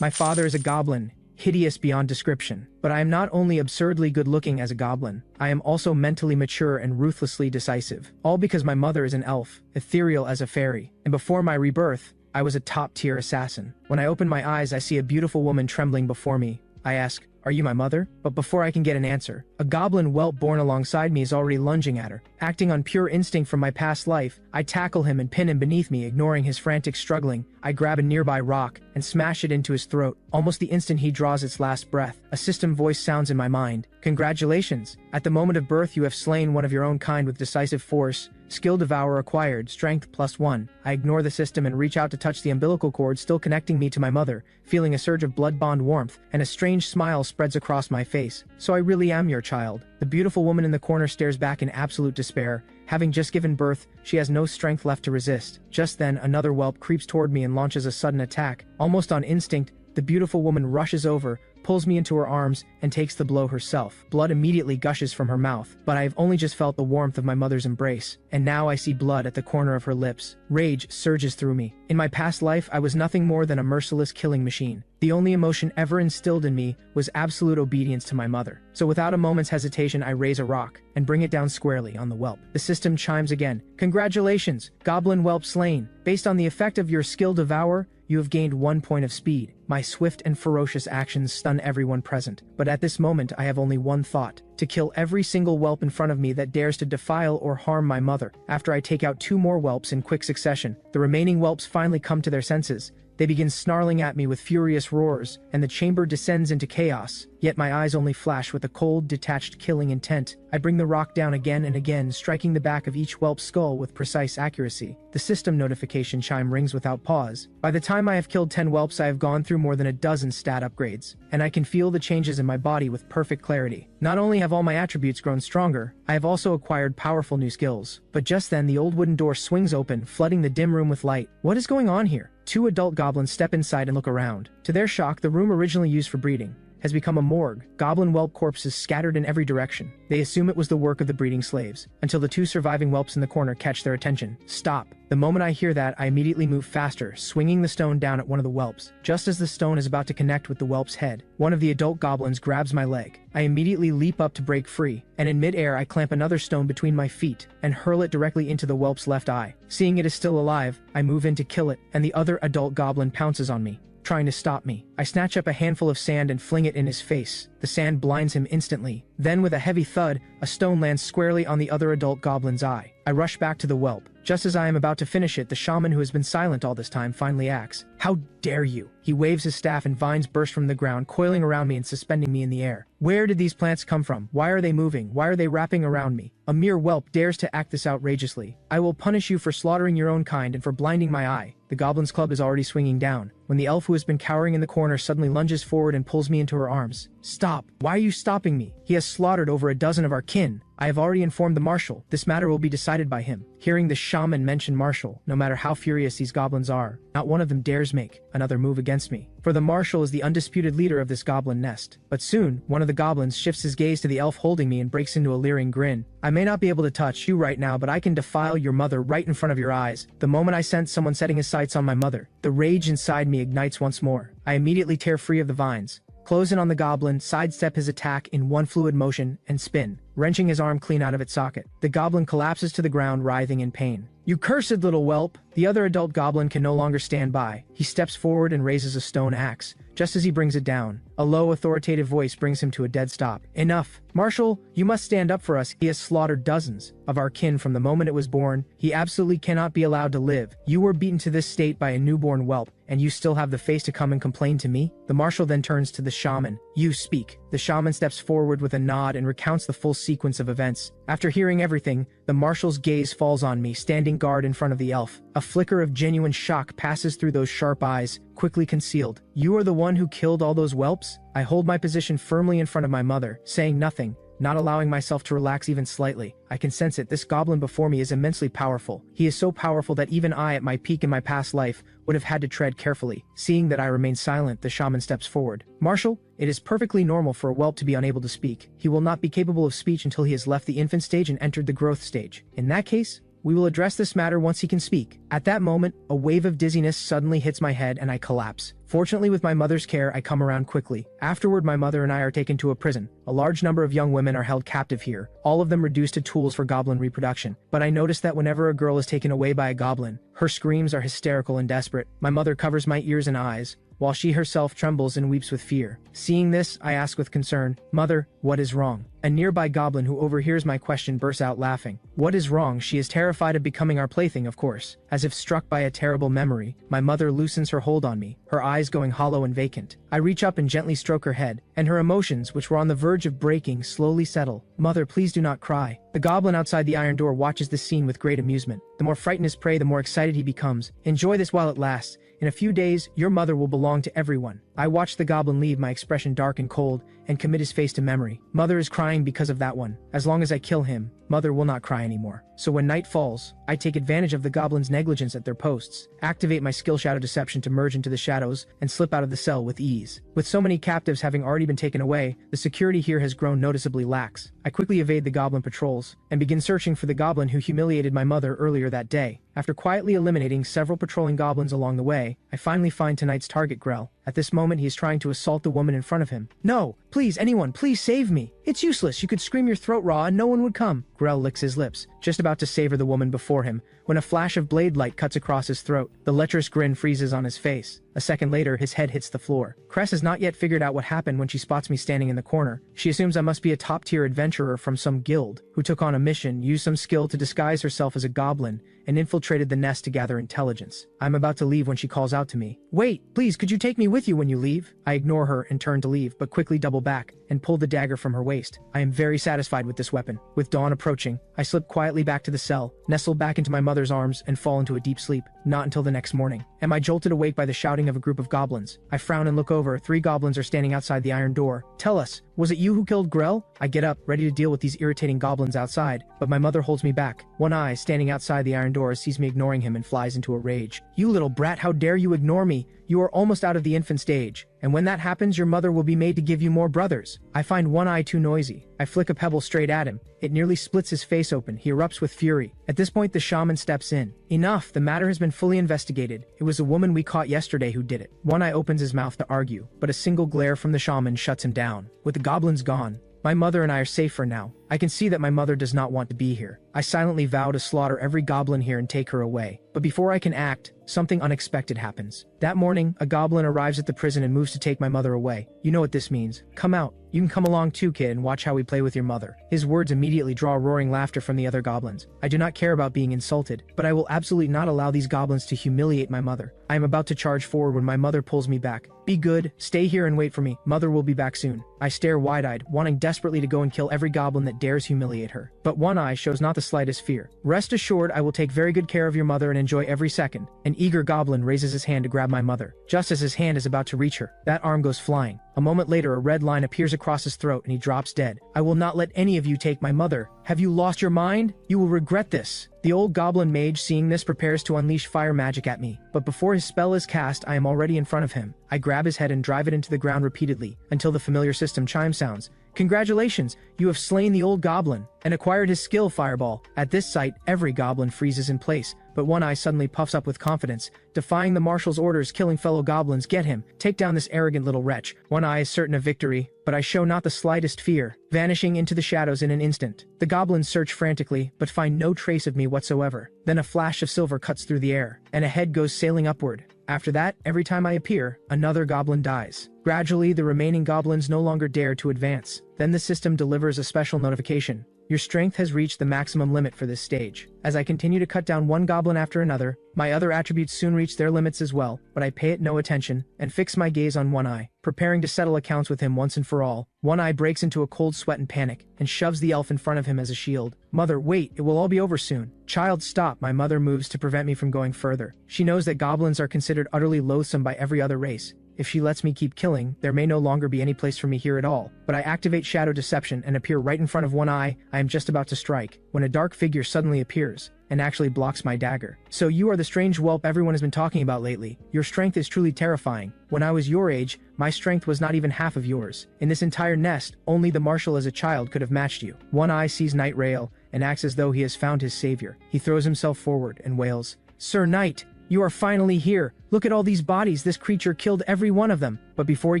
My father is a goblin, hideous beyond description. But I am not only absurdly good-looking as a goblin, I am also mentally mature and ruthlessly decisive. All because my mother is an elf, ethereal as a fairy. And before my rebirth, I was a top-tier assassin. When I open my eyes, I see a beautiful woman trembling before me. I ask, "Are you my mother?" But before I can get an answer, a goblin whelp born alongside me is already lunging at her. Acting on pure instinct from my past life, I tackle him and pin him beneath me, ignoring his frantic struggling. I grab a nearby rock and smash it into his throat. Almost the instant he draws its last breath, a system voice sounds in my mind. "Congratulations! At the moment of birth you have slain one of your own kind with decisive force. Skill Devour acquired, strength +1. I ignore the system and reach out to touch the umbilical cord still connecting me to my mother, feeling a surge of blood bond warmth, and a strange smile spreads across my face. "So I really am your child." The beautiful woman in the corner stares back in absolute despair. Having just given birth, she has no strength left to resist. Just then, another whelp creeps toward me and launches a sudden attack. Almost on instinct, the beautiful woman rushes over, pulls me into her arms, and takes the blow herself. Blood immediately gushes from her mouth, but I have only just felt the warmth of my mother's embrace, and now I see blood at the corner of her lips. Rage surges through me. In my past life, I was nothing more than a merciless killing machine. The only emotion ever instilled in me was absolute obedience to my mother. So without a moment's hesitation, I raise a rock and bring it down squarely on the whelp. The system chimes again. "Congratulations, goblin whelp slain. Based on the effect of your skill Devour, you have gained 1 point of speed." My swift and ferocious actions stun everyone present, but at this moment I have only one thought: to kill every single whelp in front of me that dares to defile or harm my mother. After I take out 2 more whelps in quick succession, the remaining whelps finally come to their senses. They begin snarling at me with furious roars, and the chamber descends into chaos. Yet my eyes only flash with a cold, detached killing intent. I bring the rock down again and again, striking the back of each whelp's skull with precise accuracy. The system notification chime rings without pause. By the time I have killed 10 whelps, I have gone through more than a dozen stat upgrades, and I can feel the changes in my body with perfect clarity. Not only have all my attributes grown stronger, I have also acquired powerful new skills. But just then the old wooden door swings open, flooding the dim room with light. What is going on here? 2 adult goblins step inside and look around. To their shock, the room originally used for breeding has become a morgue, goblin whelp corpses scattered in every direction. They assume it was the work of the breeding slaves, until the 2 surviving whelps in the corner catch their attention. "Stop." The moment I hear that, I immediately move faster, swinging the stone down at one of the whelps. Just as the stone is about to connect with the whelp's head, one of the adult goblins grabs my leg. I immediately leap up to break free, and in midair I clamp another stone between my feet and hurl it directly into the whelp's left eye. Seeing it is still alive, I move in to kill it, and the other adult goblin pounces on me, trying to stop me. I snatch up a handful of sand and fling it in his face. The sand blinds him instantly. Then with a heavy thud, a stone lands squarely on the other adult goblin's eye. I rush back to the whelp. Just as I am about to finish it, the shaman who has been silent all this time finally acts. "How dare you!" He waves his staff and vines burst from the ground, coiling around me and suspending me in the air. Where did these plants come from? Why are they moving? Why are they wrapping around me? A mere whelp dares to act this outrageously. I will punish you for slaughtering your own kind and for blinding my eye. The goblin's club is already swinging down, when the elf who has been cowering in the corner suddenly lunges forward and pulls me into her arms. "Stop! Why are you stopping me? He has slaughtered over a dozen of our kin. I have already informed the marshal. This matter will be decided by him." Hearing the shaman mention marshal, no matter how furious these goblins are, not one of them dares make another move against me. For the marshal is the undisputed leader of this goblin nest. But soon, one of the goblins shifts his gaze to the elf holding me and breaks into a leering grin. "I may not be able to touch you right now, but I can defile your mother right in front of your eyes." The moment I sense someone setting his sights on my mother, the rage inside me ignites once more. I immediately tear free of the vines, close in on the goblin, sidestep his attack in one fluid motion, and spin, wrenching his arm clean out of its socket. The goblin collapses to the ground, writhing in pain. "You cursed little whelp!" The other adult goblin can no longer stand by. He steps forward and raises a stone axe. Just as he brings it down, a low, authoritative voice brings him to a dead stop. "Enough! Marshal, you must stand up for us. He has slaughtered dozens of our kin from the moment it was born. He absolutely cannot be allowed to live. You were beaten to this state by a newborn whelp, and you still have the face to come and complain to me?" The marshal then turns to the shaman. "You speak." The shaman steps forward with a nod and recounts the full sequence of events. After hearing everything, the marshal's gaze falls on me, standing guard in front of the elf. A flicker of genuine shock passes through those sharp eyes, quickly concealed. "You are the one who killed all those whelps?" I hold my position firmly in front of my mother, saying nothing, not allowing myself to relax even slightly. I can sense it. This goblin before me is immensely powerful. He is so powerful that even I, at my peak in my past life, would have had to tread carefully. Seeing that I remain silent, the shaman steps forward. "Marshal, it is perfectly normal for a whelp to be unable to speak. He will not be capable of speech until he has left the infant stage and entered the growth stage. In that case, We will address this matter once he can speak. At that moment, a wave of dizziness suddenly hits my head and I collapse. Fortunately, with my mother's care, I come around quickly. Afterward, my mother and I are taken to a prison. A large number of young women are held captive here, all of them reduced to tools for goblin reproduction. But I notice that whenever a girl is taken away by a goblin, her screams are hysterical and desperate. My mother covers my ears and eyes, while she herself trembles and weeps with fear. Seeing this, I ask with concern, "Mother, what is wrong?" A nearby goblin who overhears my question bursts out laughing. What is wrong? She is terrified of becoming our plaything, of course. As if struck by a terrible memory, my mother loosens her hold on me, her eyes going hollow and vacant. I reach up and gently stroke her head, and her emotions, which were on the verge of breaking, slowly settle. "Mother, please do not cry." The goblin outside the iron door watches this scene with great amusement. The more frightened his prey, the more excited he becomes. "Enjoy this while it lasts. In a few days, your mother will belong to everyone." I watch the goblin leave, my expression dark and cold, and commit his face to memory. Mother is crying because of that one. As long as I kill him, mother will not cry anymore. So when night falls, I take advantage of the goblin's negligence at their posts, activate my skill shadow deception to merge into the shadows, and slip out of the cell with ease. With so many captives having already been taken away, the security here has grown noticeably lax. I quickly evade the goblin patrols, and begin searching for the goblin who humiliated my mother earlier that day. After quietly eliminating several patrolling goblins along the way, I finally find tonight's target, Grell. At this moment, he is trying to assault the woman in front of him. "No! Please, anyone, please save me! It's useless, you could scream your throat raw and no one would come." Grell licks his lips, just about to savor the woman before him, when a flash of blade light cuts across his throat. The lecherous grin freezes on his face. A second later, his head hits the floor. Cress has not yet figured out what happened when she spots me standing in the corner. She assumes I must be a top-tier adventurer from some guild, who took on a mission, used some skill to disguise herself as a goblin, and infiltrated the nest to gather intelligence. I'm about to leave when she calls out to me. "Wait, please, could you take me with you when you leave?" I ignore her and turn to leave, but quickly double back and pull the dagger from her waist. I am very satisfied with this weapon. With dawn approaching, I slip quietly back to the cell, nestle back into my mother's arms, and fall into a deep sleep. Not until the next morning am I jolted awake by the shouting of a group of goblins. I frown and look over. 3 goblins are standing outside the iron door. "Tell us, was it you who killed Grell?" I get up, ready to deal with these irritating goblins outside, but my mother holds me back. One Eye, standing outside the iron door, sees me ignoring him and flies into a rage. "You little brat, how dare you ignore me? You are almost out of the infant stage, and when that happens, your mother will be made to give you more brothers." I find One Eye too noisy. I flick a pebble straight at him. It nearly splits his face open. He erupts with fury. At this point, the shaman steps in. "Enough, the matter has been fully investigated. It was a woman we caught yesterday who did it." One Eye opens his mouth to argue, but a single glare from the shaman shuts him down. With the goblins gone, my mother and I are safe for now. I can see that my mother does not want to be here. I silently vow to slaughter every goblin here and take her away. But before I can act, something unexpected happens. That morning, a goblin arrives at the prison and moves to take my mother away. You know what this means. "Come out. You can come along too, kid, and watch how we play with your mother." His words immediately draw roaring laughter from the other goblins. I do not care about being insulted, but I will absolutely not allow these goblins to humiliate my mother. I am about to charge forward when my mother pulls me back. "Be good, stay here and wait for me. Mother will be back soon." I stare wide-eyed, wanting desperately to go and kill every goblin that dares humiliate her. But One Eye shows not the slightest fear. "Rest assured, I will take very good care of your mother and enjoy every second." An eager goblin raises his hand to grab my mother. Just as his hand is about to reach her, that arm goes flying. A moment later, a red line appears across his throat and he drops dead. "I will not let any of you take my mother. Have you lost your mind? You will regret this." The old goblin mage, seeing this, prepares to unleash fire magic at me. But before his spell is cast, I am already in front of him. I grab his head and drive it into the ground repeatedly, until the familiar system chime sounds. "Congratulations, you have slain the old goblin, and acquired his skill, Fireball." At this sight, every goblin freezes in place, but One Eye suddenly puffs up with confidence, defying the marshal's orders, killing fellow goblins. "Get him! Take down this arrogant little wretch." One Eye is certain of victory, but I show not the slightest fear, vanishing into the shadows in an instant. The goblins search frantically, but find no trace of me whatsoever. Then a flash of silver cuts through the air, and a head goes sailing upward. After that, every time I appear, another goblin dies. Gradually, the remaining goblins no longer dare to advance. Then the system delivers a special notification. Your strength has reached the maximum limit for this stage. As I continue to cut down one goblin after another, my other attributes soon reach their limits as well, but I pay it no attention, and fix my gaze on One Eye, preparing to settle accounts with him once and for all. One Eye breaks into a cold sweat and panic, and shoves the elf in front of him as a shield. "Mother, wait, it will all be over soon." "Child, stop." My mother moves to prevent me from going further. She knows that goblins are considered utterly loathsome by every other race. If she lets me keep killing, there may no longer be any place for me here at all. But I activate shadow deception and appear right in front of One Eye. I am just about to strike, when a dark figure suddenly appears, and actually blocks my dagger. "So you are the strange whelp everyone has been talking about lately. Your strength is truly terrifying. When I was your age, my strength was not even half of yours. In this entire nest, only the marshal as a child could have matched you." One Eye sees Night Rail, and acts as though he has found his savior. He throws himself forward and wails, "Sir Knight, you are finally here. Look at all these bodies, this creature killed every one of them." But before he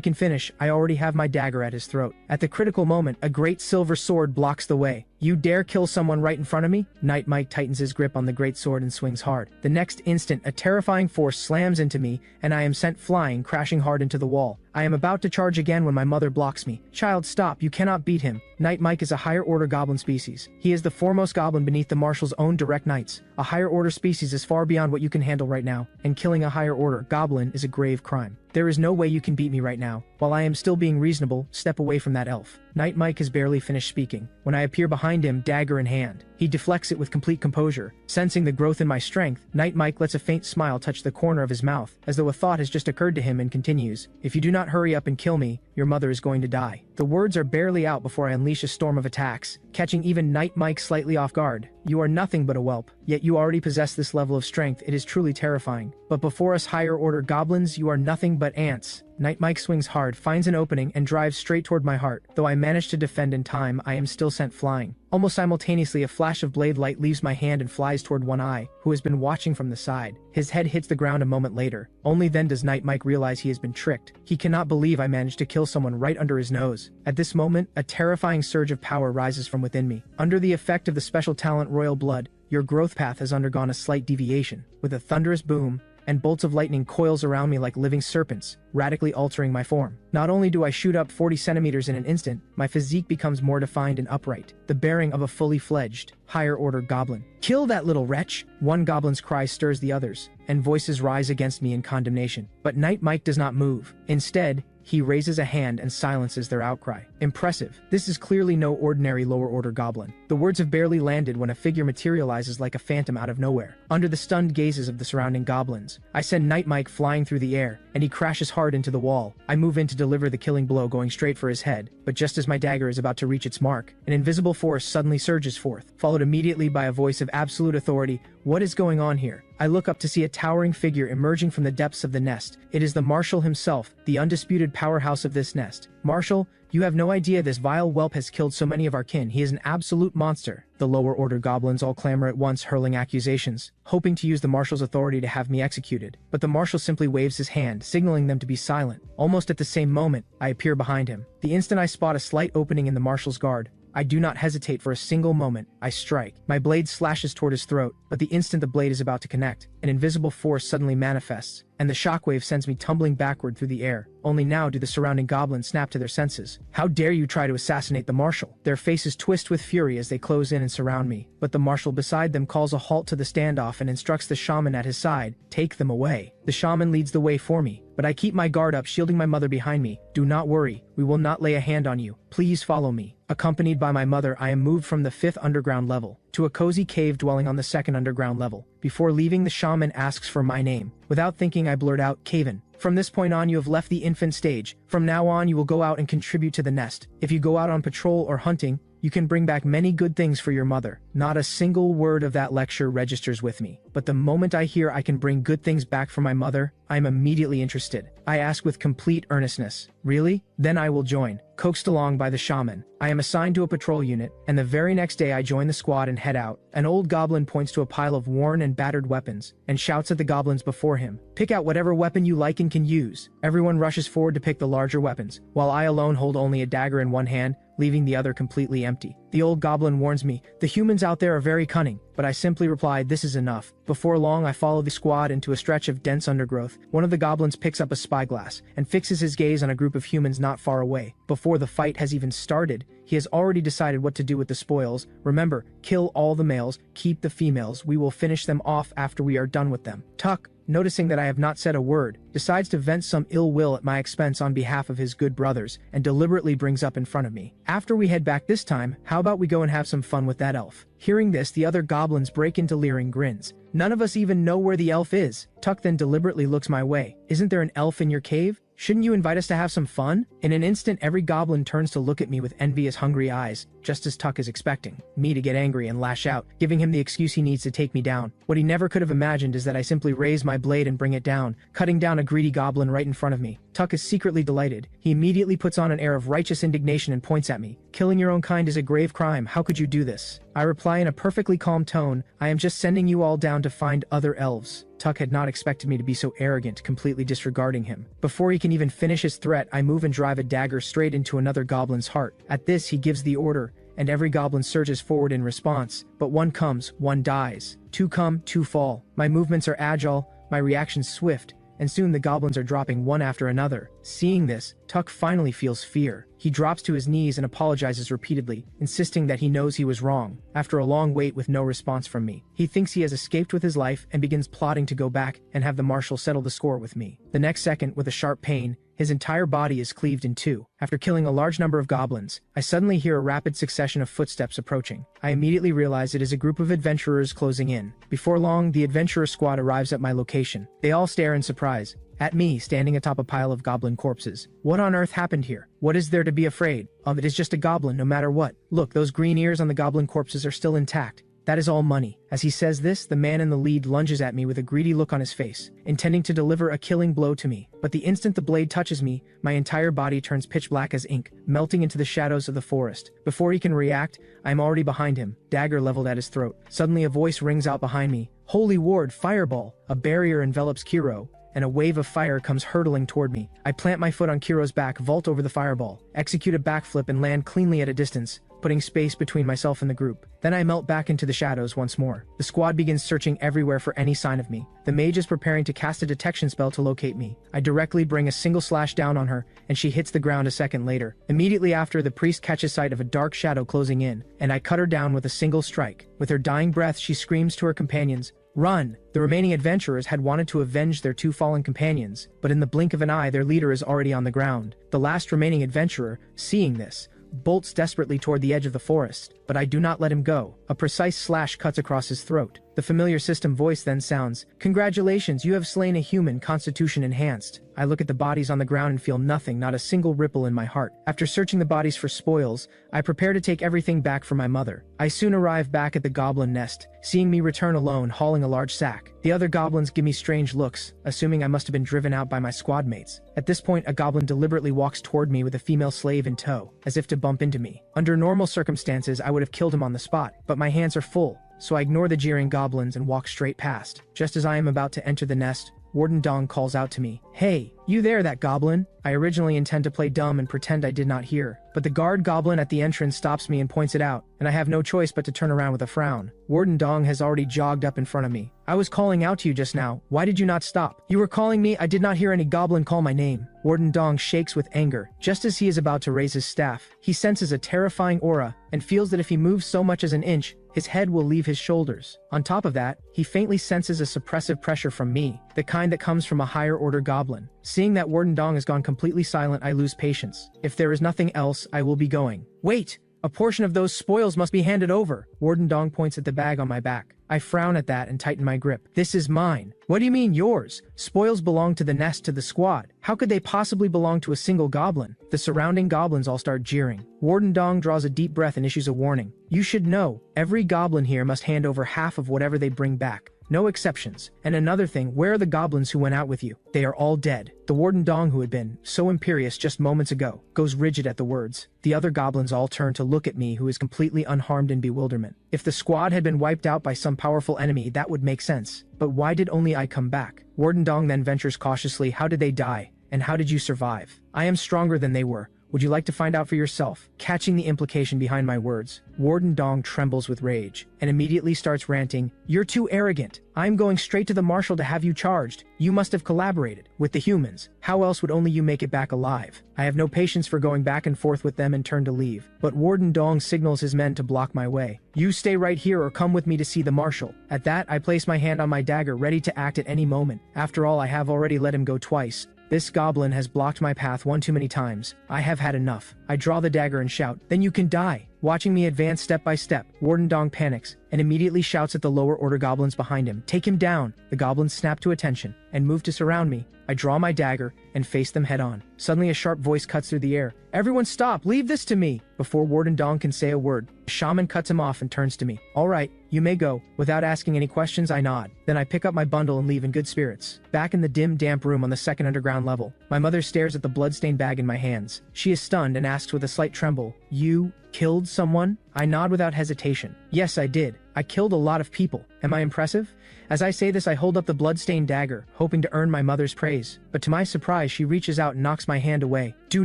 can finish, I already have my dagger at his throat. At the critical moment, a great silver sword blocks the way. "You dare kill someone right in front of me?" Knight Mike tightens his grip on the great sword and swings hard. The next instant, a terrifying force slams into me, and I am sent flying, crashing hard into the wall. I am about to charge again when my mother blocks me. "Child, stop, you cannot beat him." Knight Mike is a higher order goblin species. He is the foremost goblin beneath the Marshal's own direct knights. A higher order species is far beyond what you can handle right now, and killing a higher order goblin is a grave crime. There is no way you can beat me right now. While I am still being reasonable, step away from that elf. Knight Mike has barely finished speaking when I appear behind him, dagger in hand. He deflects it with complete composure. Sensing the growth in my strength, Knight Mike lets a faint smile touch the corner of his mouth, as though a thought has just occurred to him, and continues, "If you do not hurry up and kill me, your mother is going to die." The words are barely out before I unleash a storm of attacks, catching even Knight Mike slightly off guard. "You are nothing but a whelp, yet you already possess this level of strength. It is truly terrifying. But before us higher order goblins, you are nothing but ants." Knight Mike swings hard, finds an opening, and drives straight toward my heart. Though I manage to defend in time, I am still sent flying. Almost simultaneously, a flash of blade light leaves my hand and flies toward One Eye, who has been watching from the side. His head hits the ground a moment later. Only then does Knight Mike realize he has been tricked. He cannot believe I managed to kill someone right under his nose. At this moment, a terrifying surge of power rises from within me. Under the effect of the special talent Royal Blood, your growth path has undergone a slight deviation. With a thunderous boom, and bolts of lightning coils around me like living serpents, radically altering my form. Not only do I shoot up 40 centimeters in an instant, my physique becomes more defined and upright, the bearing of a fully fledged, higher order goblin. "Kill that little wretch!" One goblin's cry stirs the others, and voices rise against me in condemnation. But Knight Mike does not move. Instead, he raises a hand and silences their outcry. Impressive. This is clearly no ordinary lower order goblin. The words have barely landed when a figure materializes like a phantom out of nowhere. Under the stunned gazes of the surrounding goblins, I send Knight Mike flying through the air, and he crashes hard into the wall. I move in to deliver the killing blow, going straight for his head, but just as my dagger is about to reach its mark, an invisible force suddenly surges forth, followed immediately by a voice of absolute authority. "What is going on here?" I look up to see a towering figure emerging from the depths of the nest. It is the Marshal himself, the undisputed powerhouse of this nest. "Marshal, you have no idea this vile whelp has killed so many of our kin. He is an absolute monster." The lower order goblins all clamor at once, hurling accusations, hoping to use the Marshal's authority to have me executed. But the Marshal simply waves his hand, signaling them to be silent. Almost at the same moment, I appear behind him. The instant I spot a slight opening in the Marshal's guard, I do not hesitate for a single moment. I strike. My blade slashes toward his throat, but the instant the blade is about to connect, an invisible force suddenly manifests, and the shockwave sends me tumbling backward through the air. Only now do the surrounding goblins snap to their senses. "How dare you try to assassinate the Marshal?" Their faces twist with fury as they close in and surround me, but the Marshal beside them calls a halt to the standoff and instructs the shaman at his side, "Take them away." The shaman leads the way for me, but I keep my guard up, shielding my mother behind me. "Do not worry, we will not lay a hand on you. Please follow me." Accompanied by my mother, I am moved from the 5th underground level to a cozy cave dwelling on the 2nd underground level. Before leaving, the shaman asks for my name. Without thinking, I blurt out, "Caven. From this point on, you have left the infant stage. From now on, you will go out and contribute to the nest. If you go out on patrol or hunting, you can bring back many good things for your mother." Not a single word of that lecture registers with me, but the moment I hear I can bring good things back for my mother, I am immediately interested. I ask with complete earnestness, "Really? Then I will join." Coaxed along by the shaman, I am assigned to a patrol unit, and the very next day I join the squad and head out. An old goblin points to a pile of worn and battered weapons, and shouts at the goblins before him, "Pick out whatever weapon you like and can use." Everyone rushes forward to pick the larger weapons, while I alone hold only a dagger in one hand, leaving the other completely empty. The old goblin warns me, "The humans out there are very cunning," but I simply reply, "This is enough." Before long, I follow the squad into a stretch of dense undergrowth. One of the goblins picks up a spyglass and fixes his gaze on a group of humans not far away. Before the fight has even started, he has already decided what to do with the spoils. "Remember, kill all the males, keep the females. We will finish them off after we are done with them." Tuck, noticing that I have not said a word, decides to vent some ill will at my expense on behalf of his good brothers, and deliberately brings up in front of me. "After we head back this time, how about we go and have some fun with that elf?" Hearing this, the other goblins break into leering grins. "None of us even know where the elf is." Tuck then deliberately looks my way. "Isn't there an elf in your cave? Shouldn't you invite us to have some fun?" In an instant, every goblin turns to look at me with envious, hungry eyes, just as Tuck is expecting me to get angry and lash out, giving him the excuse he needs to take me down. What he never could have imagined is that I simply raise my blade and bring it down, cutting down a greedy goblin right in front of me. Tuck is secretly delighted. He immediately puts on an air of righteous indignation and points at me. "Killing your own kind is a grave crime. How could you do this?" I reply in a perfectly calm tone, I am just sending you all down to find other elves. Tuck had not expected me to be so arrogant, completely disregarding him. Before he can even finish his threat, I move and drive a dagger straight into another goblin's heart. At this, he gives the order, and every goblin surges forward in response. But one comes, one dies. Two come, two fall. My movements are agile, my reactions swift, and soon the goblins are dropping one after another. Seeing this, Tuck finally feels fear. He drops to his knees and apologizes repeatedly, insisting that he knows he was wrong. After a long wait with no response from me, he thinks he has escaped with his life and begins plotting to go back and have the marshal settle the score with me. The next second, with a sharp pain, his entire body is cleaved in two. After killing a large number of goblins, I suddenly hear a rapid succession of footsteps approaching. I immediately realize it is a group of adventurers closing in. Before long, the adventurer squad arrives at my location. They all stare in surprise at me standing atop a pile of goblin corpses. What on earth happened here? What is there to be afraid of? It is just a goblin no matter what. Look, those green ears on the goblin corpses are still intact. That is all money. As he says this, the man in the lead lunges at me with a greedy look on his face, intending to deliver a killing blow to me. But the instant the blade touches me, my entire body turns pitch black as ink, melting into the shadows of the forest. Before he can react, I am already behind him, dagger leveled at his throat. Suddenly a voice rings out behind me. Holy ward, fireball! A barrier envelops Kiro, and a wave of fire comes hurtling toward me. I plant my foot on Kiro's back, vault over the fireball, execute a backflip and land cleanly at a distance, putting space between myself and the group. Then I melt back into the shadows once more. The squad begins searching everywhere for any sign of me. The mage is preparing to cast a detection spell to locate me. I directly bring a single slash down on her, and she hits the ground a second later. Immediately after, the priest catches sight of a dark shadow closing in, and I cut her down with a single strike. With her dying breath, she screams to her companions, "Run!" The remaining adventurers had wanted to avenge their two fallen companions, but in the blink of an eye, their leader is already on the ground. The last remaining adventurer, seeing this, bolts desperately toward the edge of the forest, but I do not let him go. A precise slash cuts across his throat. The familiar system voice then sounds, "Congratulations, you have slain a human, constitution enhanced." I look at the bodies on the ground and feel nothing, not a single ripple in my heart. After searching the bodies for spoils, I prepare to take everything back for my mother. I soon arrive back at the goblin nest, seeing me return alone, hauling a large sack. The other goblins give me strange looks, assuming I must have been driven out by my squad mates. At this point, a goblin deliberately walks toward me with a female slave in tow, as if to bump into me. Under normal circumstances, I would have killed him on the spot, but my hands are full, so I ignore the jeering goblins and walk straight past. Just as I am about to enter the nest, Warden Dong calls out to me, "Hey, you there, that goblin?" I originally intend to play dumb and pretend I did not hear, but the guard goblin at the entrance stops me and points it out, and I have no choice but to turn around with a frown. Warden Dong has already jogged up in front of me. "I was calling out to you just now. Why did you not stop?" "You were calling me? I did not hear any goblin call my name." Warden Dong shakes with anger. Just as he is about to raise his staff, he senses a terrifying aura and feels that if he moves so much as an inch, his head will leave his shoulders. On top of that, he faintly senses a suppressive pressure from me, the kind that comes from a higher order goblin. Seeing that Warden Dong has gone completely silent, I lose patience. If there is nothing else, I will be going. "Wait! A portion of those spoils must be handed over." Warden Dong points at the bag on my back. I frown at that and tighten my grip. "This is mine." "What do you mean yours? Spoils belong to the nest, to the squad. How could they possibly belong to a single goblin?" The surrounding goblins all start jeering. Warden Dong draws a deep breath and issues a warning. "You should know, every goblin here must hand over half of whatever they bring back. No exceptions. And another thing, where are the goblins who went out with you? They are all dead." The Warden Dong, who had been so imperious just moments ago, goes rigid at the words. The other goblins all turn to look at me, who is completely unharmed in bewilderment. If the squad had been wiped out by some powerful enemy, that would make sense. But why did only I come back? Warden Dong then ventures cautiously, "How did they die? And how did you survive?" "I am stronger than they were. Would you like to find out for yourself?" Catching the implication behind my words, Warden Dong trembles with rage and immediately starts ranting, "You're too arrogant. I'm going straight to the marshal to have you charged. You must have collaborated with the humans. How else would only you make it back alive?" I have no patience for going back and forth with them and turn to leave, but Warden Dong signals his men to block my way. "You stay right here or come with me to see the marshal." At that, I place my hand on my dagger, ready to act at any moment. After all, I have already let him go twice. This goblin has blocked my path one too many times. I have had enough. I draw the dagger and shout, "Then you can die." Watching me advance step by step, Warden Dong panics and immediately shouts at the lower order goblins behind him, "Take him down." The goblins snap to attention and move to surround me. I draw my dagger and face them head on. Suddenly a sharp voice cuts through the air. "Everyone stop! Leave this to me!" Before Warden Dong can say a word, the shaman cuts him off and turns to me. "All right, "You may go." Without asking any questions, I nod. Then I pick up my bundle and leave in good spirits. Back in the dim, damp room on the second underground level, my mother stares at the bloodstained bag in my hands. She is stunned and asks with a slight tremble, "You killed someone?" I nod without hesitation. "Yes, I did. I killed a lot of people. Am I impressive?" As I say this, I hold up the blood-stained dagger, hoping to earn my mother's praise. But to my surprise, she reaches out and knocks my hand away. "Do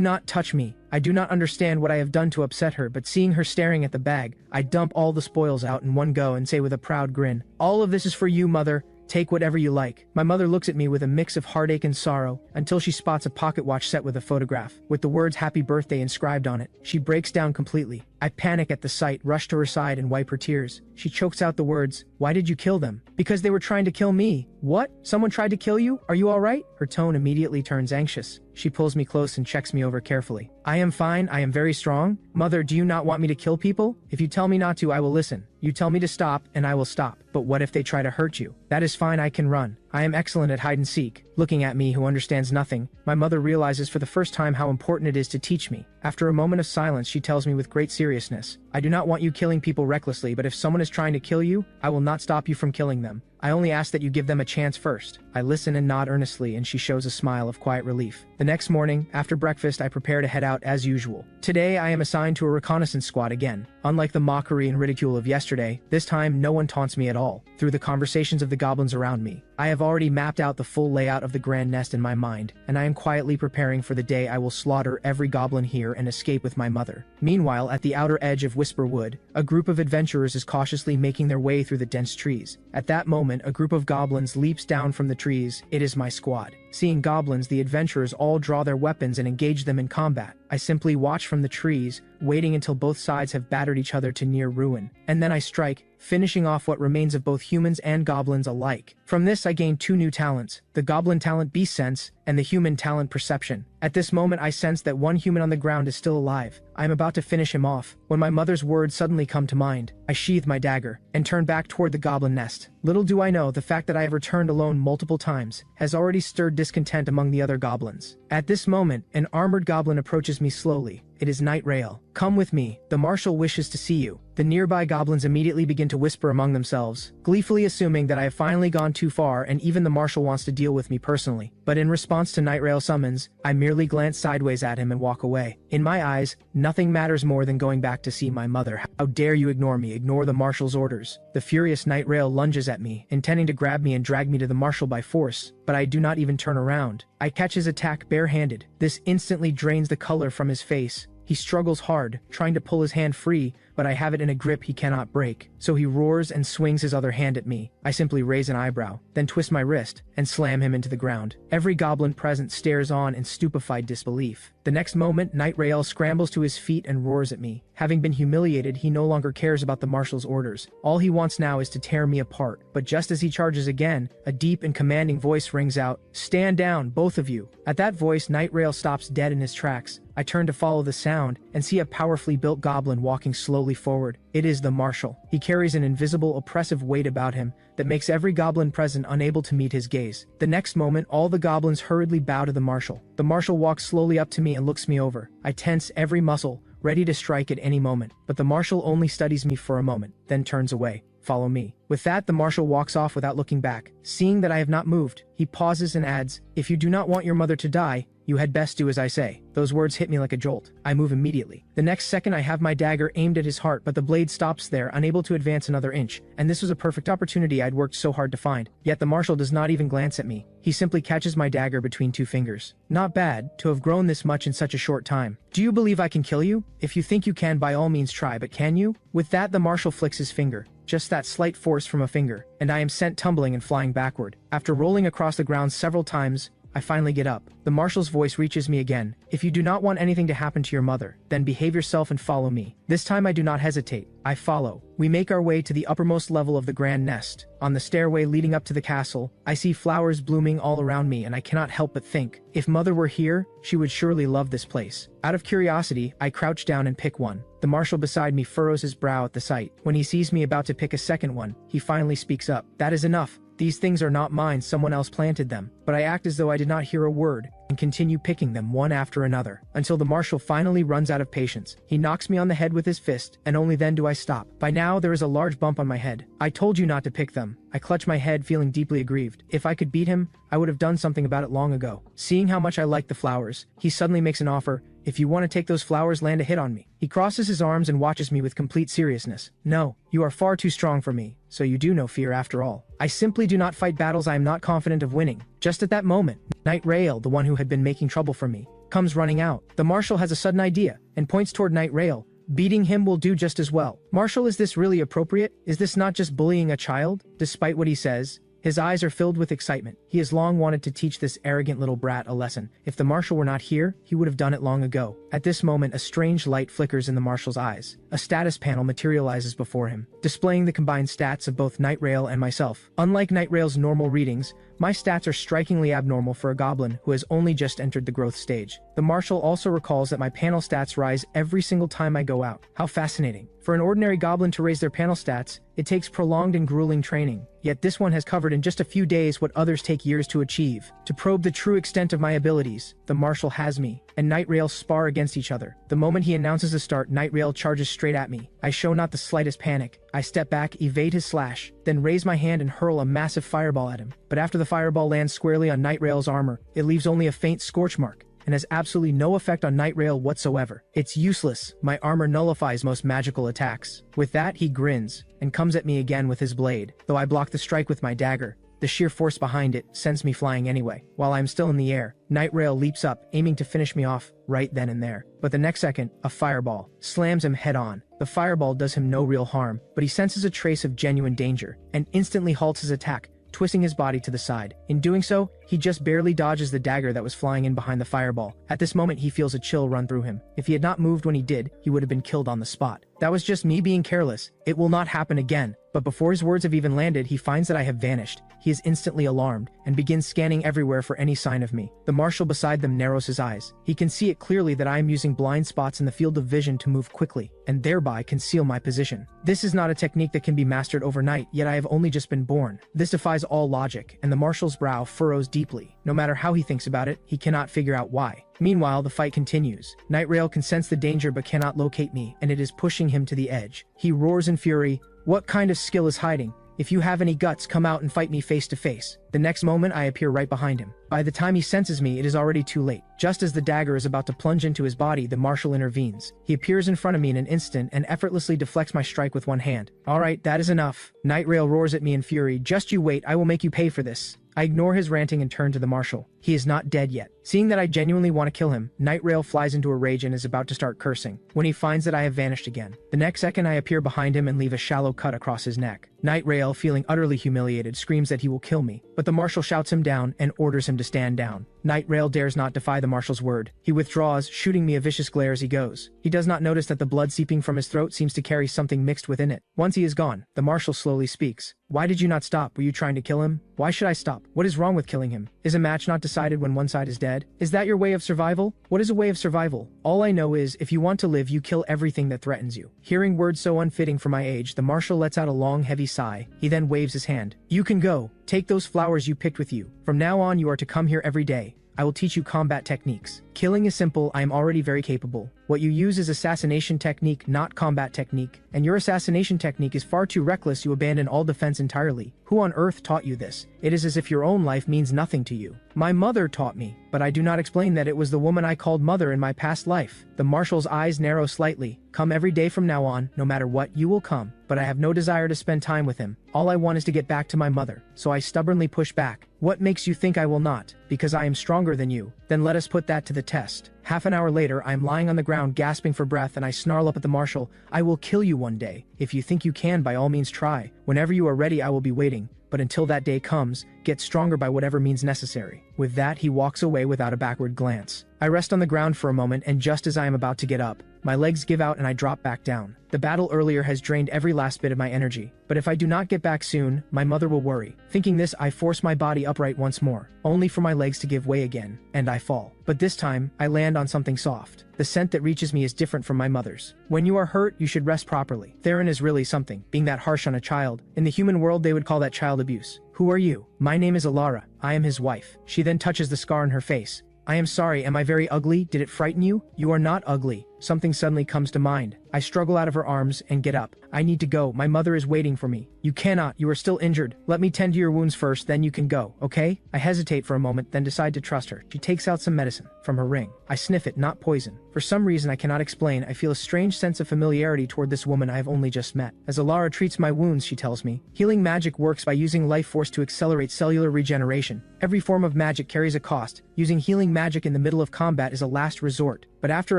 not touch me." I do not understand what I have done to upset her, but seeing her staring at the bag, I dump all the spoils out in one go and say with a proud grin, "All of this is for you, Mother. Take whatever you like." My mother looks at me with a mix of heartache and sorrow, until she spots a pocket watch set with a photograph, with the words "Happy Birthday" inscribed on it. She breaks down completely. I panic at the sight, rush to her side and wipe her tears. She chokes out the words, "Why did you kill them?" "Because they were trying to kill me." "What? Someone tried to kill you? Are you alright?" Her tone immediately turns anxious. She pulls me close and checks me over carefully. "I am fine. I am very strong." "Mother, do you not want me to kill people? If you tell me not to, I will listen. You tell me to stop, and I will stop. But what if they try to hurt you?" "That is fine. I can run. I am excellent at hide and seek." Looking at me, who understands nothing, my mother realizes for the first time how important it is to teach me. After a moment of silence, she tells me with great seriousness, "I do not want you killing people recklessly, but if someone is trying to kill you, I will not stop you from killing them. I only ask that you give them a chance first." I listen and nod earnestly, and she shows a smile of quiet relief. The next morning, after breakfast, I prepare to head out as usual. Today, I am assigned to a reconnaissance squad again. Unlike the mockery and ridicule of yesterday, this time no one taunts me at all. Through the conversations of the goblins around me, I have already mapped out the full layout of the grand nest in my mind, and I am quietly preparing for the day I will slaughter every goblin here and escape with my mother. Meanwhile, at the outer edge of Whisper Wood, a group of adventurers is cautiously making their way through the dense trees. At that moment, a group of goblins leaps down from the trees. It is my squad. Seeing goblins, the adventurers all draw their weapons and engage them in combat. I simply watch from the trees, waiting until both sides have battered each other to near ruin. And then I strike, finishing off what remains of both humans and goblins alike. From this, I gained 2 new talents, the goblin talent Beast Sense and the human talent Perception. At this moment, I sense that one human on the ground is still alive. I am about to finish him off, when my mother's words suddenly come to mind. I sheathe my dagger, and turn back toward the goblin nest. Little do I know, the fact that I have returned alone multiple times has already stirred discontent among the other goblins. At this moment, an armored goblin approaches me slowly. It is Night Rail. "Come with me, the marshal wishes to see you." The nearby goblins immediately begin to whisper among themselves, gleefully assuming that I have finally gone too far and even the marshal wants to deal with me personally. But in response to Night Rail's summons, I merely glance sideways at him and walk away. In my eyes, nothing matters more than going back to see my mother. "How dare you ignore me, ignore the marshal's orders." The furious Night Rail lunges at me, intending to grab me and drag me to the marshal by force, but I do not even turn around. I catch his attack barehanded. This instantly drains the color from his face. He struggles hard, trying to pull his hand free, but I have it in a grip he cannot break. So he roars and swings his other hand at me. I simply raise an eyebrow, then twist my wrist, and slam him into the ground. Every goblin present stares on in stupefied disbelief. The next moment, Night Rail scrambles to his feet and roars at me. Having been humiliated, he no longer cares about the marshal's orders. All he wants now is to tear me apart. But just as he charges again, a deep and commanding voice rings out, "Stand down, both of you." At that voice, Night Rail stops dead in his tracks. I turn to follow the sound, and see a powerfully built goblin walking slowly forward. It is the marshal. He carries an invisible, oppressive weight about him that makes every goblin present unable to meet his gaze. The next moment, all the goblins hurriedly bow to the marshal. The marshal walks slowly up to me and looks me over. I tense every muscle, ready to strike at any moment. But the marshal only studies me for a moment, then turns away. "Follow me." With that, the marshal walks off without looking back. Seeing that I have not moved, he pauses and adds, "If you do not want your mother to die, you had best do as I say." Those words hit me like a jolt. I move immediately. The next second, I have my dagger aimed at his heart, but the blade stops there, unable to advance another inch. And this was a perfect opportunity I'd worked so hard to find. Yet the marshal does not even glance at me. He simply catches my dagger between 2 fingers. Not bad, to have grown this much in such a short time. "Do you believe I can kill you? If you think you can, by all means try, but can you?" With that, the marshal flicks his finger. Just that slight force from a finger, and I am sent tumbling and flying backward. After rolling across the ground several times, I finally get up. The marshal's voice reaches me again. "If you do not want anything to happen to your mother, then behave yourself and follow me." This time I do not hesitate. I follow. We make our way to the uppermost level of the grand nest. On the stairway leading up to the castle, I see flowers blooming all around me, and I cannot help but think, if mother were here, she would surely love this place. Out of curiosity, I crouch down and pick one. The marshal beside me furrows his brow at the sight. When he sees me about to pick a second one, he finally speaks up. "That is enough. These things are not mine, someone else planted them, but I act as though I did not hear a word, and continue picking them one after another, until the marshal finally runs out of patience. He knocks me on the head with his fist, and only then do I stop. By now, there is a large bump on my head. I told you not to pick them. I clutch my head, feeling deeply aggrieved. If I could beat him, I would have done something about it long ago. Seeing how much I like the flowers, he suddenly makes an offer. If you want to take those flowers, land a hit on me. He crosses his arms and watches me with complete seriousness. No, you are far too strong for me, so you do no fear after all. I simply do not fight battles I am not confident of winning. Just at that moment, Knight Rail, the one who had been making trouble for me, comes running out. The marshal has a sudden idea, and points toward Knight Rail. Beating him will do just as well. Marshal, is this really appropriate? Is this not just bullying a child? Despite what he says, his eyes are filled with excitement. He has long wanted to teach this arrogant little brat a lesson. If the marshal were not here, he would have done it long ago. At this moment, a strange light flickers in the marshal's eyes. A status panel materializes before him, displaying the combined stats of both Knight Rail and myself. Unlike Knight Rail's normal readings, my stats are strikingly abnormal for a goblin who has only just entered the growth stage. The marshal also recalls that my panel stats rise every single time I go out. How fascinating. For an ordinary goblin to raise their panel stats, it takes prolonged and grueling training. Yet this one has covered in just a few days what others take years to achieve. To probe the true extent of my abilities, the marshal has me, and Knight Rail spar against each other. The moment he announces a start, Knight Rail charges straight at me. I show not the slightest panic. I step back, evade his slash, then raise my hand and hurl a massive fireball at him. But after the fireball lands squarely on Knight Rail's armor, it leaves only a faint scorch mark, and has absolutely no effect on Knight Rail whatsoever. It's useless. My armor nullifies most magical attacks. With that, he grins, and comes at me again with his blade. Though I block the strike with my dagger, the sheer force behind it sends me flying anyway. While I am still in the air, Knight Rail leaps up, aiming to finish me off right then and there. But the next second, a fireball slams him head on. The fireball does him no real harm, but he senses a trace of genuine danger, and instantly halts his attack, twisting his body to the side. In doing so, he just barely dodges the dagger that was flying in behind the fireball. At this moment, he feels a chill run through him. If he had not moved when he did, he would have been killed on the spot. That was just me being careless. It will not happen again. But before his words have even landed, he finds that I have vanished. He is instantly alarmed, and begins scanning everywhere for any sign of me. The marshal beside them narrows his eyes. He can see it clearly that I am using blind spots in the field of vision to move quickly, and thereby conceal my position. This is not a technique that can be mastered overnight, yet I have only just been born. This defies all logic, and the marshal's brow furrows deeply. No matter how he thinks about it, he cannot figure out why. Meanwhile, the fight continues. Knight Rail can sense the danger but cannot locate me, and it is pushing him to the edge. He roars in fury. What kind of skill is hiding? If you have any guts, come out and fight me face to face. The next moment, I appear right behind him. By the time he senses me, it is already too late. Just as the dagger is about to plunge into his body, the marshal intervenes. He appears in front of me in an instant and effortlessly deflects my strike with one hand. Alright, that is enough. Knight Rail roars at me in fury. Just you wait, I will make you pay for this. I ignore his ranting and turn to the marshal. He is not dead yet. Seeing that I genuinely want to kill him, Knight Rail flies into a rage and is about to start cursing, when he finds that I have vanished again. The next second, I appear behind him and leave a shallow cut across his neck. Knight Rail, feeling utterly humiliated, screams that he will kill me, but the marshal shouts him down and orders him to stand down. Knight Rail dares not defy the marshal's word. He withdraws, shooting me a vicious glare as he goes. He does not notice that the blood seeping from his throat seems to carry something mixed within it. Once he is gone, the marshal slowly speaks. Why did you not stop? Were you trying to kill him? Why should I stop? What is wrong with killing him? Is a match not decided when one side is dead? Is that your way of survival? What is a way of survival? All I know is, if you want to live, you kill everything that threatens you. Hearing words so unfitting for my age, the marshal lets out a long, heavy sigh. He then waves his hand. You can go. Take those flowers you picked with you. From now on, you are to come here every day. I will teach you combat techniques. Killing is simple, I am already very capable. What you use is assassination technique, not combat technique, and your assassination technique is far too reckless, you abandon all defense entirely. Who on earth taught you this? It is as if your own life means nothing to you. My mother taught me, but I do not explain that it was the woman I called mother in my past life. The marshal's eyes narrow slightly. Come every day from now on, no matter what, you will come, but I have no desire to spend time with him. All I want is to get back to my mother, so I stubbornly push back. What makes you think I will not? Because I am stronger than you. Then let us put that to the test. Half an hour later, I am lying on the ground gasping for breath and I snarl up at the marshal. I will kill you one day. If you think you can, by all means try. Whenever you are ready, I will be waiting. But until that day comes, get stronger by whatever means necessary. With that, he walks away without a backward glance. I rest on the ground for a moment, and just as I am about to get up, my legs give out and I drop back down. The battle earlier has drained every last bit of my energy, but if I do not get back soon, my mother will worry. Thinking this, I force my body upright once more, only for my legs to give way again, and I fall. but this time, I land on something soft. The scent that reaches me is different from my mother's. When you are hurt, you should rest properly. Theron is really something, being that harsh on a child. In the human world, they would call that child abuse. Who are you? My name is Alara. I am his wife. She then touches the scar on her face. I am sorry, am I very ugly? Did it frighten you? You are not ugly. Something suddenly comes to mind. I struggle out of her arms and get up. I need to go. My mother is waiting for me. You cannot. You are still injured. Let me tend to your wounds first, then you can go, okay? I hesitate for a moment, then decide to trust her. She takes out some medicine from her ring. I sniff it, not poison. For some reason I cannot explain, I feel a strange sense of familiarity toward this woman I have only just met. As Alara treats my wounds, she tells me, healing magic works by using life force to accelerate cellular regeneration. Every form of magic carries a cost. Using healing magic in the middle of combat is a last resort. But after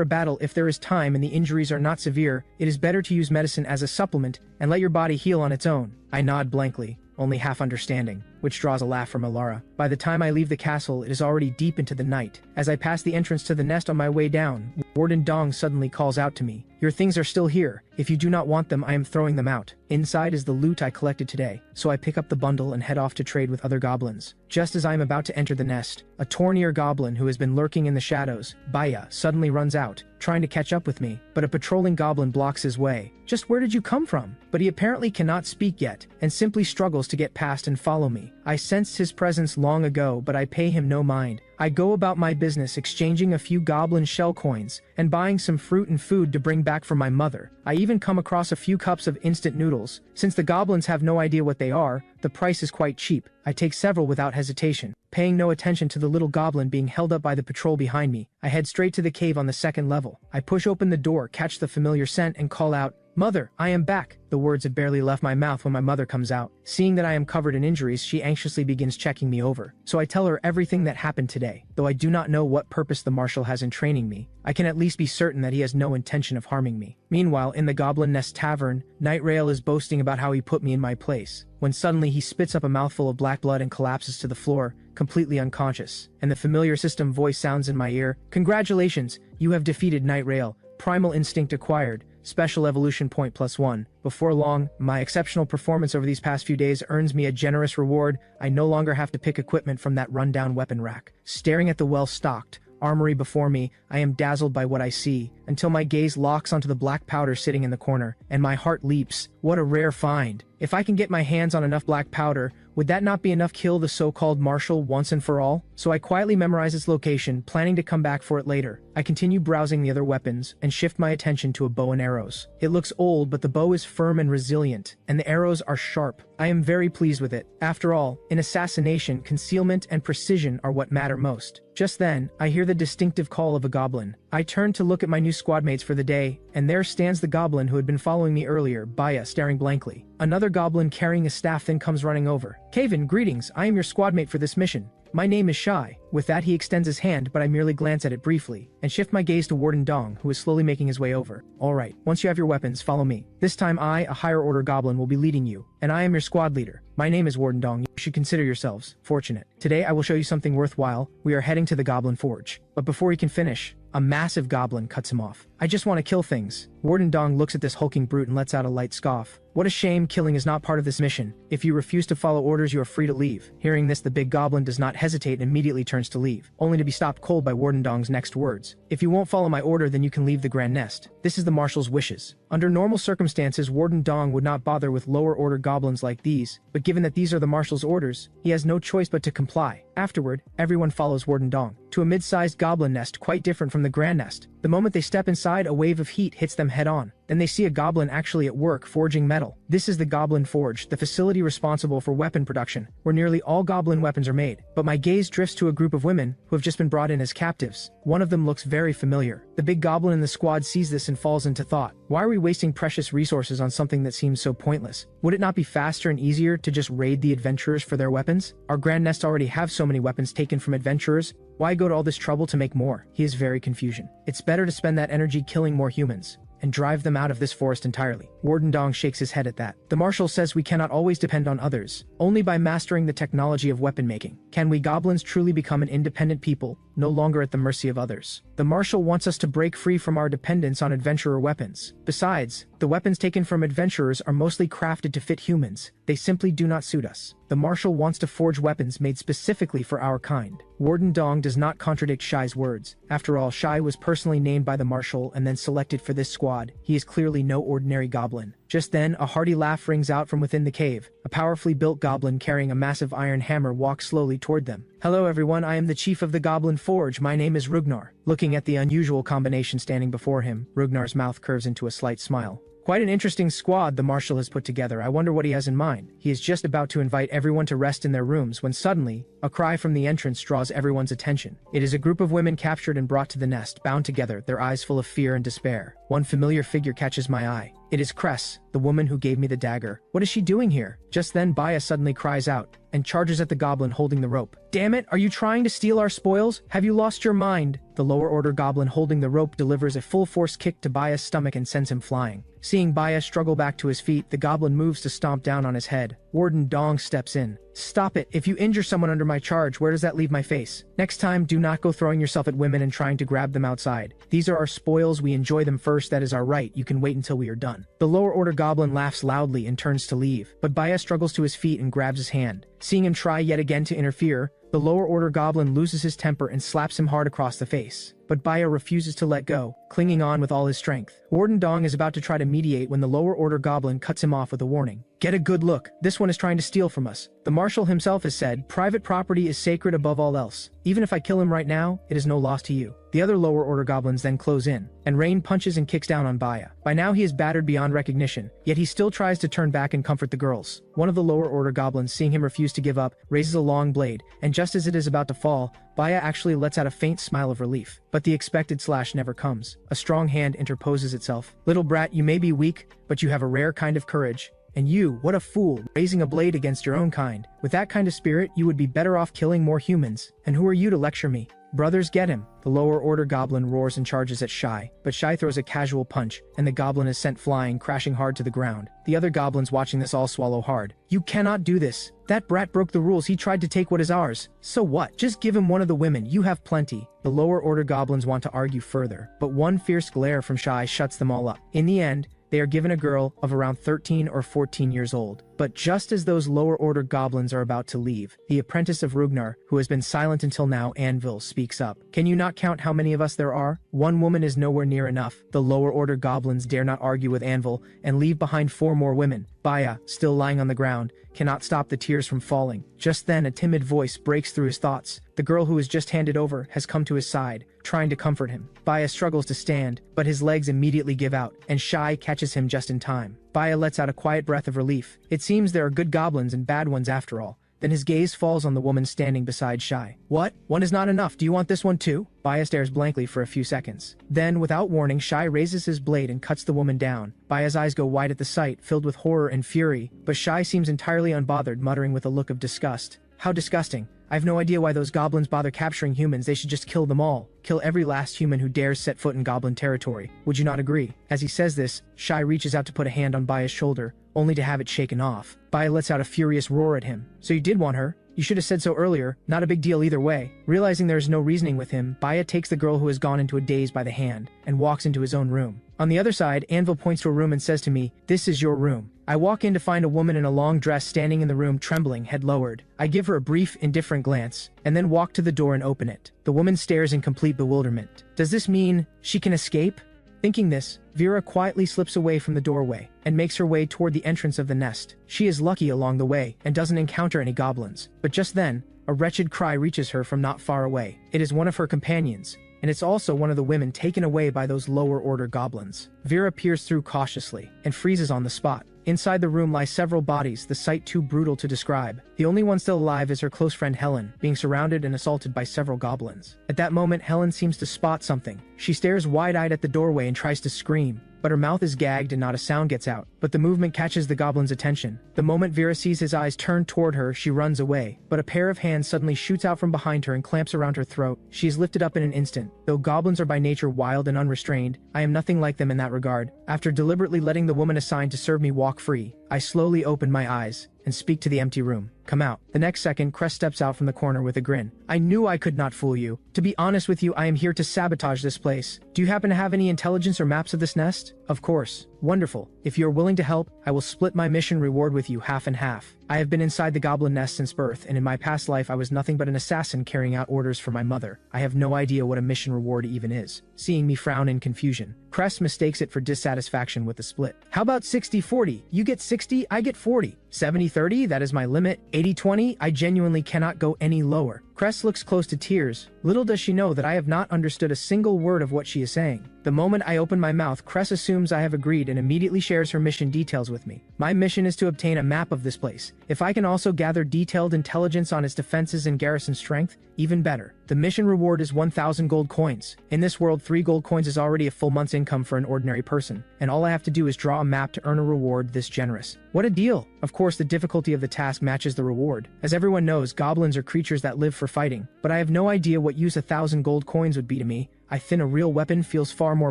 a battle, if there is time and the injuries are not severe, it is better to use medicine as a supplement and let your body heal on its own. I nod blankly, only half understanding, which draws a laugh from Alara. By the time I leave the castle, it is already deep into the night. As I pass the entrance to the nest on my way down, Warden Dong suddenly calls out to me. Your things are still here. If you do not want them, I am throwing them out. Inside is the loot I collected today, so I pick up the bundle and head off to trade with other goblins. Just as I am about to enter the nest, a torn-ear goblin who has been lurking in the shadows, Baya, suddenly runs out, trying to catch up with me, but a patrolling goblin blocks his way. Just where did you come from? But he apparently cannot speak yet, and simply struggles to get past and follow me. I sensed his presence long ago, but I pay him no mind. I go about my business exchanging a few goblin shell coins and buying some fruit and food to bring back for my mother. I even come across a few cups of instant noodles. Since the goblins have no idea what they are, the price is quite cheap. I take several without hesitation. Paying no attention to the little goblin being held up by the patrol behind me, I head straight to the cave on the second level. I push open the door, catch the familiar scent, and call out, "Mother, I am back." The words had barely left my mouth when my mother comes out. Seeing that I am covered in injuries, she anxiously begins checking me over. So I tell her everything that happened today. Though I do not know what purpose the marshal has in training me, I can at least be certain that he has no intention of harming me. Meanwhile, in the Goblin Nest Tavern, Night Rail is boasting about how he put me in my place, when suddenly he spits up a mouthful of black blood and collapses to the floor, completely unconscious. And the familiar system voice sounds in my ear, "Congratulations, you have defeated Night Rail. Primal instinct acquired. Special evolution point +1. Before long, my exceptional performance over these past few days earns me a generous reward. I no longer have to pick equipment from that rundown weapon rack." Staring at the well-stocked armory before me, I am dazzled by what I see, until my gaze locks onto the black powder sitting in the corner, and my heart leaps. What a rare find. If I can get my hands on enough black powder, would that not be enough to kill the so-called marshal once and for all? So I quietly memorize its location, planning to come back for it later. I continue browsing the other weapons, and shift my attention to a bow and arrows. It looks old, but the bow is firm and resilient, and the arrows are sharp. I am very pleased with it. After all, in assassination, concealment and precision are what matter most. Just then, I hear the distinctive call of a goblin. I turn to look at my new squadmates for the day, and there stands the goblin who had been following me earlier, Baya, staring blankly. Another goblin carrying a staff then comes running over. "Kaven, greetings, I am your squadmate for this mission. My name is Shai." With that, he extends his hand, but I merely glance at it briefly, and shift my gaze to Warden Dong, who is slowly making his way over. "Alright, once you have your weapons, follow me. This time I, a higher order goblin, will be leading you, and I am your squad leader. My name is Warden Dong. You should consider yourselves fortunate. Today I will show you something worthwhile. We are heading to the Goblin Forge." But before he can finish, a massive goblin cuts him off. "I just want to kill things." Warden Dong looks at this hulking brute and lets out a light scoff. "What a shame, killing is not part of this mission. If you refuse to follow orders, you are free to leave." Hearing this, the big goblin does not hesitate and immediately turns to leave, only to be stopped cold by Warden Dong's next words. "If you won't follow my order, then you can leave the Grand Nest. This is the Marshal's wishes." Under normal circumstances, Warden Dong would not bother with lower order goblins like these, but given that these are the Marshal's orders, he has no choice but to comply. Afterward, everyone follows Warden Dong to a mid-sized goblin nest quite different from the Grand Nest. The moment they step inside, a wave of heat hits them head-on. Then they see a goblin actually at work forging metal. This is the Goblin Forge, the facility responsible for weapon production, where nearly all goblin weapons are made. But my gaze drifts to a group of women who have just been brought in as captives. One of them looks very familiar. The big goblin in the squad sees this and falls into thought. Why are we wasting precious resources on something that seems so pointless? Would it not be faster and easier to just raid the adventurers for their weapons? Our Grand Nest already have so many weapons taken from adventurers. Why go to all this trouble to make more? He is very confusion. It's better to spend that energy killing more humans and drive them out of this forest entirely. Warden Dong shakes his head at that. The Marshal says we cannot always depend on others. Only by mastering the technology of weapon making can we goblins truly become an independent people, no longer at the mercy of others. The marshal wants us to break free from our dependence on adventurer weapons. Besides, the weapons taken from adventurers are mostly crafted to fit humans. They simply do not suit us. The marshal wants to forge weapons made specifically for our kind. Warden Dong does not contradict Shai's words. After all, Shai was personally named by the marshal and then selected for this squad. He is clearly no ordinary goblin. Just then, a hearty laugh rings out from within the cave. A powerfully built goblin carrying a massive iron hammer walks slowly toward them. Hello everyone, I am the chief of the Goblin Forge. My name is Rugnar. Looking at the unusual combination standing before him, Rugnar's mouth curves into a slight smile. Quite an interesting squad the marshal has put together. I wonder what he has in mind. He is just about to invite everyone to rest in their rooms when suddenly, a cry from the entrance draws everyone's attention. It is a group of women captured and brought to the nest, bound together, their eyes full of fear and despair. One familiar figure catches my eye. It is Cress, the woman who gave me the dagger. What is she doing here? Just then Baya suddenly cries out and charges at the goblin holding the rope. Damn it, are you trying to steal our spoils? Have you lost your mind? The lower order goblin holding the rope delivers a full force kick to Baya's stomach and sends him flying. Seeing Baya struggle back to his feet, the goblin moves to stomp down on his head. Warden Dong steps in. Stop it. If you injure someone under my charge, where does that leave my face? Next time, do not go throwing yourself at women and trying to grab them outside. These are our spoils. We enjoy them first. That is our right. You can wait until we are done. The lower order goblin laughs loudly and turns to leave, but Baya struggles to his feet and grabs his hand. Seeing him try yet again to interfere, the lower order goblin loses his temper and slaps him hard across the face. But Baya refuses to let go, clinging on with all his strength. Warden Dong is about to try to mediate when the lower order goblin cuts him off with a warning. Get a good look. This one is trying to steal from us. The marshal himself has said, private property is sacred above all else. Even if I kill him right now, it is no loss to you. The other lower order goblins then close in, and Rain punches and kicks down on Baya. By now he is battered beyond recognition, yet he still tries to turn back and comfort the girls. One of the lower order goblins, seeing him refuse to give up, raises a long blade, and just as it is about to fall, Baya actually lets out a faint smile of relief. But the expected slash never comes. A strong hand interposes itself. Little brat, you may be weak, but you have a rare kind of courage. And you, what a fool, raising a blade against your own kind. With that kind of spirit, you would be better off killing more humans. And who are you to lecture me? Brothers, get him. The lower order goblin roars and charges at Shai, but Shai throws a casual punch, and the goblin is sent flying, crashing hard to the ground. The other goblins watching this all swallow hard. You cannot do this. That brat broke the rules. He tried to take what is ours. So what? Just give him one of the women. You have plenty. The lower order goblins want to argue further, but one fierce glare from Shai shuts them all up. In the end, they are given a girl of around 13 or 14 years old. But just as those lower order goblins are about to leave, the apprentice of Rugnar, who has been silent until now, Anvil, speaks up. Can you not count how many of us there are? One woman is nowhere near enough. The lower order goblins dare not argue with Anvil and leave behind 4 more women. Baya, still lying on the ground, cannot stop the tears from falling. Just then a timid voice breaks through his thoughts. The girl who was just handed over has come to his side, trying to comfort him. Baya struggles to stand, but his legs immediately give out, and Shai catches him just in time. Baya lets out a quiet breath of relief. It seems there are good goblins and bad ones after all. Then his gaze falls on the woman standing beside Shai. What? One is not enough. Do you want this one too? Baya stares blankly for a few seconds. Then, without warning, Shai raises his blade and cuts the woman down. Baya's eyes go wide at the sight, filled with horror and fury, but Shai seems entirely unbothered, muttering with a look of disgust. How disgusting. I have no idea why those goblins bother capturing humans. They should just kill them all. Kill every last human who dares set foot in goblin territory. Would you not agree? As he says this, Shai reaches out to put a hand on Baya's shoulder, only to have it shaken off. Baya lets out a furious roar at him. So you did want her? You should have said so earlier. Not a big deal either way. Realizing there is no reasoning with him, Baya takes the girl who has gone into a daze by the hand and walks into his own room. On the other side, Anvil points to a room and says to me, "This is your room." I walk in to find a woman in a long dress standing in the room, trembling, head lowered. I give her a brief, indifferent glance, and then walk to the door and open it. The woman stares in complete bewilderment. Does this mean she can escape? Thinking this, Vera quietly slips away from the doorway and makes her way toward the entrance of the nest. She is lucky along the way and doesn't encounter any goblins. But just then, a wretched cry reaches her from not far away. It is one of her companions, and it's also one of the women taken away by those lower order goblins. Vera peers through cautiously and freezes on the spot. Inside the room lie several bodies, the sight too brutal to describe. The only one still alive is her close friend Helen, being surrounded and assaulted by several goblins. At that moment, Helen seems to spot something. She stares wide-eyed at the doorway and tries to scream, but her mouth is gagged and not a sound gets out. But the movement catches the goblin's attention. The moment Vera sees his eyes turn toward her, she runs away, but a pair of hands suddenly shoots out from behind her and clamps around her throat. She is lifted up in an instant. Though goblins are by nature wild and unrestrained, I am nothing like them in that regard. After deliberately letting the woman assigned to serve me walk free, I slowly open my eyes and speak to the empty room. come out. The next second, Cress steps out from the corner with a grin. I knew I could not fool you. To be honest with you, I am here to sabotage this place. Do you happen to have any intelligence or maps of this nest? Of course. Wonderful. If you are willing to help, I will split my mission reward with you half and half. I have been inside the goblin nest since birth, and in my past life I was nothing but an assassin carrying out orders for my mother. I have no idea what a mission reward even is. Seeing me frown in confusion, Cress mistakes it for dissatisfaction with the split. How about 60-40? You get 60, I get 40. 70-30, that is my limit. 80-20, I genuinely cannot go any lower. Cress looks close to tears. Little does she know that I have not understood a single word of what she is saying. The moment I open my mouth, Cress assumes I have agreed and immediately shares her mission details with me. My mission is to obtain a map of this place. If I can also gather detailed intelligence on its defenses and garrison strength, even better. The mission reward is 1,000 gold coins. In this world, 3 gold coins is already a full month's income for an ordinary person, and all I have to do is draw a map to earn a reward this generous. What a deal! Of course, the difficulty of the task matches the reward. As everyone knows, goblins are creatures that live for fighting, but I have no idea what use 1,000 gold coins would be to me. I think a real weapon feels far more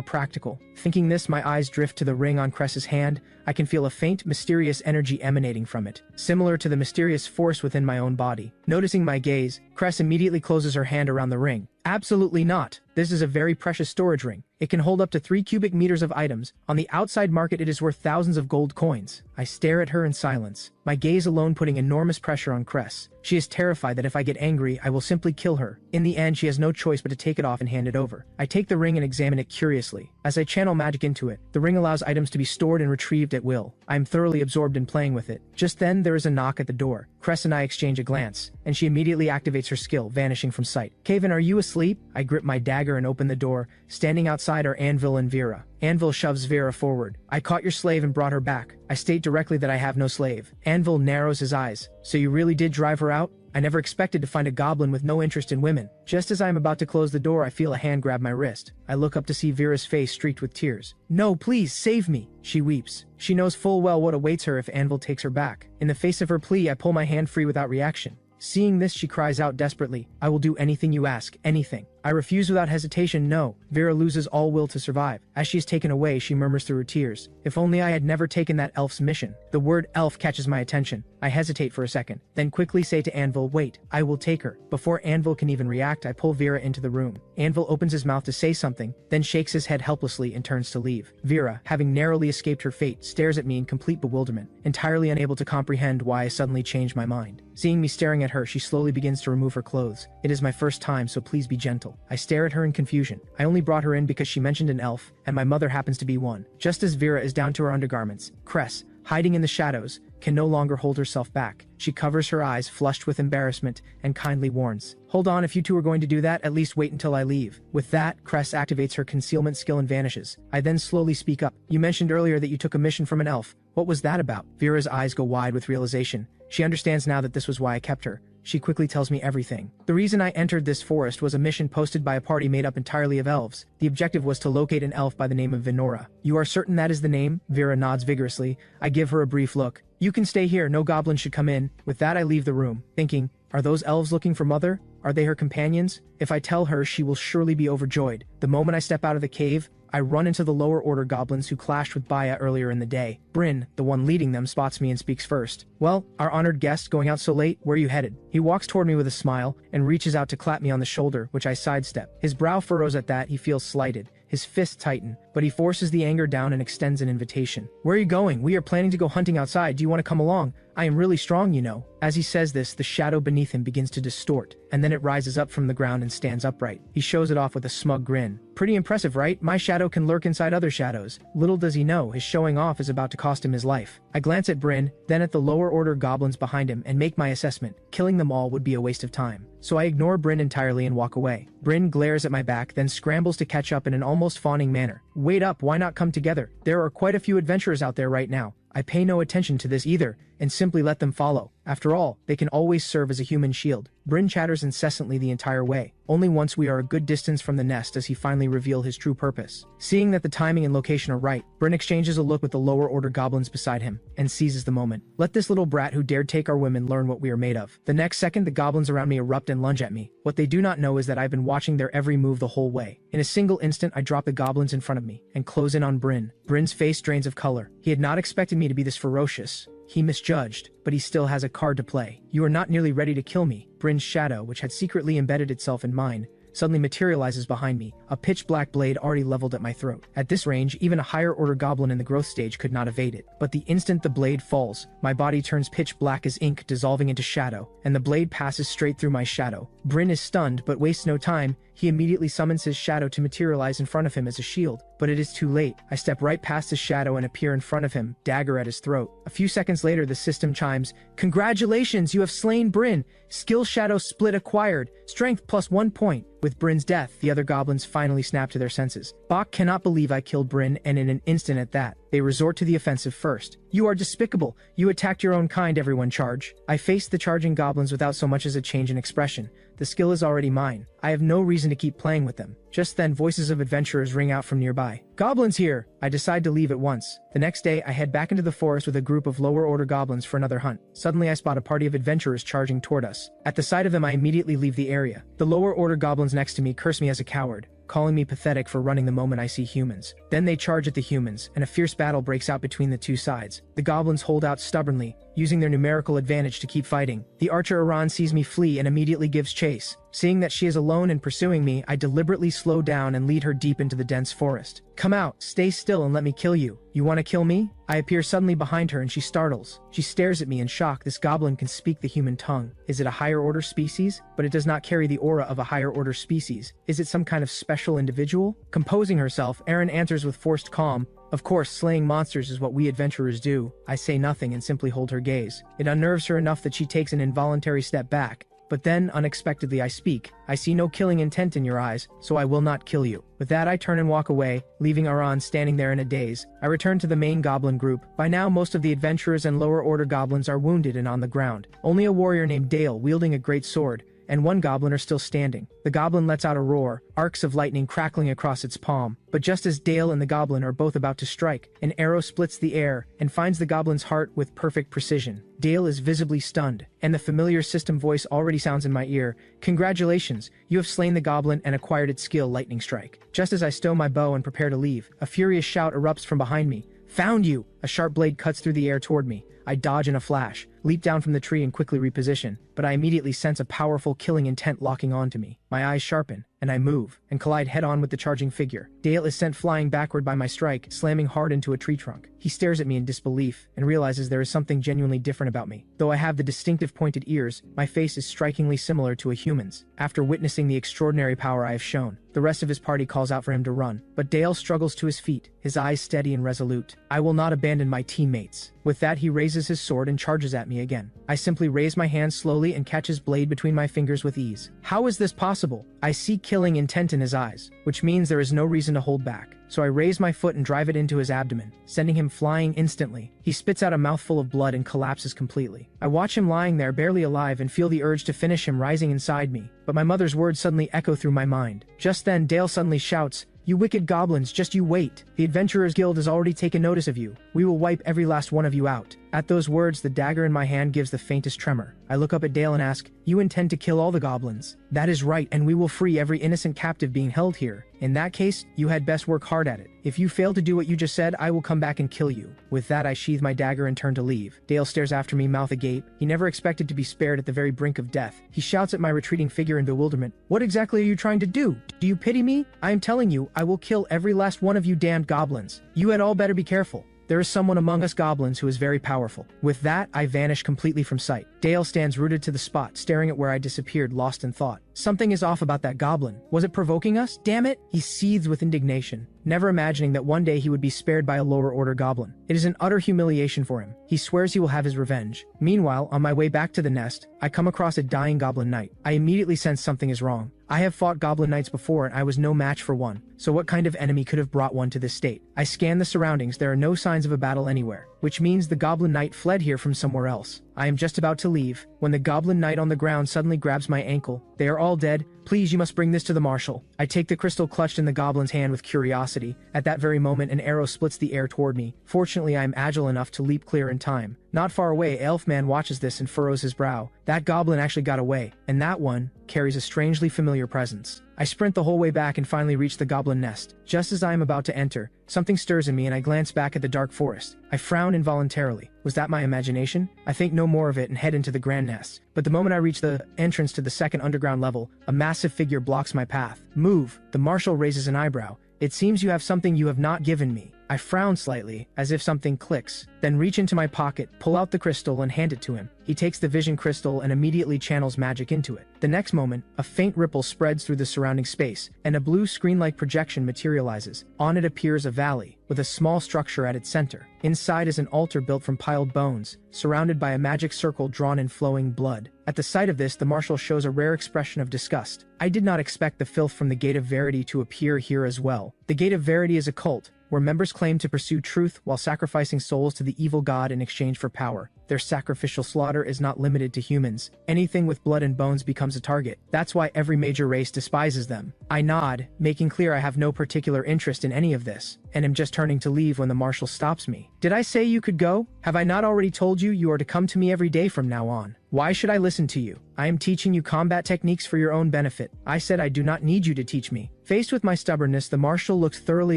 practical. Thinking this, my eyes drift to the ring on Cress's hand. I can feel a faint, mysterious energy emanating from it, similar to the mysterious force within my own body. Noticing my gaze, Cress immediately closes her hand around the ring. Absolutely not. This is a very precious storage ring. It can hold up to 3 cubic meters of items. On the outside market, it is worth thousands of gold coins. I stare at her in silence, my gaze alone putting enormous pressure on Cress. She is terrified that if I get angry, I will simply kill her. In the end, she has no choice but to take it off and hand it over. I take the ring and examine it curiously. As I channel magic into it, the ring allows items to be stored and retrieved at will. I am thoroughly absorbed in playing with it. Just then, there is a knock at the door. Cress and I exchange a glance, and she immediately activates her skill, vanishing from sight. Kaven, are you asleep? I grip my dagger and open the door. Standing outside are Anvil and Vera. Anvil shoves Vera forward. I caught your slave and brought her back. I state directly that I have no slave. Anvil narrows his eyes. So you really did drive her out? I never expected to find a goblin with no interest in women. Just as I am about to close the door, I feel a hand grab my wrist. I look up to see Vera's face streaked with tears. No, please, save me. She weeps. She knows full well what awaits her if Anvil takes her back. In the face of her plea, I pull my hand free without reaction. Seeing this, she cries out desperately, I will do anything you ask, anything. I refuse without hesitation. No. Vera loses all will to survive. As she is taken away, she murmurs through her tears, if only I had never taken that elf's mission. The word elf catches my attention. I hesitate for a second, then quickly say to Anvil, wait, I will take her. Before Anvil can even react, I pull Vera into the room. Anvil opens his mouth to say something, then shakes his head helplessly and turns to leave. Vera, having narrowly escaped her fate, stares at me in complete bewilderment, entirely unable to comprehend why I suddenly changed my mind. Seeing me staring at her, she slowly begins to remove her clothes. It is my first time, so please be gentle. I stare at her in confusion. I only brought her in because she mentioned an elf, and my mother happens to be one. Just as Vera is down to her undergarments, Cress, hiding in the shadows, can no longer hold herself back. She covers her eyes, flushed with embarrassment, and kindly warns, hold on, if you two are going to do that, at least wait until I leave. With that, Cress activates her concealment skill and vanishes. I then slowly speak up. You mentioned earlier that you took a mission from an elf. What was that about? Vera's eyes go wide with realization. She understands now that this was why I kept her. She quickly tells me everything. The reason I entered this forest was a mission posted by a party made up entirely of elves. The objective was to locate an elf by the name of Venora. You are certain that is the name? Vera nods vigorously. I give her a brief look. You can stay here, no goblin should come in. With that, I leave the room, thinking, are those elves looking for Mother? Are they her companions? If I tell her, she will surely be overjoyed. The moment I step out of the cave, I run into the lower order goblins who clashed with Baya earlier in the day. Bryn, the one leading them, spots me and speaks first. Well, our honored guest, going out so late, where are you headed? He walks toward me with a smile and reaches out to clap me on the shoulder, which I sidestep. His brow furrows at that. He feels slighted. His fists tighten, but he forces the anger down and extends an invitation. Where are you going? We are planning to go hunting outside. Do you want to come along? I am really strong, you know. As he says this, the shadow beneath him begins to distort, and then it rises up from the ground and stands upright. He shows it off with a smug grin. Pretty impressive, right? My shadow can lurk inside other shadows. Little does he know, his showing off is about to cost him his life. I glance at Bryn, then at the lower order goblins behind him, and make my assessment. Killing them all would be a waste of time. So I ignore Bryn entirely and walk away. Bryn glares at my back, then scrambles to catch up in an almost fawning manner. Wait up, why not come together? There are quite a few adventurers out there right now. I pay no attention to this either, and simply let them follow. After all, they can always serve as a human shield. Bryn chatters incessantly the entire way. Only once we are a good distance from the nest does he finally reveal his true purpose. Seeing that the timing and location are right, Bryn exchanges a look with the lower order goblins beside him, and seizes the moment. Let this little brat who dared take our women learn what we are made of. The next second, the goblins around me erupt and lunge at me. What they do not know is that I've been watching their every move the whole way. In a single instant, I drop the goblins in front of me, and close in on Bryn. Bryn's face drains of color. He had not expected me to be this ferocious. He misjudged, but he still has a card to play. You are not nearly ready to kill me. Brin's shadow, which had secretly embedded itself in mine, suddenly materializes behind me, a pitch-black blade already leveled at my throat. At this range, even a higher-order goblin in the growth stage could not evade it. But the instant the blade falls, my body turns pitch black as ink, dissolving into shadow, and the blade passes straight through my shadow. Brin is stunned, but wastes no time. He immediately summons his shadow to materialize in front of him as a shield. But it is too late. I step right past his shadow and appear in front of him, dagger at his throat. A few seconds later, the system chimes, "Congratulations, you have slain Brin. Skill shadow split acquired. Strength plus 1 point." With Brin's death, the other goblins finally snap to their senses. Bach cannot believe I killed Brin, and in an instant at that, they resort to the offensive first. "You are despicable. You attacked your own kind," everyone charge. I faced the charging goblins without so much as a change in expression. The skill is already mine. I have no reason to keep playing with them. Just then, voices of adventurers ring out from nearby. "Goblins here!" I decide to leave at once. The next day, I head back into the forest with a group of lower-order goblins for another hunt. Suddenly, I spot a party of adventurers charging toward us. At the sight of them, I immediately leave the area. The lower-order goblins next to me curse me as a coward, calling me pathetic for running the moment I see humans. Then they charge at the humans, and a fierce battle breaks out between the two sides. The goblins hold out stubbornly, using their numerical advantage to keep fighting. The archer Iran sees me flee and immediately gives chase. Seeing that she is alone and pursuing me, I deliberately slow down and lead her deep into the dense forest. "Come out, stay still and let me kill you. You want to kill me?" I appear suddenly behind her and she startles. She stares at me in shock. This goblin can speak the human tongue. Is it a higher order species? But it does not carry the aura of a higher order species. Is it some kind of special individual? Composing herself, Erin answers with forced calm, "Of course, slaying monsters is what we adventurers do." I say nothing and simply hold her gaze. It unnerves her enough that she takes an involuntary step back. But then, unexpectedly, I speak. "I see no killing intent in your eyes, so I will not kill you." With that, I turn and walk away, leaving Aran standing there in a daze. I return to the main goblin group. By now, most of the adventurers and lower-order goblins are wounded and on the ground. Only a warrior named Dale, wielding a great sword, and one goblin are still standing. The goblin lets out a roar, arcs of lightning crackling across its palm. But just as Dale and the goblin are both about to strike, an arrow splits the air and finds the goblin's heart with perfect precision. Dale is visibly stunned, and the familiar system voice already sounds in my ear. "Congratulations, you have slain the goblin and acquired its skill, Lightning Strike." Just as I stow my bow and prepare to leave, a furious shout erupts from behind me. "Found you!" A sharp blade cuts through the air toward me. I dodge in a flash, leap down from the tree and quickly reposition, but I immediately sense a powerful killing intent locking onto me. My eyes sharpen, and I move, and collide head-on with the charging figure. Dale is sent flying backward by my strike, slamming hard into a tree trunk. He stares at me in disbelief, and realizes there is something genuinely different about me. Though I have the distinctive pointed ears, my face is strikingly similar to a human's. After witnessing the extraordinary power I have shown, the rest of his party calls out for him to run, but Dale struggles to his feet, his eyes steady and resolute. "I will not abandon my teammates." With that, he raises his sword and charges at me again. I simply raise my hand slowly and catch his blade between my fingers with ease. How is this possible? I see killing intent in his eyes, which means there is no reason to hold back. So I raise my foot and drive it into his abdomen, sending him flying instantly. He spits out a mouthful of blood and collapses completely. I watch him lying there barely alive and feel the urge to finish him rising inside me, but my mother's words suddenly echo through my mind. Just then, Dale suddenly shouts, "You wicked goblins, just you wait. The Adventurers Guild has already taken notice of you. We will wipe every last one of you out." At those words, the dagger in my hand gives the faintest tremor. I look up at Dale and ask, "You intend to kill all the goblins?" "That is right, and we will free every innocent captive being held here. In that case, you had best work hard at it. If you fail to do what you just said, I will come back and kill you." With that, I sheathe my dagger and turn to leave. Dale stares after me, mouth agape. He never expected to be spared at the very brink of death. He shouts at my retreating figure in bewilderment, "What exactly are you trying to do? Do you pity me? I am telling you, I will kill every last one of you damned goblins. You had all better be careful. There is someone among us goblins who is very powerful." With that, I vanish completely from sight. Dale stands rooted to the spot, staring at where I disappeared, lost in thought. Something is off about that goblin. Was it provoking us? Damn it! He seethes with indignation, never imagining that one day he would be spared by a lower-order goblin. It is an utter humiliation for him. He swears he will have his revenge. Meanwhile, on my way back to the nest, I come across a dying goblin knight. I immediately sense something is wrong. I have fought goblin knights before and I was no match for one. So what kind of enemy could have brought one to this state? I scan the surroundings. There are no signs of a battle anywhere, which means the goblin knight fled here from somewhere else. I am just about to leave, when the goblin knight on the ground suddenly grabs my ankle. "They are all dead. Please, you must bring this to the marshal." I take the crystal clutched in the goblin's hand with curiosity. At that very moment, an arrow splits the air toward me. Fortunately, I am agile enough to leap clear in time, Not far away, Elfman watches this and furrows his brow. That goblin actually got away, and that one carries a strangely familiar presence. I sprint the whole way back and finally reach the goblin nest. Just as I am about to enter, something stirs in me and I glance back at the dark forest. I frown involuntarily. Was that my imagination? I think no more of it and head into the grand nest. But the moment I reach the entrance to the second underground level, a massive figure blocks my path. Move! The marshal raises an eyebrow. It seems you have something you have not given me. I frown slightly, as if something clicks, then reach into my pocket, pull out the crystal and hand it to him. He takes the vision crystal and immediately channels magic into it. The next moment, a faint ripple spreads through the surrounding space, and a blue screen-like projection materializes. On it appears a valley, with a small structure at its center. Inside is an altar built from piled bones, surrounded by a magic circle drawn in flowing blood. At the sight of this, the marshal shows a rare expression of disgust. I did not expect the filth from the Gate of Verity to appear here as well. The Gate of Verity is a cult, where members claim to pursue truth while sacrificing souls to the evil god in exchange for power. Their sacrificial slaughter is not limited to humans. Anything with blood and bones becomes a target. That's why every major race despises them. I nod, making clear I have no particular interest in any of this, and am just turning to leave when the marshal stops me. Did I say you could go? Have I not already told you you are to come to me every day from now on? Why should I listen to you? I am teaching you combat techniques for your own benefit. I said I do not need you to teach me. Faced with my stubbornness, the marshal looks thoroughly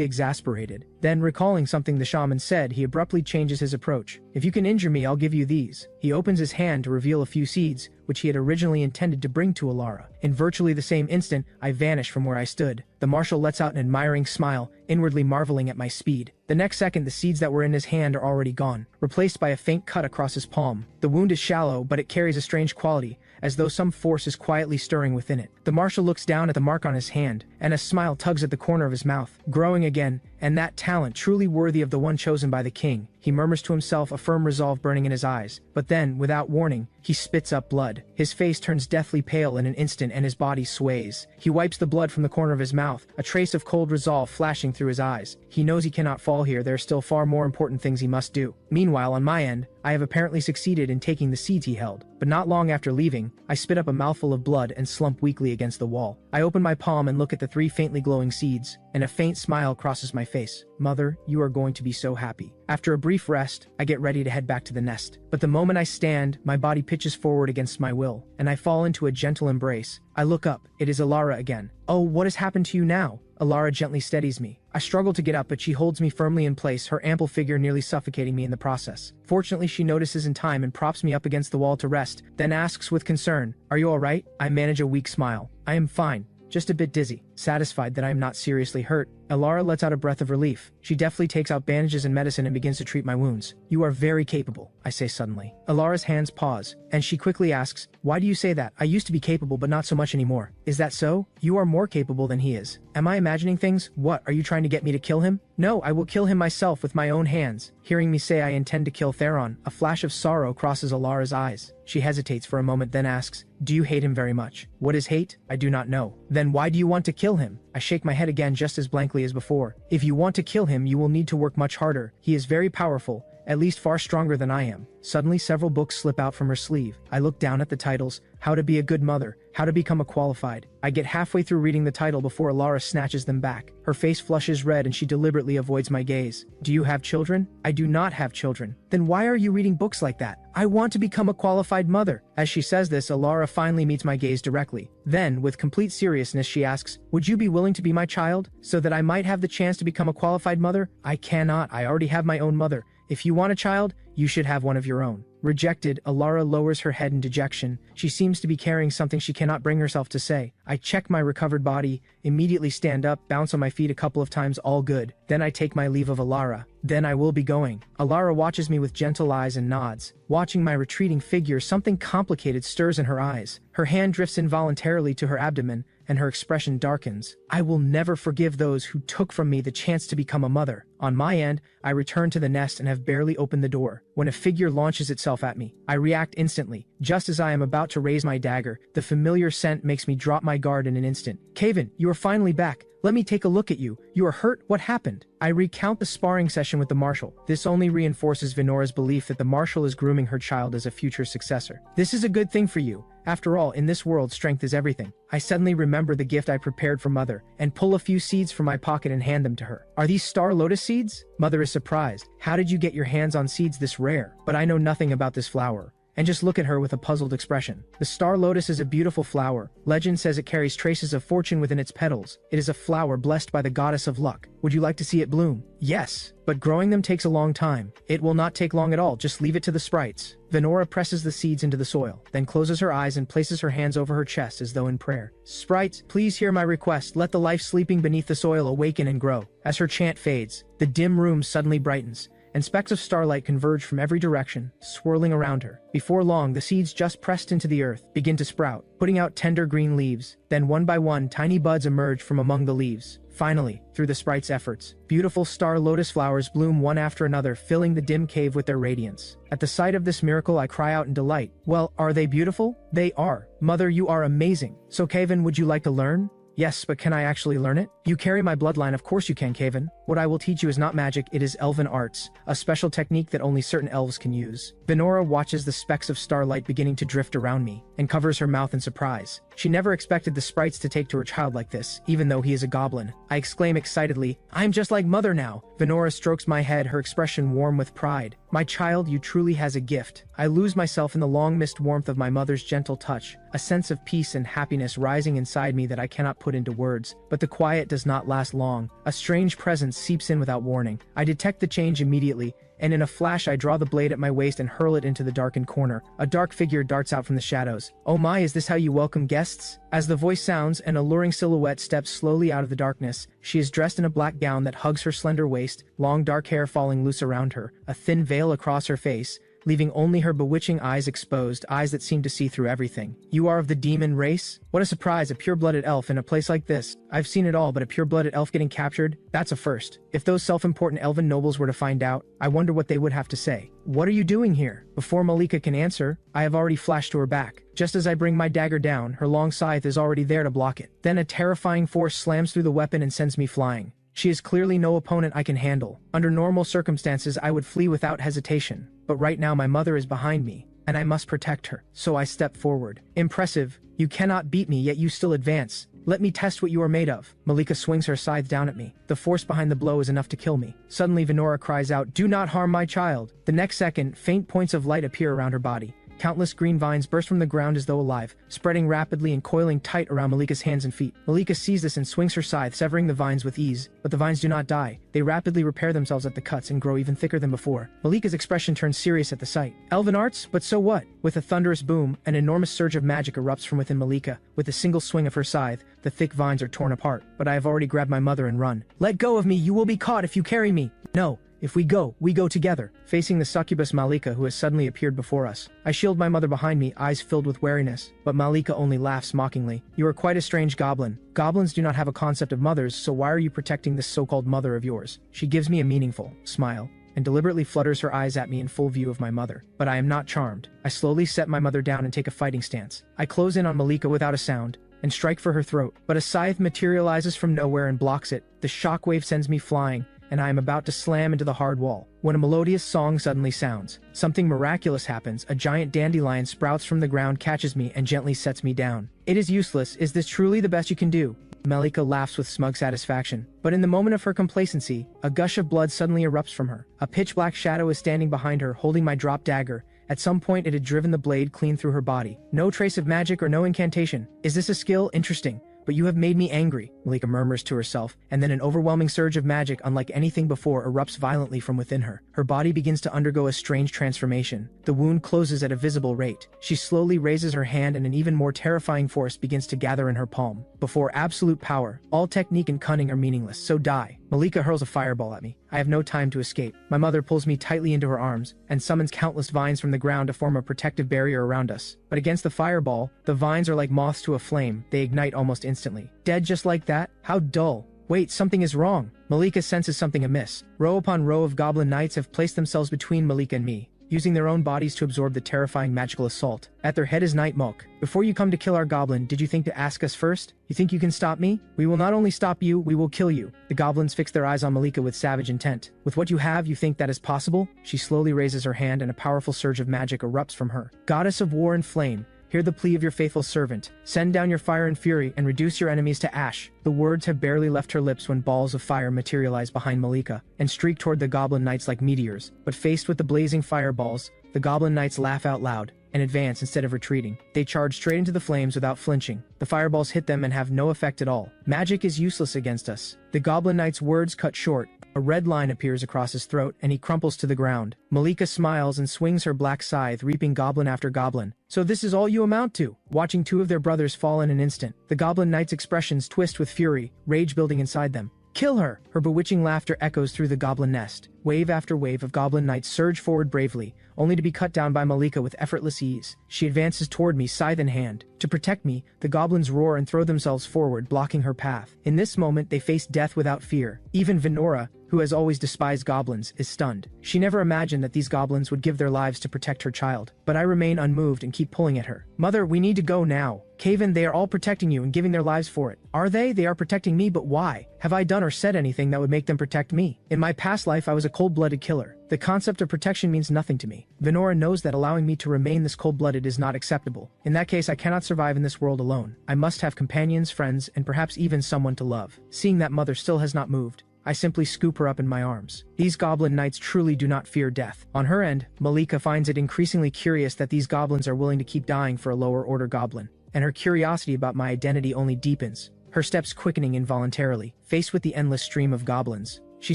exasperated. Then, recalling something the shaman said, he abruptly changes his approach. If you can injure me, I'll give you these. He opens his hand to reveal a few seeds, which he had originally intended to bring to Alara. In virtually the same instant, I vanish from where I stood. The marshal lets out an admiring smile, inwardly marveling at my speed. The next second, the seeds that were in his hand are already gone, replaced by a faint cut across his palm. The wound is shallow, but it carries a strange quality, as though some force is quietly stirring within it. The marshal looks down at the mark on his hand, and a smile tugs at the corner of his mouth, growing again, and that talent truly worthy of the one chosen by the king. He murmurs to himself, a firm resolve burning in his eyes. But then, without warning, he spits up blood. His face turns deathly pale in an instant and his body sways. He wipes the blood from the corner of his mouth, a trace of cold resolve flashing through his eyes. He knows he cannot fall here, there are still far more important things he must do. Meanwhile, on my end, I have apparently succeeded in taking the seeds he held. But not long after leaving, I spit up a mouthful of blood and slump weakly against the wall. I open my palm and look at the 3 faintly glowing seeds, and a faint smile crosses my face. Mother, you are going to be so happy. After a brief rest, I get ready to head back to the nest. But the moment I stand, my body pitches forward against my will, and I fall into a gentle embrace. I look up. It is Alara again. Oh, what has happened to you now? Alara gently steadies me. I struggle to get up, but she holds me firmly in place, her ample figure nearly suffocating me in the process. Fortunately, she notices in time and props me up against the wall to rest, then asks with concern, "Are you alright?" I manage a weak smile. I am fine. Just a bit dizzy. Satisfied that I am not seriously hurt, Alara lets out a breath of relief. She deftly takes out bandages and medicine and begins to treat my wounds. You are very capable, I say suddenly. Alara's hands pause, and she quickly asks, why do you say that? I used to be capable, but not so much anymore. Is that so? You are more capable than he is. Am I imagining things? What, are you trying to get me to kill him? No, I will kill him myself with my own hands. Hearing me say I intend to kill Theron, a flash of sorrow crosses Alara's eyes. She hesitates for a moment, then asks, do you hate him very much? What is hate? I do not know. Then why do you want to kill him? I shake my head again just as blankly as before. If you want to kill him, you will need to work much harder. He is very powerful, at least far stronger than I am. Suddenly, several books slip out from her sleeve. I look down at the titles, How to Be a Good Mother, How to Become a Qualified. I get halfway through reading the title before Alara snatches them back. Her face flushes red and she deliberately avoids my gaze. Do you have children? I do not have children. Then why are you reading books like that? I want to become a qualified mother. As she says this, Alara finally meets my gaze directly. Then, with complete seriousness, she asks, would you be willing to be my child, so that I might have the chance to become a qualified mother? I cannot. I already have my own mother. If you want a child, you should have one of your own. Rejected, Alara lowers her head in dejection. She seems to be carrying something she cannot bring herself to say. I check my recovered body, immediately stand up, bounce on my feet a couple of times, all good. Then I take my leave of Alara. Then I will be going. Alara watches me with gentle eyes and nods. Watching my retreating figure, something complicated stirs in her eyes. Her hand drifts involuntarily to her abdomen, and her expression darkens. I will never forgive those who took from me the chance to become a mother. On my end, I return to the nest and have barely opened the door, when a figure launches itself at me. I react instantly. Just as I am about to raise my dagger, the familiar scent makes me drop my guard in an instant. Kaven, you are finally back. Let me take a look at you. You are hurt? What happened? I recount the sparring session with the marshal. This only reinforces Venora's belief that the marshal is grooming her child as a future successor. This is a good thing for you. After all, in this world, strength is everything. I suddenly remember the gift I prepared for Mother, and pull a few seeds from my pocket and hand them to her. Are these star lotus seeds? Mother is surprised. How did you get your hands on seeds this rare? But I know nothing about this flower. And just look at her with a puzzled expression. The star lotus is a beautiful flower. Legend says it carries traces of fortune within its petals. It is a flower blessed by the goddess of luck. Would you like to see it bloom? Yes, but growing them takes a long time. It will not take long at all, just leave it to the sprites. Venora presses the seeds into the soil, then closes her eyes and places her hands over her chest as though in prayer. Sprites, please hear my request. Let the life sleeping beneath the soil awaken and grow. As her chant fades, the dim room suddenly brightens, and specks of starlight converge from every direction, swirling around her. Before long, the seeds just pressed into the earth begin to sprout, putting out tender green leaves. Then one by one, tiny buds emerge from among the leaves. Finally, through the sprite's efforts, beautiful star lotus flowers bloom one after another, filling the dim cave with their radiance. At the sight of this miracle, I cry out in delight. Well, are they beautiful? They are. Mother, you are amazing. So Kevin, would you like to learn? Yes, but can I actually learn it? You carry my bloodline, of course you can, Kevin. What I will teach you is not magic, it is elven arts, a special technique that only certain elves can use. Venora watches the specks of starlight beginning to drift around me, and covers her mouth in surprise. She never expected the sprites to take to her child like this, even though he is a goblin. I exclaim excitedly, I'm just like Mother now. Venora strokes my head, her expression warm with pride. My child, you truly has a gift. I lose myself in the long mist warmth of my mother's gentle touch, a sense of peace and happiness rising inside me that I cannot put into words. But the quiet does not last long. A strange presence seeps in without warning. I detect the change immediately, and in a flash I draw the blade at my waist and hurl it into the darkened corner. A dark figure darts out from the shadows. Oh my, is this how you welcome guests? As the voice sounds, an alluring silhouette steps slowly out of the darkness. She is dressed in a black gown that hugs her slender waist, long dark hair falling loose around her, a thin veil across her face, leaving only her bewitching eyes exposed, eyes that seem to see through everything. You are of the demon race? What a surprise, a pure-blooded elf in a place like this. I've seen it all, but a pure-blooded elf getting captured? That's a first. If those self-important elven nobles were to find out, I wonder what they would have to say. What are you doing here? Before Malika can answer, I have already flashed to her back. Just as I bring my dagger down, her long scythe is already there to block it. Then a terrifying force slams through the weapon and sends me flying. She is clearly no opponent I can handle. Under normal circumstances, I would flee without hesitation. But right now my mother is behind me, and I must protect her. So I step forward. Impressive. You cannot beat me, yet you still advance. Let me test what you are made of. Malika swings her scythe down at me. The force behind the blow is enough to kill me. Suddenly Venora cries out, do not harm my child. The next second, faint points of light appear around her body. Countless green vines burst from the ground as though alive, spreading rapidly and coiling tight around Malika's hands and feet. Malika sees this and swings her scythe, severing the vines with ease. But the vines do not die. They rapidly repair themselves at the cuts and grow even thicker than before. Malika's expression turns serious at the sight. Elven arts? But so what? With a thunderous boom, an enormous surge of magic erupts from within Malika. With a single swing of her scythe, the thick vines are torn apart. But I have already grabbed my mother and run. Let go of me, you will be caught if you carry me. No. If we go together. Facing the succubus Malika who has suddenly appeared before us. I shield my mother behind me, eyes filled with wariness. But Malika only laughs mockingly. You are quite a strange goblin. Goblins do not have a concept of mothers, so why are you protecting this so-called mother of yours? She gives me a meaningful smile, and deliberately flutters her eyes at me in full view of my mother. But I am not charmed. I slowly set my mother down and take a fighting stance. I close in on Malika without a sound, and strike for her throat. But a scythe materializes from nowhere and blocks it. The shockwave sends me flying, and I am about to slam into the hard wall, when a melodious song suddenly sounds. Something miraculous happens. A giant dandelion sprouts from the ground, catches me, and gently sets me down. It is useless. Is this truly the best you can do? Malika laughs with smug satisfaction. But in the moment of her complacency, a gush of blood suddenly erupts from her. A pitch-black shadow is standing behind her, holding my dropped dagger. At some point it had driven the blade clean through her body. No trace of magic or no incantation. Is this a skill? Interesting. But you have made me angry, Malika murmurs to herself, and then an overwhelming surge of magic unlike anything before erupts violently from within her. Her body begins to undergo a strange transformation. The wound closes at a visible rate. She slowly raises her hand and an even more terrifying force begins to gather in her palm. Before absolute power, all technique and cunning are meaningless, so die. Malika hurls a fireball at me. I have no time to escape. My mother pulls me tightly into her arms and summons countless vines from the ground to form a protective barrier around us. But against the fireball, the vines are like moths to a flame. They ignite almost instantly. Dead just like that? How dull. Wait, something is wrong. Malika senses something amiss. Row upon row of goblin knights have placed themselves between Malika and me. using their own bodies to absorb the terrifying magical assault. At their head is Nightmok. Before you come to kill our goblin, did you think to ask us first? You think you can stop me? We will not only stop you, we will kill you. The goblins fix their eyes on Malika with savage intent. With what you have, you think that is possible? She slowly raises her hand and a powerful surge of magic erupts from her. Goddess of war and flame, hear the plea of your faithful servant. Send down your fire and fury and reduce your enemies to ash. The words have barely left her lips when balls of fire materialize behind Malika and streak toward the goblin knights like meteors. But faced with the blazing fireballs, the goblin knights laugh out loud and advance instead of retreating. They charge straight into the flames without flinching. The fireballs hit them and have no effect at all. Magic is useless against us. The goblin knight's words cut short. A red line appears across his throat and he crumples to the ground. Malika smiles and swings her black scythe, reaping goblin after goblin. So this is all you amount to? Watching two of their brothers fall in an instant, the goblin knight's expressions twist with fury, rage building inside them. Kill her! Her bewitching laughter echoes through the goblin nest. Wave after wave of goblin knights surge forward bravely, only to be cut down by Malika with effortless ease. She advances toward me, scythe in hand. To protect me, the goblins roar and throw themselves forward, blocking her path. In this moment, they face death without fear. Even Venora, who has always despised goblins, is stunned. She never imagined that these goblins would give their lives to protect her child. But I remain unmoved and keep pulling at her. Mother, we need to go now. Caven, they are all protecting you and giving their lives for it. Are they? They are protecting me, but why? Have I done or said anything that would make them protect me? In my past life, I was a cold-blooded killer. The concept of protection means nothing to me. Venora knows that allowing me to remain this cold-blooded is not acceptable. In that case, I cannot survive in this world alone. I must have companions, friends, and perhaps even someone to love. Seeing that mother still has not moved, I simply scoop her up in my arms. These goblin knights truly do not fear death. On her end, Malika finds it increasingly curious that these goblins are willing to keep dying for a lower-order goblin, and her curiosity about my identity only deepens, her steps quickening involuntarily. Faced with the endless stream of goblins, she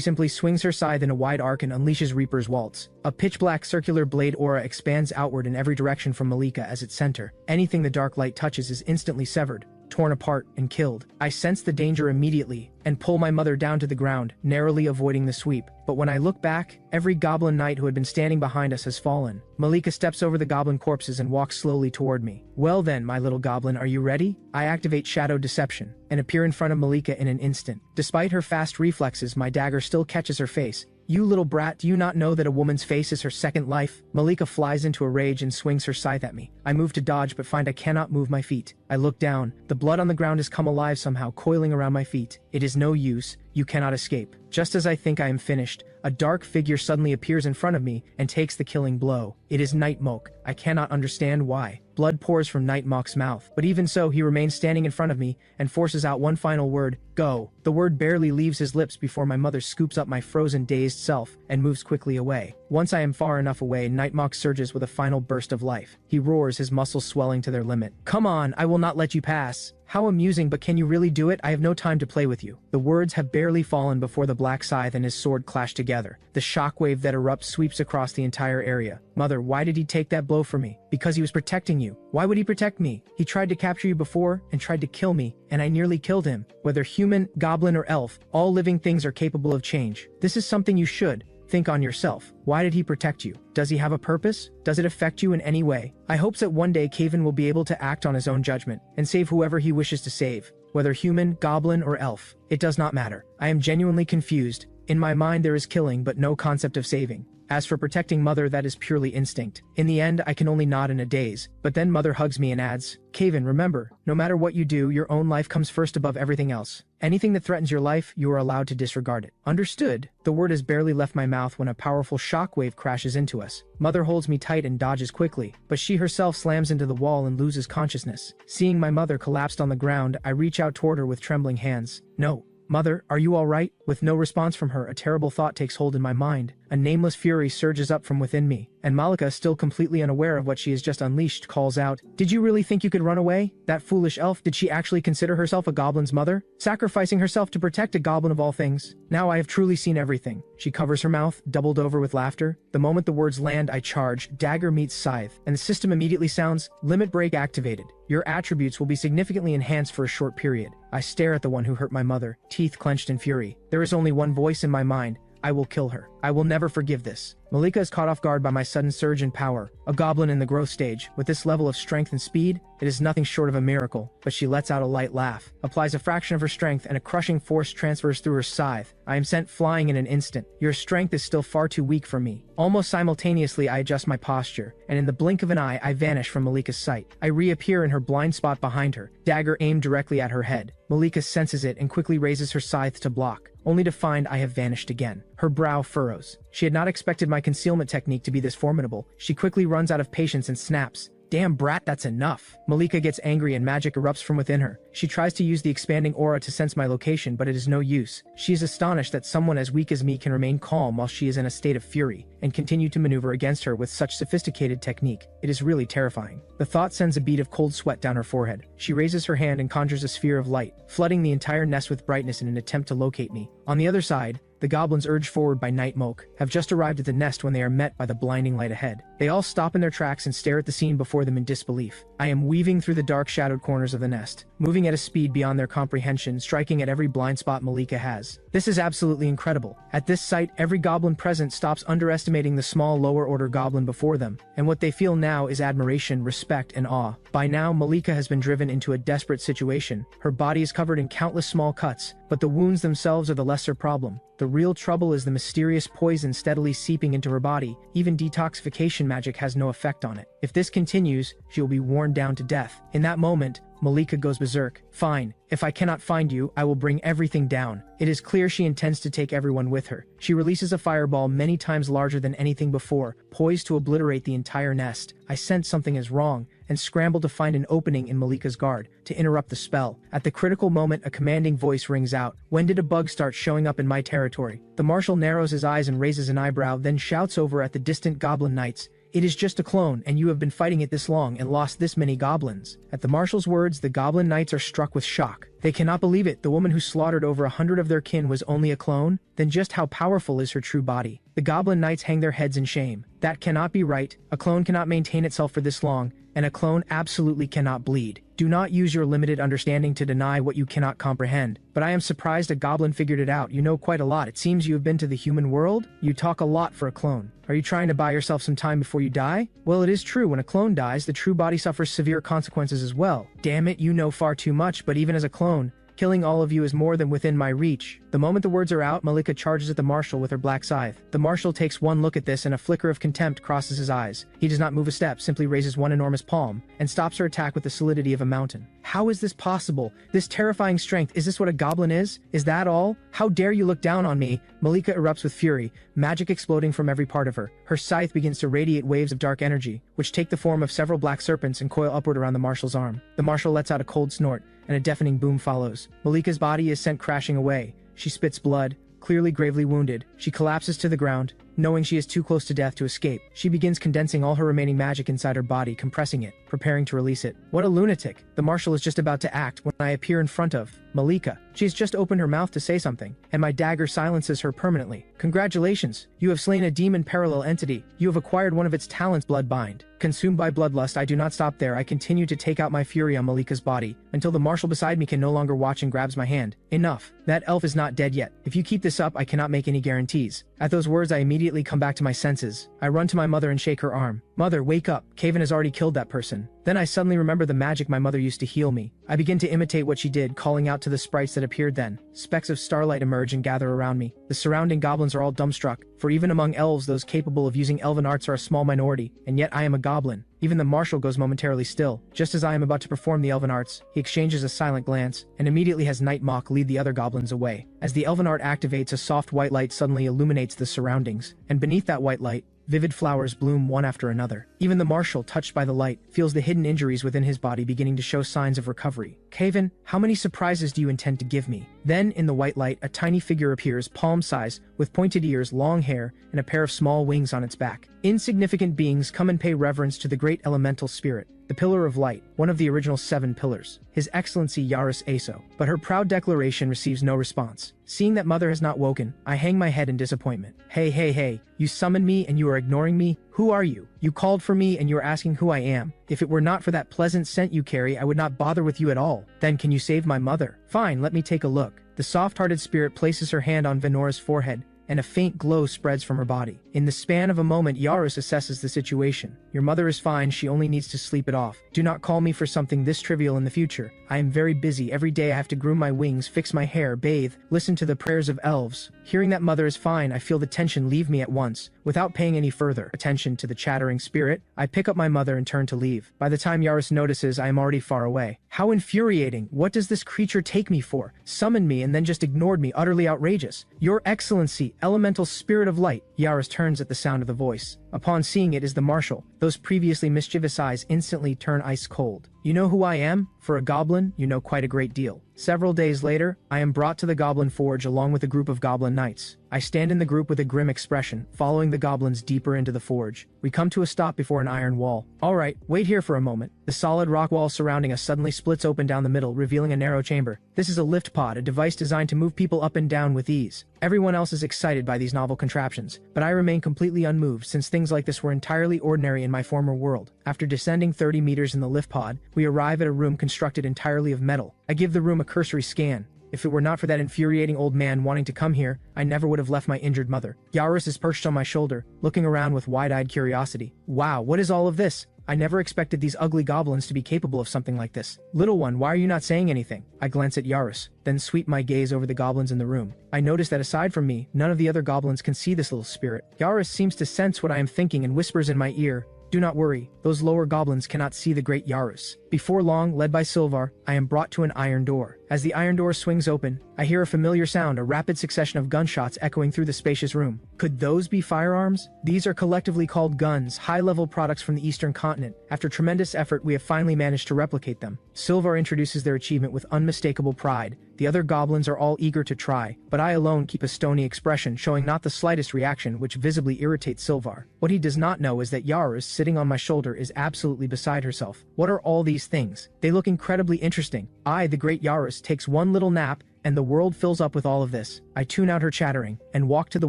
simply swings her scythe in a wide arc and unleashes Reaper's Waltz. A pitch-black circular blade aura expands outward in every direction from Malika as its center. Anything the dark light touches is instantly severed, torn apart, and killed. I sense the danger immediately and pull my mother down to the ground, narrowly avoiding the sweep. But when I look back, every goblin knight who had been standing behind us has fallen. Malika steps over the goblin corpses and walks slowly toward me. Well then, my little goblin, are you ready? I activate Shadow Deception and appear in front of Malika in an instant. Despite her fast reflexes, my dagger still catches her face. You little brat, do you not know that a woman's face is her second life? Malika flies into a rage and swings her scythe at me. I move to dodge but find I cannot move my feet. I look down. The blood on the ground has come alive somehow, coiling around my feet. It is no use. You cannot escape. Just as I think I am finished, a dark figure suddenly appears in front of me and takes the killing blow. It is Nightmok. I cannot understand why. Blood pours from Nightmok's mouth, but even so, he remains standing in front of me and forces out one final word, go. The word barely leaves his lips before my mother scoops up my frozen, dazed self and moves quickly away. Once I am far enough away, Nightmok surges with a final burst of life. He roars, his muscles swelling to their limit. Come on, I will not let you pass. How amusing, but can you really do it? I have no time to play with you. The words have barely fallen before the black scythe and his sword clash together. The shockwave that erupts sweeps across the entire area. Mother, why did he take that blow for me? Because he was protecting you. Why would he protect me? He tried to capture you before and tried to kill me, and I nearly killed him. Whether human, goblin, or elf, all living things are capable of change. This is something you should think on yourself. Why did he protect you? Does he have a purpose? Does it affect you in any way? I hope that one day Caven will be able to act on his own judgment and save whoever he wishes to save. Whether human, goblin, or elf, it does not matter. I am genuinely confused. In my mind there is killing but no concept of saving. As for protecting Mother, that is purely instinct. In the end, I can only nod in a daze, but then Mother hugs me and adds, Caven, remember, no matter what you do, your own life comes first above everything else. Anything that threatens your life, you are allowed to disregard it. Understood? The word has barely left my mouth when a powerful shockwave crashes into us. Mother holds me tight and dodges quickly, but she herself slams into the wall and loses consciousness. Seeing my mother collapsed on the ground, I reach out toward her with trembling hands. No. Mother, are you all right? With no response from her, a terrible thought takes hold in my mind. A nameless fury surges up from within me, and Malika, still completely unaware of what she has just unleashed, calls out, Did you really think you could run away? That foolish elf, did she actually consider herself a goblin's mother? Sacrificing herself to protect a goblin of all things? Now I have truly seen everything. She covers her mouth, doubled over with laughter. The moment the words land, I charge, dagger meets scythe, and the system immediately sounds, limit break activated. Your attributes will be significantly enhanced for a short period. I stare at the one who hurt my mother, teeth clenched in fury. There is only one voice in my mind, I will kill her. I will never forgive this. Malika is caught off guard by my sudden surge in power. A goblin in the growth stage, with this level of strength and speed, it is nothing short of a miracle, but she lets out a light laugh, applies a fraction of her strength, and a crushing force transfers through her scythe. I am sent flying in an instant. Your strength is still far too weak for me. Almost simultaneously, I adjust my posture, and in the blink of an eye, I vanish from Malika's sight. I reappear in her blind spot behind her, dagger aimed directly at her head. Malika senses it and quickly raises her scythe to block, only to find I have vanished again. Her brow furrows. She had not expected my concealment technique to be this formidable. She quickly runs out of patience and snaps. Damn brat, that's enough. Malika gets angry and magic erupts from within her. She tries to use the expanding aura to sense my location, but it is no use. She is astonished that someone as weak as me can remain calm while she is in a state of fury, and continue to maneuver against her with such sophisticated technique. It is really terrifying. The thought sends a bead of cold sweat down her forehead. She raises her hand and conjures a sphere of light, flooding the entire nest with brightness in an attempt to locate me. On the other side, the goblins urged forward by Night Moke have just arrived at the nest when they are met by the blinding light ahead. They all stop in their tracks and stare at the scene before them in disbelief. I am weaving through the dark shadowed corners of the nest, moving at a speed beyond their comprehension, striking at every blind spot Malika has. This is absolutely incredible. At this sight, every goblin present stops underestimating the small lower order goblin before them, and what they feel now is admiration, respect, and awe. By now, Malika has been driven into a desperate situation. Her body is covered in countless small cuts, but the wounds themselves are the lesser problem. The real trouble is the mysterious poison steadily seeping into her body. Even detoxification magic has no effect on it. If this continues, she will be worn down to death. In that moment, Malika goes berserk. Fine, if I cannot find you, I will bring everything down. It is clear she intends to take everyone with her. She releases a fireball many times larger than anything before, poised to obliterate the entire nest. I sense something is wrong, and scramble to find an opening in Malika's guard, to interrupt the spell. At the critical moment, a commanding voice rings out. When did a bug start showing up in my territory? The marshal narrows his eyes and raises an eyebrow, then shouts over at the distant goblin knights. It is just a clone, and you have been fighting it this long and lost this many goblins. At the marshal's words, the goblin knights are struck with shock. They cannot believe it. The woman who slaughtered over 100 of their kin was only a clone? Then just how powerful is her true body? The goblin knights hang their heads in shame. That cannot be right. A clone cannot maintain itself for this long, and a clone absolutely cannot bleed. Do not use your limited understanding to deny what you cannot comprehend. But I am surprised a goblin figured it out. You know quite a lot. It seems you have been to the human world? You talk a lot for a clone. Are you trying to buy yourself some time before you die? Well, it is true. When a clone dies, the true body suffers severe consequences as well. Damn it, you know far too much, but even as a clone, killing all of you is more than within my reach. The moment the words are out, Malika charges at the marshal with her black scythe. The marshal takes one look at this and a flicker of contempt crosses his eyes. He does not move a step, simply raises one enormous palm, and stops her attack with the solidity of a mountain. How is this possible? This terrifying strength, is this what a goblin is? Is that all? How dare you look down on me? Malika erupts with fury, magic exploding from every part of her. Her scythe begins to radiate waves of dark energy, which take the form of several black serpents and coil upward around the marshal's arm. The marshal lets out a cold snort, and a deafening boom follows. Malika's body is sent crashing away. She spits blood, clearly gravely wounded. She collapses to the ground, knowing she is too close to death to escape. She begins condensing all her remaining magic inside her body, compressing it, preparing to release it. What a lunatic! The marshal is just about to act when I appear in front of Malika. She has just opened her mouth to say something, and my dagger silences her permanently. Congratulations! You have slain a demon parallel entity. You have acquired one of its talents, Bloodbind. Consumed by bloodlust, I do not stop there. I continue to take out my fury on Malika's body, until the marshal beside me can no longer watch and grabs my hand. Enough. That elf is not dead yet. If you keep this up, I cannot make any guarantees. At those words, I immediately come back to my senses. I run to my mother and shake her arm. Mother, wake up. Kaven has already killed that person. Then I suddenly remember the magic my mother used to heal me. I begin to imitate what she did, calling out to the sprites that appeared then. Specks of starlight emerge and gather around me. The surrounding goblins are all dumbstruck, for even among elves, those capable of using elven arts are a small minority, and yet I am a goblin. Even the marshal goes momentarily still. Just as I am about to perform the elven arts, he exchanges a silent glance, and immediately has Night Mock lead the other goblins away. As the elven art activates, a soft white light suddenly illuminates the surroundings, and beneath that white light, vivid flowers bloom one after another. Even the marshal, touched by the light, feels the hidden injuries within his body beginning to show signs of recovery. Kaven, how many surprises do you intend to give me? Then, in the white light, a tiny figure appears, palm-size, with pointed ears, long hair, and a pair of small wings on its back. Insignificant beings come and pay reverence to the great elemental spirit, the Pillar of Light, one of the original 7 pillars, His Excellency Yaris Aso. But her proud declaration receives no response. Seeing that mother has not woken, I hang my head in disappointment. Hey, you summoned me and you are ignoring me? Who are you? You called for me and you are asking who I am. If it were not for that pleasant scent you carry, I would not bother with you at all. Then can you save my mother? Fine, let me take a look. The soft-hearted spirit places her hand on Venora's forehead, and a faint glow spreads from her body. In the span of a moment, Yaris assesses the situation. Your mother is fine, she only needs to sleep it off. Do not call me for something this trivial in the future. I am very busy. Every day I have to groom my wings, fix my hair, bathe, listen to the prayers of elves. Hearing that mother is fine, I feel the tension leave me at once. Without paying any further attention to the chattering spirit, I pick up my mother and turn to leave. By the time Yaris notices, I am already far away. How infuriating! What does this creature take me for? Summoned me and then just ignored me, utterly outrageous. Your Excellency, elemental spirit of light. Yaris turns at the sound of the voice. Upon seeing it is the marshal. Those previously mischievous eyes instantly turn ice cold. You know who I am? For a goblin, you know quite a great deal. Several days later, I am brought to the Goblin Forge along with a group of goblin knights. I stand in the group with a grim expression, following the goblins deeper into the forge. We come to a stop before an iron wall. Alright, wait here for a moment. The solid rock wall surrounding us suddenly splits open down the middle, revealing a narrow chamber. This is a lift pod, a device designed to move people up and down with ease. Everyone else is excited by these novel contraptions, but I remain completely unmoved since things like this were entirely ordinary in my former world. After descending 30 meters in the lift pod, we arrive at a room constructed entirely of metal. I give the room a cursory scan. If it were not for that infuriating old man wanting to come here, I never would have left my injured mother. Yaris is perched on my shoulder, looking around with wide-eyed curiosity. Wow, what is all of this? I never expected these ugly goblins to be capable of something like this. Little one, why are you not saying anything? I glance at Yaris, then sweep my gaze over the goblins in the room. I notice that aside from me, none of the other goblins can see this little spirit. Yaris seems to sense what I am thinking and whispers in my ear, "Do not worry, those lower goblins cannot see the great Yaris." Before long, led by Silvar, I am brought to an iron door. As the iron door swings open, I hear a familiar sound, a rapid succession of gunshots echoing through the spacious room. Could those be firearms? These are collectively called guns, high-level products from the Eastern continent. After tremendous effort, we have finally managed to replicate them. Silvar introduces their achievement with unmistakable pride. The other goblins are all eager to try, but I alone keep a stony expression, showing not the slightest reaction, which visibly irritates Silvar. What he does not know is that Yaris, sitting on my shoulder, is absolutely beside herself. What are all these things? They look incredibly interesting. I, the great Yaris, takes one little nap, and the world fills up with all of this. I tune out her chattering, and walk to the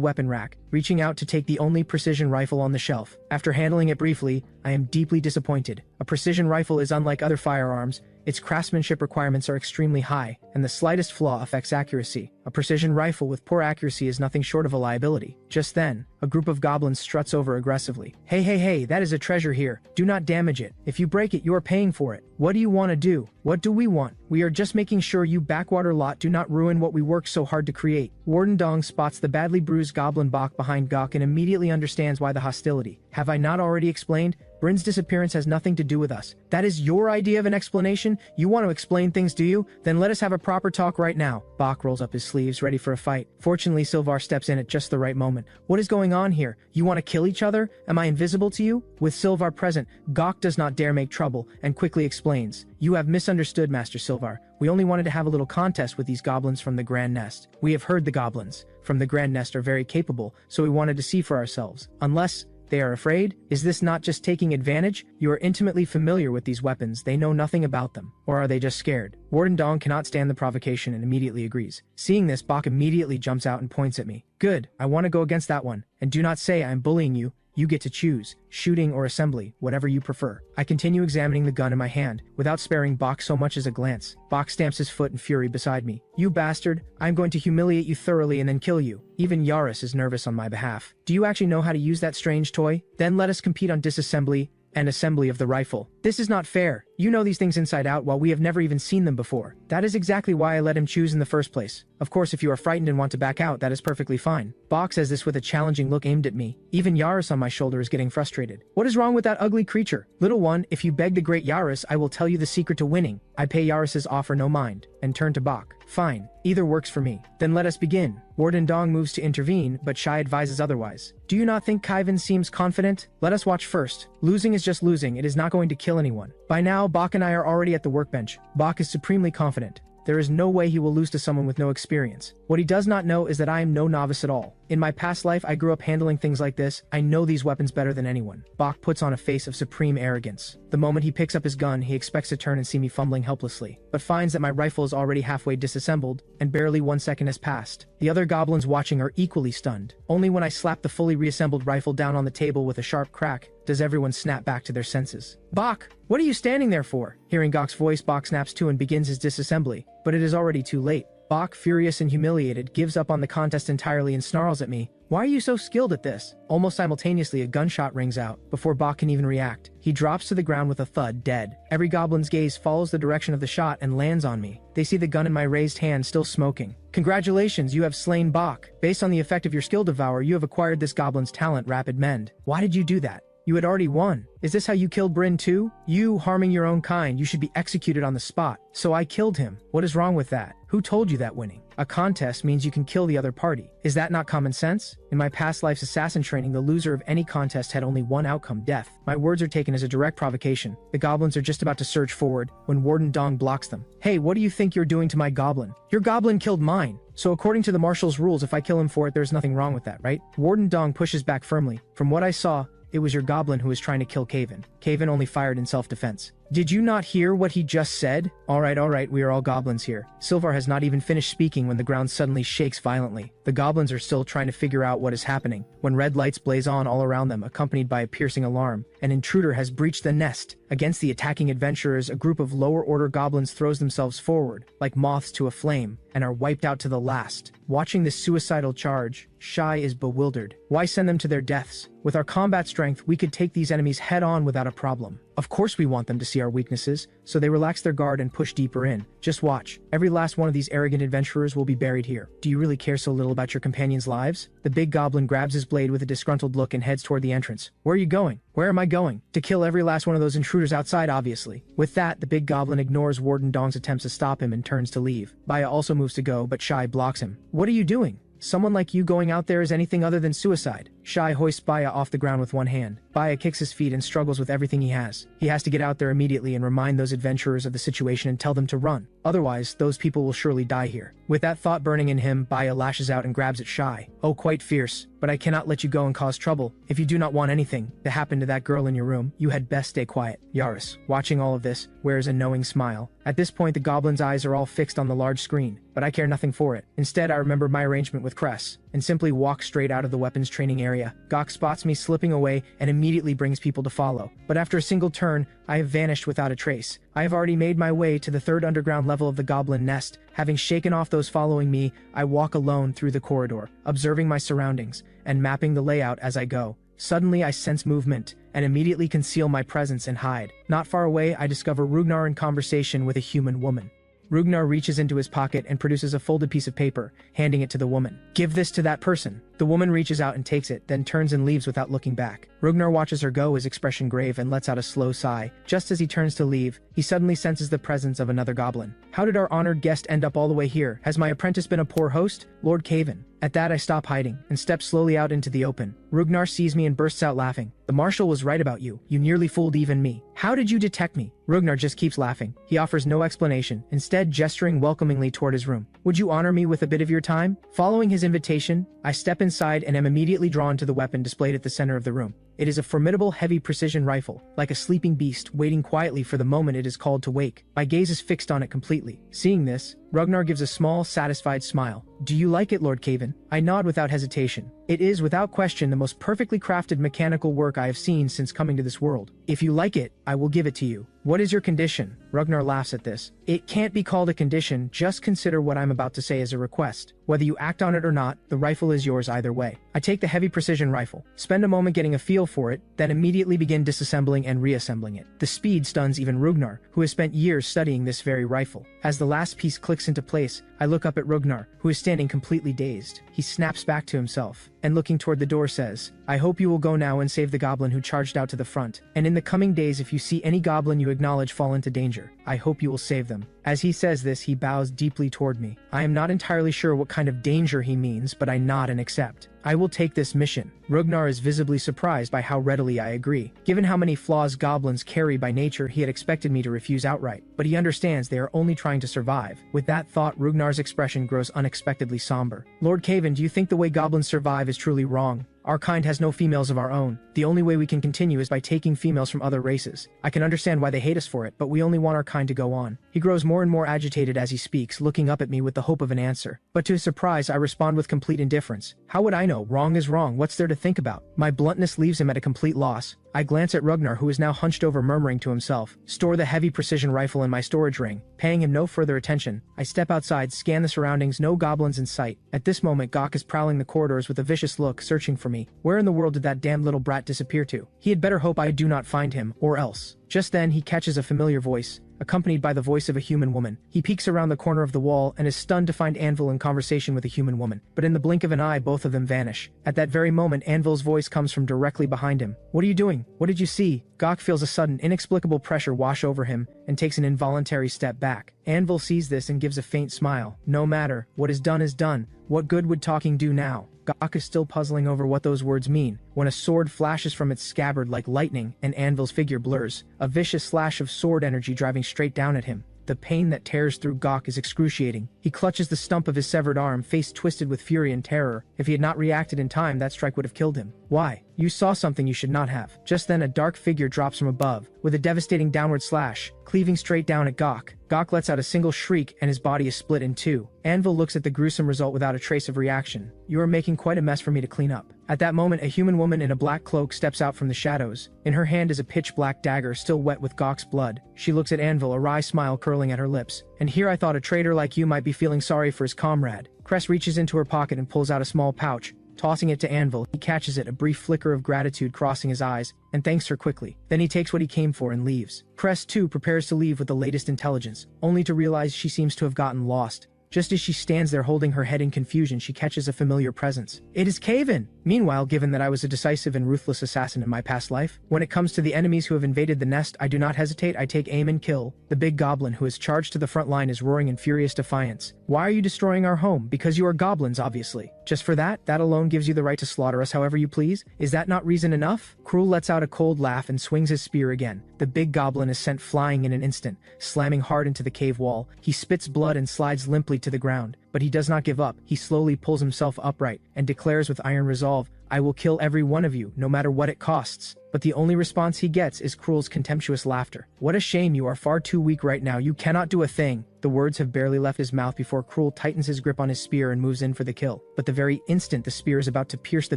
weapon rack, reaching out to take the only precision rifle on the shelf. After handling it briefly, I am deeply disappointed. A precision rifle is unlike other firearms. Its craftsmanship requirements are extremely high, and the slightest flaw affects accuracy. A precision rifle with poor accuracy is nothing short of a liability. Just then, a group of goblins struts over aggressively. Hey, that is a treasure here. Do not damage it. If you break it, you are paying for it. What do you want to do? What do we want? We are just making sure you backwater lot do not ruin what we worked so hard to create. Warden Dong spots the badly bruised goblin Bok behind Gok and immediately understands why the hostility. Have I not already explained? Bryn's disappearance has nothing to do with us. That is your idea of an explanation? You want to explain things, do you? Then let us have a proper talk right now. Bok rolls up his sleeves, ready for a fight. Fortunately, Silvar steps in at just the right moment. What is going on here? You want to kill each other? Am I invisible to you? With Silvar present, Gok does not dare make trouble, and quickly explains. You have misunderstood, Master Silvar. We only wanted to have a little contest with these goblins from the Grand Nest. We have heard the goblins from the Grand Nest are very capable, so we wanted to see for ourselves. Unless they are afraid? Is this not just taking advantage? You are intimately familiar with these weapons, they know nothing about them. Or are they just scared? Warden Dong cannot stand the provocation and immediately agrees. Seeing this, Bok immediately jumps out and points at me. Good, I want to go against that one. And do not say I am bullying you. You get to choose, shooting or assembly, whatever you prefer. I continue examining the gun in my hand, without sparing Bok so much as a glance. Bok stamps his foot in fury beside me. You bastard, I'm going to humiliate you thoroughly and then kill you. Even Yaris is nervous on my behalf. Do you actually know how to use that strange toy? Then let us compete on disassembly and assembly of the rifle. This is not fair. You know these things inside out while we have never even seen them before. That is exactly why I let him choose in the first place. Of course, if you are frightened and want to back out, that is perfectly fine. Bok says this with a challenging look aimed at me. Even Yaris on my shoulder is getting frustrated. What is wrong with that ugly creature? Little one, if you beg the great Yaris, I will tell you the secret to winning. I pay Yaris's offer no mind, and turn to Bok. Fine, either works for me. Then let us begin. Warden Dong moves to intervene, but Shai advises otherwise. Do you not think Kaivan seems confident? Let us watch first. Losing is just losing, it is not going to kill anyone. By now, Bok and I are already at the workbench. Bok is supremely confident. There is no way he will lose to someone with no experience. What he does not know is that I am no novice at all. In my past life, I grew up handling things like this. I know these weapons better than anyone. Bok puts on a face of supreme arrogance. The moment he picks up his gun, he expects to turn and see me fumbling helplessly, but finds that my rifle is already halfway disassembled, and barely 1 second has passed. The other goblins watching are equally stunned. Only when I slap the fully reassembled rifle down on the table with a sharp crack, does everyone snap back to their senses. Bok, what are you standing there for? Hearing Gok's voice, Bok snaps to and begins his disassembly, but it is already too late. Bach, furious and humiliated, gives up on the contest entirely and snarls at me. Why are you so skilled at this? Almost simultaneously, a gunshot rings out. Before Bach can even react, he drops to the ground with a thud, dead. Every goblin's gaze follows the direction of the shot and lands on me. They see the gun in my raised hand still smoking. Congratulations, you have slain Bach. Based on the effect of your skill devour, you have acquired this goblin's talent, Rapid Mend. Why did you do that? You had already won. Is this how you killed Bryn too? You, harming your own kind, you should be executed on the spot. So I killed him. What is wrong with that? Who told you that winning a contest means you can kill the other party? Is that not common sense? In my past life's assassin training, the loser of any contest had only one outcome, death. My words are taken as a direct provocation. The goblins are just about to surge forward when Warden Dong blocks them. Hey, what do you think you're doing to my goblin? Your goblin killed mine. So according to the marshal's rules, if I kill him for it, there's nothing wrong with that, right? Warden Dong pushes back firmly. From what I saw, it was your goblin who was trying to kill Kaven. Kaven only fired in self-defense. Did you not hear what he just said? Alright, we are all goblins here. Silvar has not even finished speaking when the ground suddenly shakes violently. The goblins are still trying to figure out what is happening, when red lights blaze on all around them, accompanied by a piercing alarm. An intruder has breached the nest. Against the attacking adventurers, a group of lower-order goblins throws themselves forward, like moths to a flame, and are wiped out to the last. Watching this suicidal charge, Shai is bewildered. Why send them to their deaths? With our combat strength, we could take these enemies head-on without a problem. Of course we want them to see our weaknesses, so they relax their guard and push deeper in. Just watch. Every last one of these arrogant adventurers will be buried here. Do you really care so little about your companions' lives? The big goblin grabs his blade with a disgruntled look and heads toward the entrance. Where are you going? Where am I going? To kill every last one of those intruders outside, obviously. With that, the big goblin ignores Warden Dong's attempts to stop him and turns to leave. Baya also moves to go, but Shai blocks him. What are you doing? Someone like you going out there is anything other than suicide. Shai hoists Baya off the ground with one hand. Baya kicks his feet and struggles with everything he has. He has to get out there immediately and remind those adventurers of the situation and tell them to run. Otherwise, those people will surely die here. With that thought burning in him, Baya lashes out and grabs at Shai. Oh, quite fierce. But I cannot let you go and cause trouble. If you do not want anything to happen to that girl in your room, you had best stay quiet. Yaris, watching all of this, wears a knowing smile. At this point, the goblin's eyes are all fixed on the large screen, but I care nothing for it. Instead, I remember my arrangement with Cress, and simply walk straight out of the weapons training area. Gok spots me slipping away and immediately brings people to follow. But after a single turn, I have vanished without a trace. I have already made my way to the third underground level of the goblin nest. Having shaken off those following me, I walk alone through the corridor, observing my surroundings, and mapping the layout as I go. Suddenly I sense movement, and immediately conceal my presence and hide. Not far away, I discover Rugnar in conversation with a human woman. Rugnar reaches into his pocket and produces a folded piece of paper, handing it to the woman. Give this to that person. The woman reaches out and takes it, then turns and leaves without looking back. Rugnar watches her go, his expression grave, and lets out a slow sigh. Just as he turns to leave, he suddenly senses the presence of another goblin. How did our honored guest end up all the way here? Has my apprentice been a poor host? Lord Kaven. At that, I stop hiding and step slowly out into the open. Rugnar sees me and bursts out laughing. The marshal was right about you. You nearly fooled even me. How did you detect me? Rugnar just keeps laughing. He offers no explanation, instead gesturing welcomingly toward his room. Would you honor me with a bit of your time? Following his invitation, I step inside and am immediately drawn to the weapon displayed at the center of the room. It is a formidable heavy precision rifle, like a sleeping beast waiting quietly for the moment it is called to wake. My gaze is fixed on it completely. Seeing this, Rugnar gives a small, satisfied smile. Do you like it, Lord Kaven? I nod without hesitation. It is, without question, the most perfectly crafted mechanical work I have seen since coming to this world. If you like it, I will give it to you. What is your condition? Rugnar laughs at this. It can't be called a condition, just consider what I'm about to say as a request. Whether you act on it or not, the rifle is yours either way. I take the heavy precision rifle, spend a moment getting a feel for it, then immediately begin disassembling and reassembling it. The speed stuns even Rugnar, who has spent years studying this very rifle. As the last piece clicks into place, I look up at Rugnar, who is standing completely dazed. He snaps back to himself, and looking toward the door says, I hope you will go now and save the goblin who charged out to the front, and in the coming days if you see any goblin you acknowledge fall into danger, I hope you will save them. As he says this, he bows deeply toward me. I am not entirely sure what kind of danger he means, but I nod and accept. I will take this mission. Rugnar is visibly surprised by how readily I agree. Given how many flaws goblins carry by nature, he had expected me to refuse outright, but he understands they are only trying to survive. With that thought, Rugnar's expression grows unexpectedly somber. Lord Kaven, do you think the way goblins survive is truly wrong? Our kind has no females of our own. The only way we can continue is by taking females from other races. I can understand why they hate us for it, but we only want our kind to go on. He grows more and more agitated as he speaks, looking up at me with the hope of an answer. But to his surprise, I respond with complete indifference. How would I know? Wrong is wrong. What's there to think about? My bluntness leaves him at a complete loss. I glance at Ragnar, who is now hunched over, murmuring to himself. Store the heavy precision rifle in my storage ring. Paying him no further attention, I step outside, scan the surroundings, no goblins in sight. At this moment, Gok is prowling the corridors with a vicious look, searching for me. Where in the world did that damned little brat disappear to? He had better hope I do not find him, or else. Just then, he catches a familiar voice, accompanied by the voice of a human woman. He peeks around the corner of the wall and is stunned to find Anvil in conversation with a human woman. But in the blink of an eye, both of them vanish. At that very moment, Anvil's voice comes from directly behind him. What are you doing? What did you see? Gok feels a sudden, inexplicable pressure wash over him and takes an involuntary step back. Anvil sees this and gives a faint smile. No matter. What is done is done. What good would talking do now? Gok is still puzzling over what those words mean, when a sword flashes from its scabbard like lightning and Anvil's figure blurs, a vicious slash of sword energy driving straight down at him. The pain that tears through Gok is excruciating. He clutches the stump of his severed arm, face twisted with fury and terror. If he had not reacted in time, that strike would have killed him. Why? You saw something you should not have. Just then, a dark figure drops from above, with a devastating downward slash, cleaving straight down at Gok. Gok lets out a single shriek and his body is split in two. Anvil looks at the gruesome result without a trace of reaction. You are making quite a mess for me to clean up. At that moment, a human woman in a black cloak steps out from the shadows. In her hand is a pitch-black dagger still wet with Gok's blood. She looks at Anvil, a wry smile curling at her lips. And here I thought a traitor like you might be feeling sorry for his comrade. Cress reaches into her pocket and pulls out a small pouch. Tossing it to Anvil, he catches it, a brief flicker of gratitude crossing his eyes, and thanks her quickly. Then he takes what he came for and leaves. Cress, too, prepares to leave with the latest intelligence, only to realize she seems to have gotten lost. Just as she stands there holding her head in confusion, she catches a familiar presence. It is Kaven! Meanwhile, given that I was a decisive and ruthless assassin in my past life, when it comes to the enemies who have invaded the nest, I do not hesitate, I take aim and kill. The big goblin who is charged to the front line is roaring in furious defiance. Why are you destroying our home? Because you are goblins, obviously. Just for that? That alone gives you the right to slaughter us however you please? Is that not reason enough? Cruel lets out a cold laugh and swings his spear again. The big goblin is sent flying in an instant, slamming hard into the cave wall. He spits blood and slides limply to the ground. But he does not give up. He slowly pulls himself upright and declares with iron resolve, I will kill every one of you, no matter what it costs. But the only response he gets is Cruel's contemptuous laughter. What a shame, you are far too weak right now, you cannot do a thing. The words have barely left his mouth before Cruel tightens his grip on his spear and moves in for the kill. But the very instant the spear is about to pierce the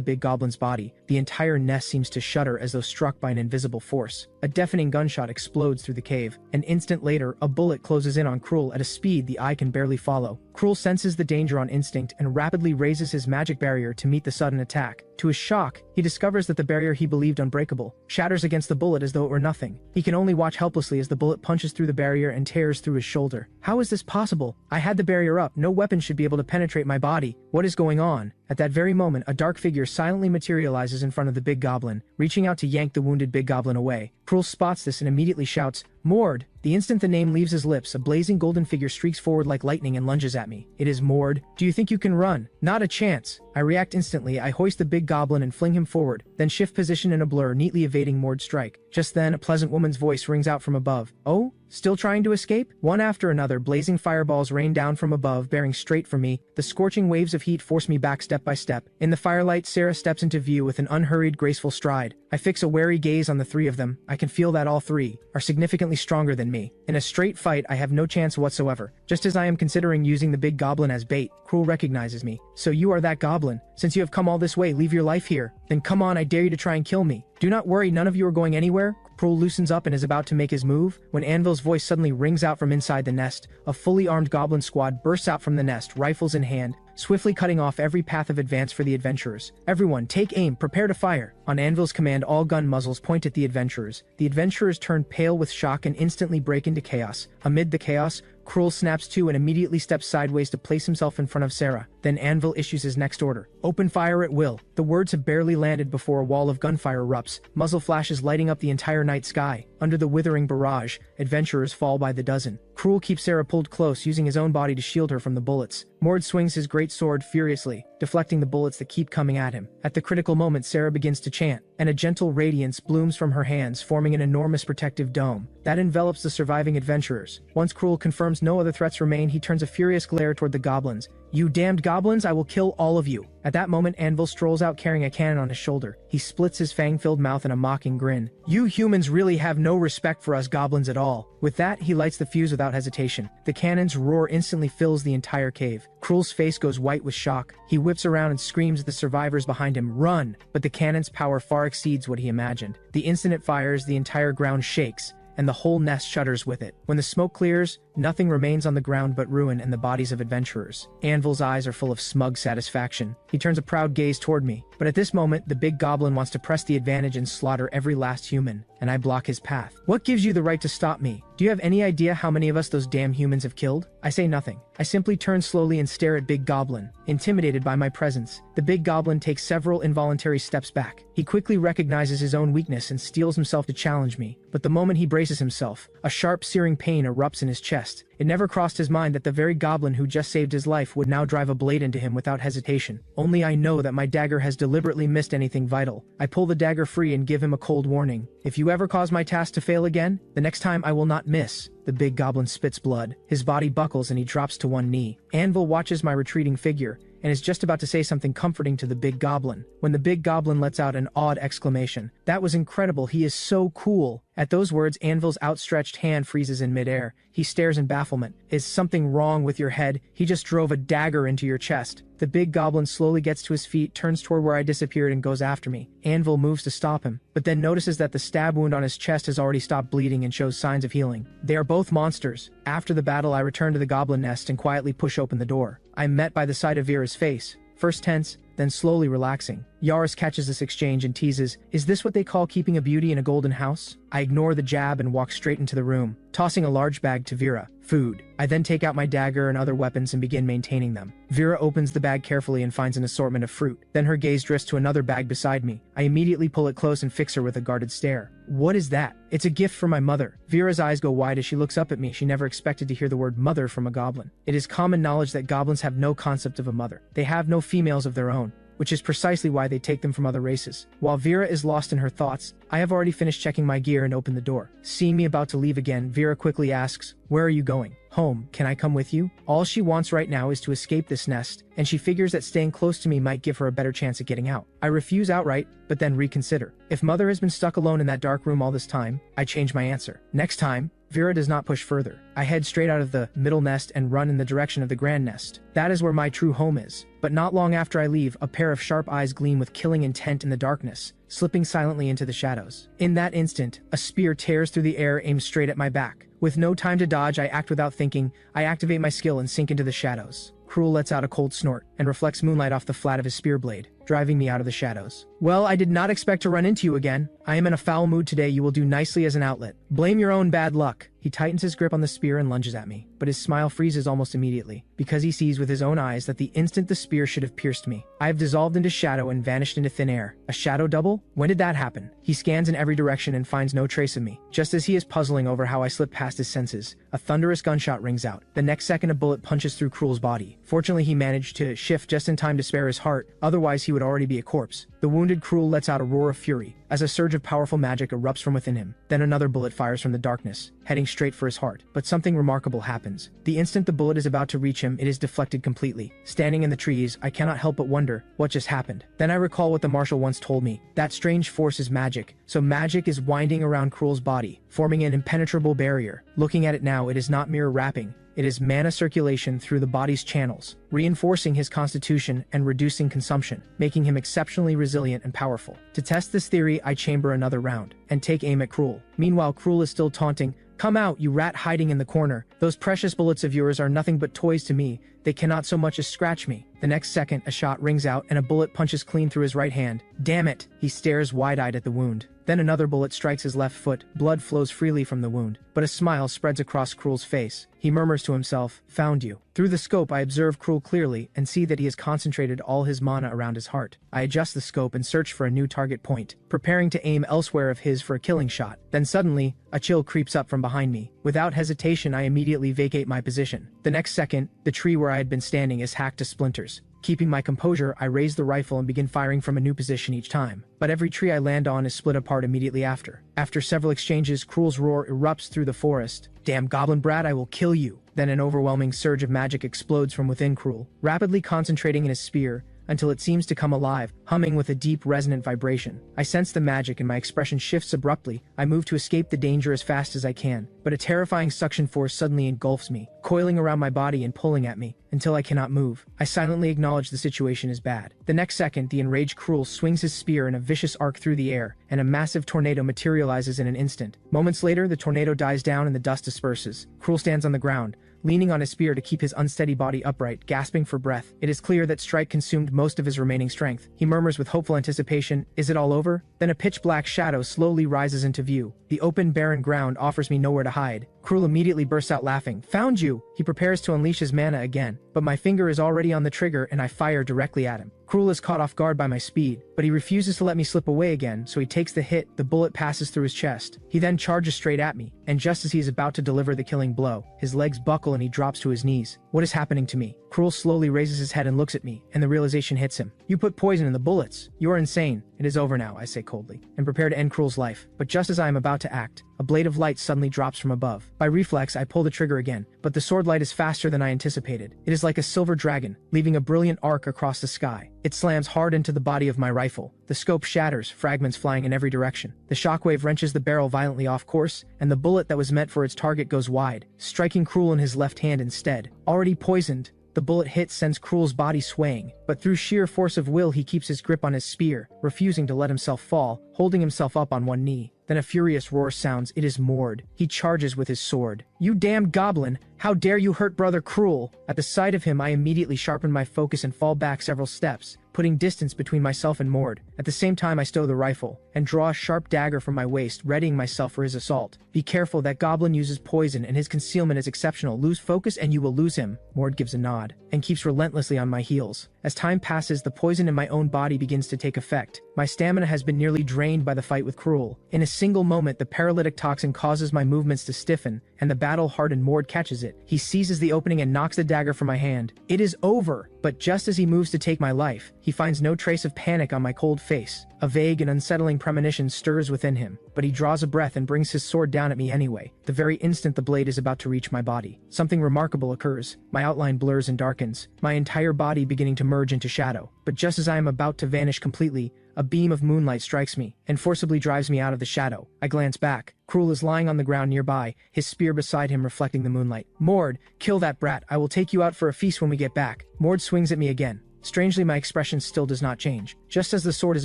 big goblin's body, the entire nest seems to shudder as though struck by an invisible force. A deafening gunshot explodes through the cave. An instant later, a bullet closes in on Cruel at a speed the eye can barely follow. Cruel senses the danger on instinct and rapidly raises his magic barrier to meet the sudden attack. To his shock, he discovers that the barrier he believed unbreakable shatters against the bullet as though it were nothing. He can only watch helplessly as the bullet punches through the barrier and tears through his shoulder. How is this possible? I had the barrier up. No weapon should be able to penetrate my body. What is going on? At that very moment, a dark figure silently materializes in front of the big goblin, reaching out to yank the wounded big goblin away. Cruel spots this and immediately shouts, Mord! The instant the name leaves his lips, a blazing golden figure streaks forward like lightning and lunges at me. It is Mord. Do you think you can run? Not a chance. I react instantly. I hoist the big goblin and fling him forward, then shift position in a blur, neatly evading Mord's strike. Just then, a pleasant woman's voice rings out from above. Oh? Still trying to escape? One after another, blazing fireballs rain down from above, bearing straight for me. The scorching waves of heat force me back step by step. In the firelight, Sarah steps into view with an unhurried, graceful stride. I fix a wary gaze on the three of them. I can feel that all three are significantly stronger than me. In a straight fight, I have no chance whatsoever. Just as I am considering using the big goblin as bait, Cruel recognizes me. So you are that goblin. Since you have come all this way, leave your life here. Then come on, I dare you to try and kill me. Do not worry, none of you are going anywhere. Cruel loosens up and is about to make his move, when Anvil's voice suddenly rings out from inside the nest. A fully armed goblin squad bursts out from the nest, rifles in hand, swiftly cutting off every path of advance for the adventurers. Everyone, take aim, prepare to fire. On Anvil's command, all gun muzzles point at the adventurers. The adventurers turn pale with shock and instantly break into chaos. Amid the chaos, Cruel snaps to and immediately steps sideways to place himself in front of Sarah. Then Anvil issues his next order. Open fire at will. The words have barely landed before a wall of gunfire erupts, muzzle flashes lighting up the entire night sky. Under the withering barrage, adventurers fall by the dozen. Cruel keeps Sarah pulled close, using his own body to shield her from the bullets. Mord swings his great sword furiously, deflecting the bullets that keep coming at him. At the critical moment, Sarah begins to chant, and a gentle radiance blooms from her hands, forming an enormous protective dome that envelops the surviving adventurers. Once Cruel confirms no other threats remain, he turns a furious glare toward the goblins, "You damned goblins, I will kill all of you." At that moment, Anvil strolls out carrying a cannon on his shoulder. He splits his fang-filled mouth in a mocking grin. "You humans really have no respect for us goblins at all." With that, he lights the fuse without hesitation. The cannon's roar instantly fills the entire cave. Cruel's face goes white with shock. He whips around and screams at the survivors behind him, "Run!" But the cannon's power far exceeds what he imagined. The instant it fires, the entire ground shakes, and the whole nest shudders with it. When the smoke clears, nothing remains on the ground but ruin and the bodies of adventurers. Anvil's eyes are full of smug satisfaction. He turns a proud gaze toward me, but at this moment, the big goblin wants to press the advantage and slaughter every last human, and I block his path. "What gives you the right to stop me? Do you have any idea how many of us those damn humans have killed?" I say nothing. I simply turn slowly and stare at Big Goblin, intimidated by my presence. The Big Goblin takes several involuntary steps back. He quickly recognizes his own weakness and steels himself to challenge me, but the moment he braces himself, a sharp searing pain erupts in his chest. It never crossed his mind that the very goblin who just saved his life would now drive a blade into him without hesitation. Only I know that my dagger has deliberately missed anything vital. I pull the dagger free and give him a cold warning. "If you ever cause my task to fail again, the next time I will not miss." The big goblin spits blood. His body buckles and he drops to one knee. Anvil watches my retreating figure and is just about to say something comforting to the big goblin, when the big goblin lets out an awed exclamation. "That was incredible, he is so cool." At those words, Anvil's outstretched hand freezes in midair. He stares in bafflement. "Is something wrong with your head? He just drove a dagger into your chest." The big goblin slowly gets to his feet, turns toward where I disappeared and goes after me. Anvil moves to stop him, but then notices that the stab wound on his chest has already stopped bleeding and shows signs of healing. They are both monsters. After the battle, I return to the goblin nest and quietly push open the door. I'm met by the sight of Vera's face, first tense, then slowly relaxing. Yaris catches this exchange and teases, "Is this what they call keeping a beauty in a golden house?" I ignore the jab and walk straight into the room, tossing a large bag to Vera. "Food." I then take out my dagger and other weapons and begin maintaining them. Vera opens the bag carefully and finds an assortment of fruit. Then her gaze drifts to another bag beside me. I immediately pull it close and fix her with a guarded stare. "What is that?" "It's a gift for my mother." Vera's eyes go wide as she looks up at me. She never expected to hear the word mother from a goblin. It is common knowledge that goblins have no concept of a mother. They have no females of their own, which is precisely why they take them from other races. While Vera is lost in her thoughts, I have already finished checking my gear and opened the door. Seeing me about to leave again, Vera quickly asks, "Where are you going?" "Home. Can I come with you?" All she wants right now is to escape this nest, and she figures that staying close to me might give her a better chance at getting out. I refuse outright, but then reconsider. If Mother has been stuck alone in that dark room all this time, I change my answer. Next time, Vera does not push further. I head straight out of the middle nest and run in the direction of the grand nest. That is where my true home is. But not long after I leave, a pair of sharp eyes gleam with killing intent in the darkness, slipping silently into the shadows. In that instant, a spear tears through the air aimed straight at my back. With no time to dodge, I act without thinking. I activate my skill and sink into the shadows. Cruel lets out a cold snort and reflects moonlight off the flat of his spear blade, driving me out of the shadows. "Well, I did not expect to run into you again. I am in a foul mood today. You will do nicely as an outlet. Blame your own bad luck." He tightens his grip on the spear and lunges at me, but his smile freezes almost immediately, because he sees with his own eyes that the instant the spear should have pierced me, I have dissolved into shadow and vanished into thin air. A shadow double? When did that happen? He scans in every direction and finds no trace of me. Just as he is puzzling over how I slipped past his senses, a thunderous gunshot rings out. The next second, a bullet punches through Cruel's body. Fortunately, he managed to shift just in time to spare his heart, otherwise he would already be a corpse. The wounded Cruel lets out a roar of fury, as a surge of powerful magic erupts from within him. Then another bullet fires from the darkness, heading straight for his heart. But something remarkable happens. The instant the bullet is about to reach him, it is deflected completely. Standing in the trees, I cannot help but wonder, what just happened? Then I recall what the marshal once told me. That strange force is magic. So magic is winding around Cruel's body, forming an impenetrable barrier. Looking at it now, it is not mere wrapping. It is mana circulation through the body's channels, reinforcing his constitution and reducing consumption, making him exceptionally resilient and powerful. To test this theory, I chamber another round, and take aim at Cruel. Meanwhile, Cruel is still taunting, "Come out, you rat hiding in the corner. Those precious bullets of yours are nothing but toys to me. They cannot so much as scratch me." The next second, a shot rings out and a bullet punches clean through his right hand. "Damn it!" He stares wide-eyed at the wound. Then another bullet strikes his left foot. Blood flows freely from the wound, but a smile spreads across Cruel's face. He murmurs to himself, "Found you." Through the scope, I observe Cruel clearly and see that he has concentrated all his mana around his heart. I adjust the scope and search for a new target point, preparing to aim elsewhere of his for a killing shot. Then suddenly, a chill creeps up from behind me. Without hesitation, I immediately vacate my position. The next second, the tree where I had been standing is hacked to splinters. Keeping my composure, I raise the rifle and begin firing from a new position each time. But every tree I land on is split apart immediately after. After several exchanges, Cruel's roar erupts through the forest. "Damn goblin brat, I will kill you." Then an overwhelming surge of magic explodes from within Cruel, rapidly concentrating in his spear, until it seems to come alive, humming with a deep resonant vibration. I sense the magic and my expression shifts abruptly. I move to escape the danger as fast as I can, but a terrifying suction force suddenly engulfs me, coiling around my body and pulling at me, until I cannot move. I silently acknowledge the situation is bad. The next second, the enraged Cruel swings his spear in a vicious arc through the air, and a massive tornado materializes in an instant. Moments later, the tornado dies down and the dust disperses. Cruel stands on the ground, leaning on his spear to keep his unsteady body upright, gasping for breath. It is clear that strike consumed most of his remaining strength. He murmurs with hopeful anticipation, "Is it all over?" Then a pitch-black shadow slowly rises into view. The open, barren ground offers me nowhere to hide. Cruel immediately bursts out laughing. "Found you!" He prepares to unleash his mana again, but my finger is already on the trigger and I fire directly at him. Cruel is caught off guard by my speed, but he refuses to let me slip away again, so he takes the hit. The bullet passes through his chest. He then charges straight at me, and just as he is about to deliver the killing blow, his legs buckle and he drops to his knees. What is happening to me? Cruel slowly raises his head and looks at me, and the realization hits him. "You put poison in the bullets. You are insane." "It is over now," I say coldly, and prepare to end Cruel's life. But just as I am about to act, a blade of light suddenly drops from above. By reflex, I pull the trigger again, but the sword light is faster than I anticipated. It is like a silver dragon, leaving a brilliant arc across the sky. It slams hard into the body of my rifle. The scope shatters, fragments flying in every direction. The shockwave wrenches the barrel violently off course, and the bullet that was meant for its target goes wide, striking Cruel in his left hand instead. Already poisoned, the bullet hit sends Cruel's body swaying, but through sheer force of will he keeps his grip on his spear, refusing to let himself fall, holding himself up on one knee. Then a furious roar sounds. It is Mord. He charges with his sword. "You damned goblin! How dare you hurt brother Cruel!" At the sight of him, I immediately sharpen my focus and fall back several steps, putting distance between myself and Mord. At the same time, I stow the rifle and draw a sharp dagger from my waist, readying myself for his assault. "Be careful, that goblin uses poison and his concealment is exceptional. Lose focus and you will lose him." Mord gives a nod and keeps relentlessly on my heels. As time passes, the poison in my own body begins to take effect. My stamina has been nearly drained by the fight with Cruel. In a single moment, the paralytic toxin causes my movements to stiffen, and the battle-hardened Mord catches it. He seizes the opening and knocks the dagger from my hand. It is over! But just as he moves to take my life, he finds no trace of panic on my cold face. A vague and unsettling premonition stirs within him, but he draws a breath and brings his sword down at me anyway. The very instant the blade is about to reach my body, something remarkable occurs. My outline blurs and darkens, my entire body beginning to merge into shadow. But just as I am about to vanish completely, a beam of moonlight strikes me and forcibly drives me out of the shadow. I glance back. Cruel is lying on the ground nearby, his spear beside him reflecting the moonlight. "Mord, kill that brat. I will take you out for a feast when we get back." Mord swings at me again. Strangely, my expression still does not change. Just as the sword is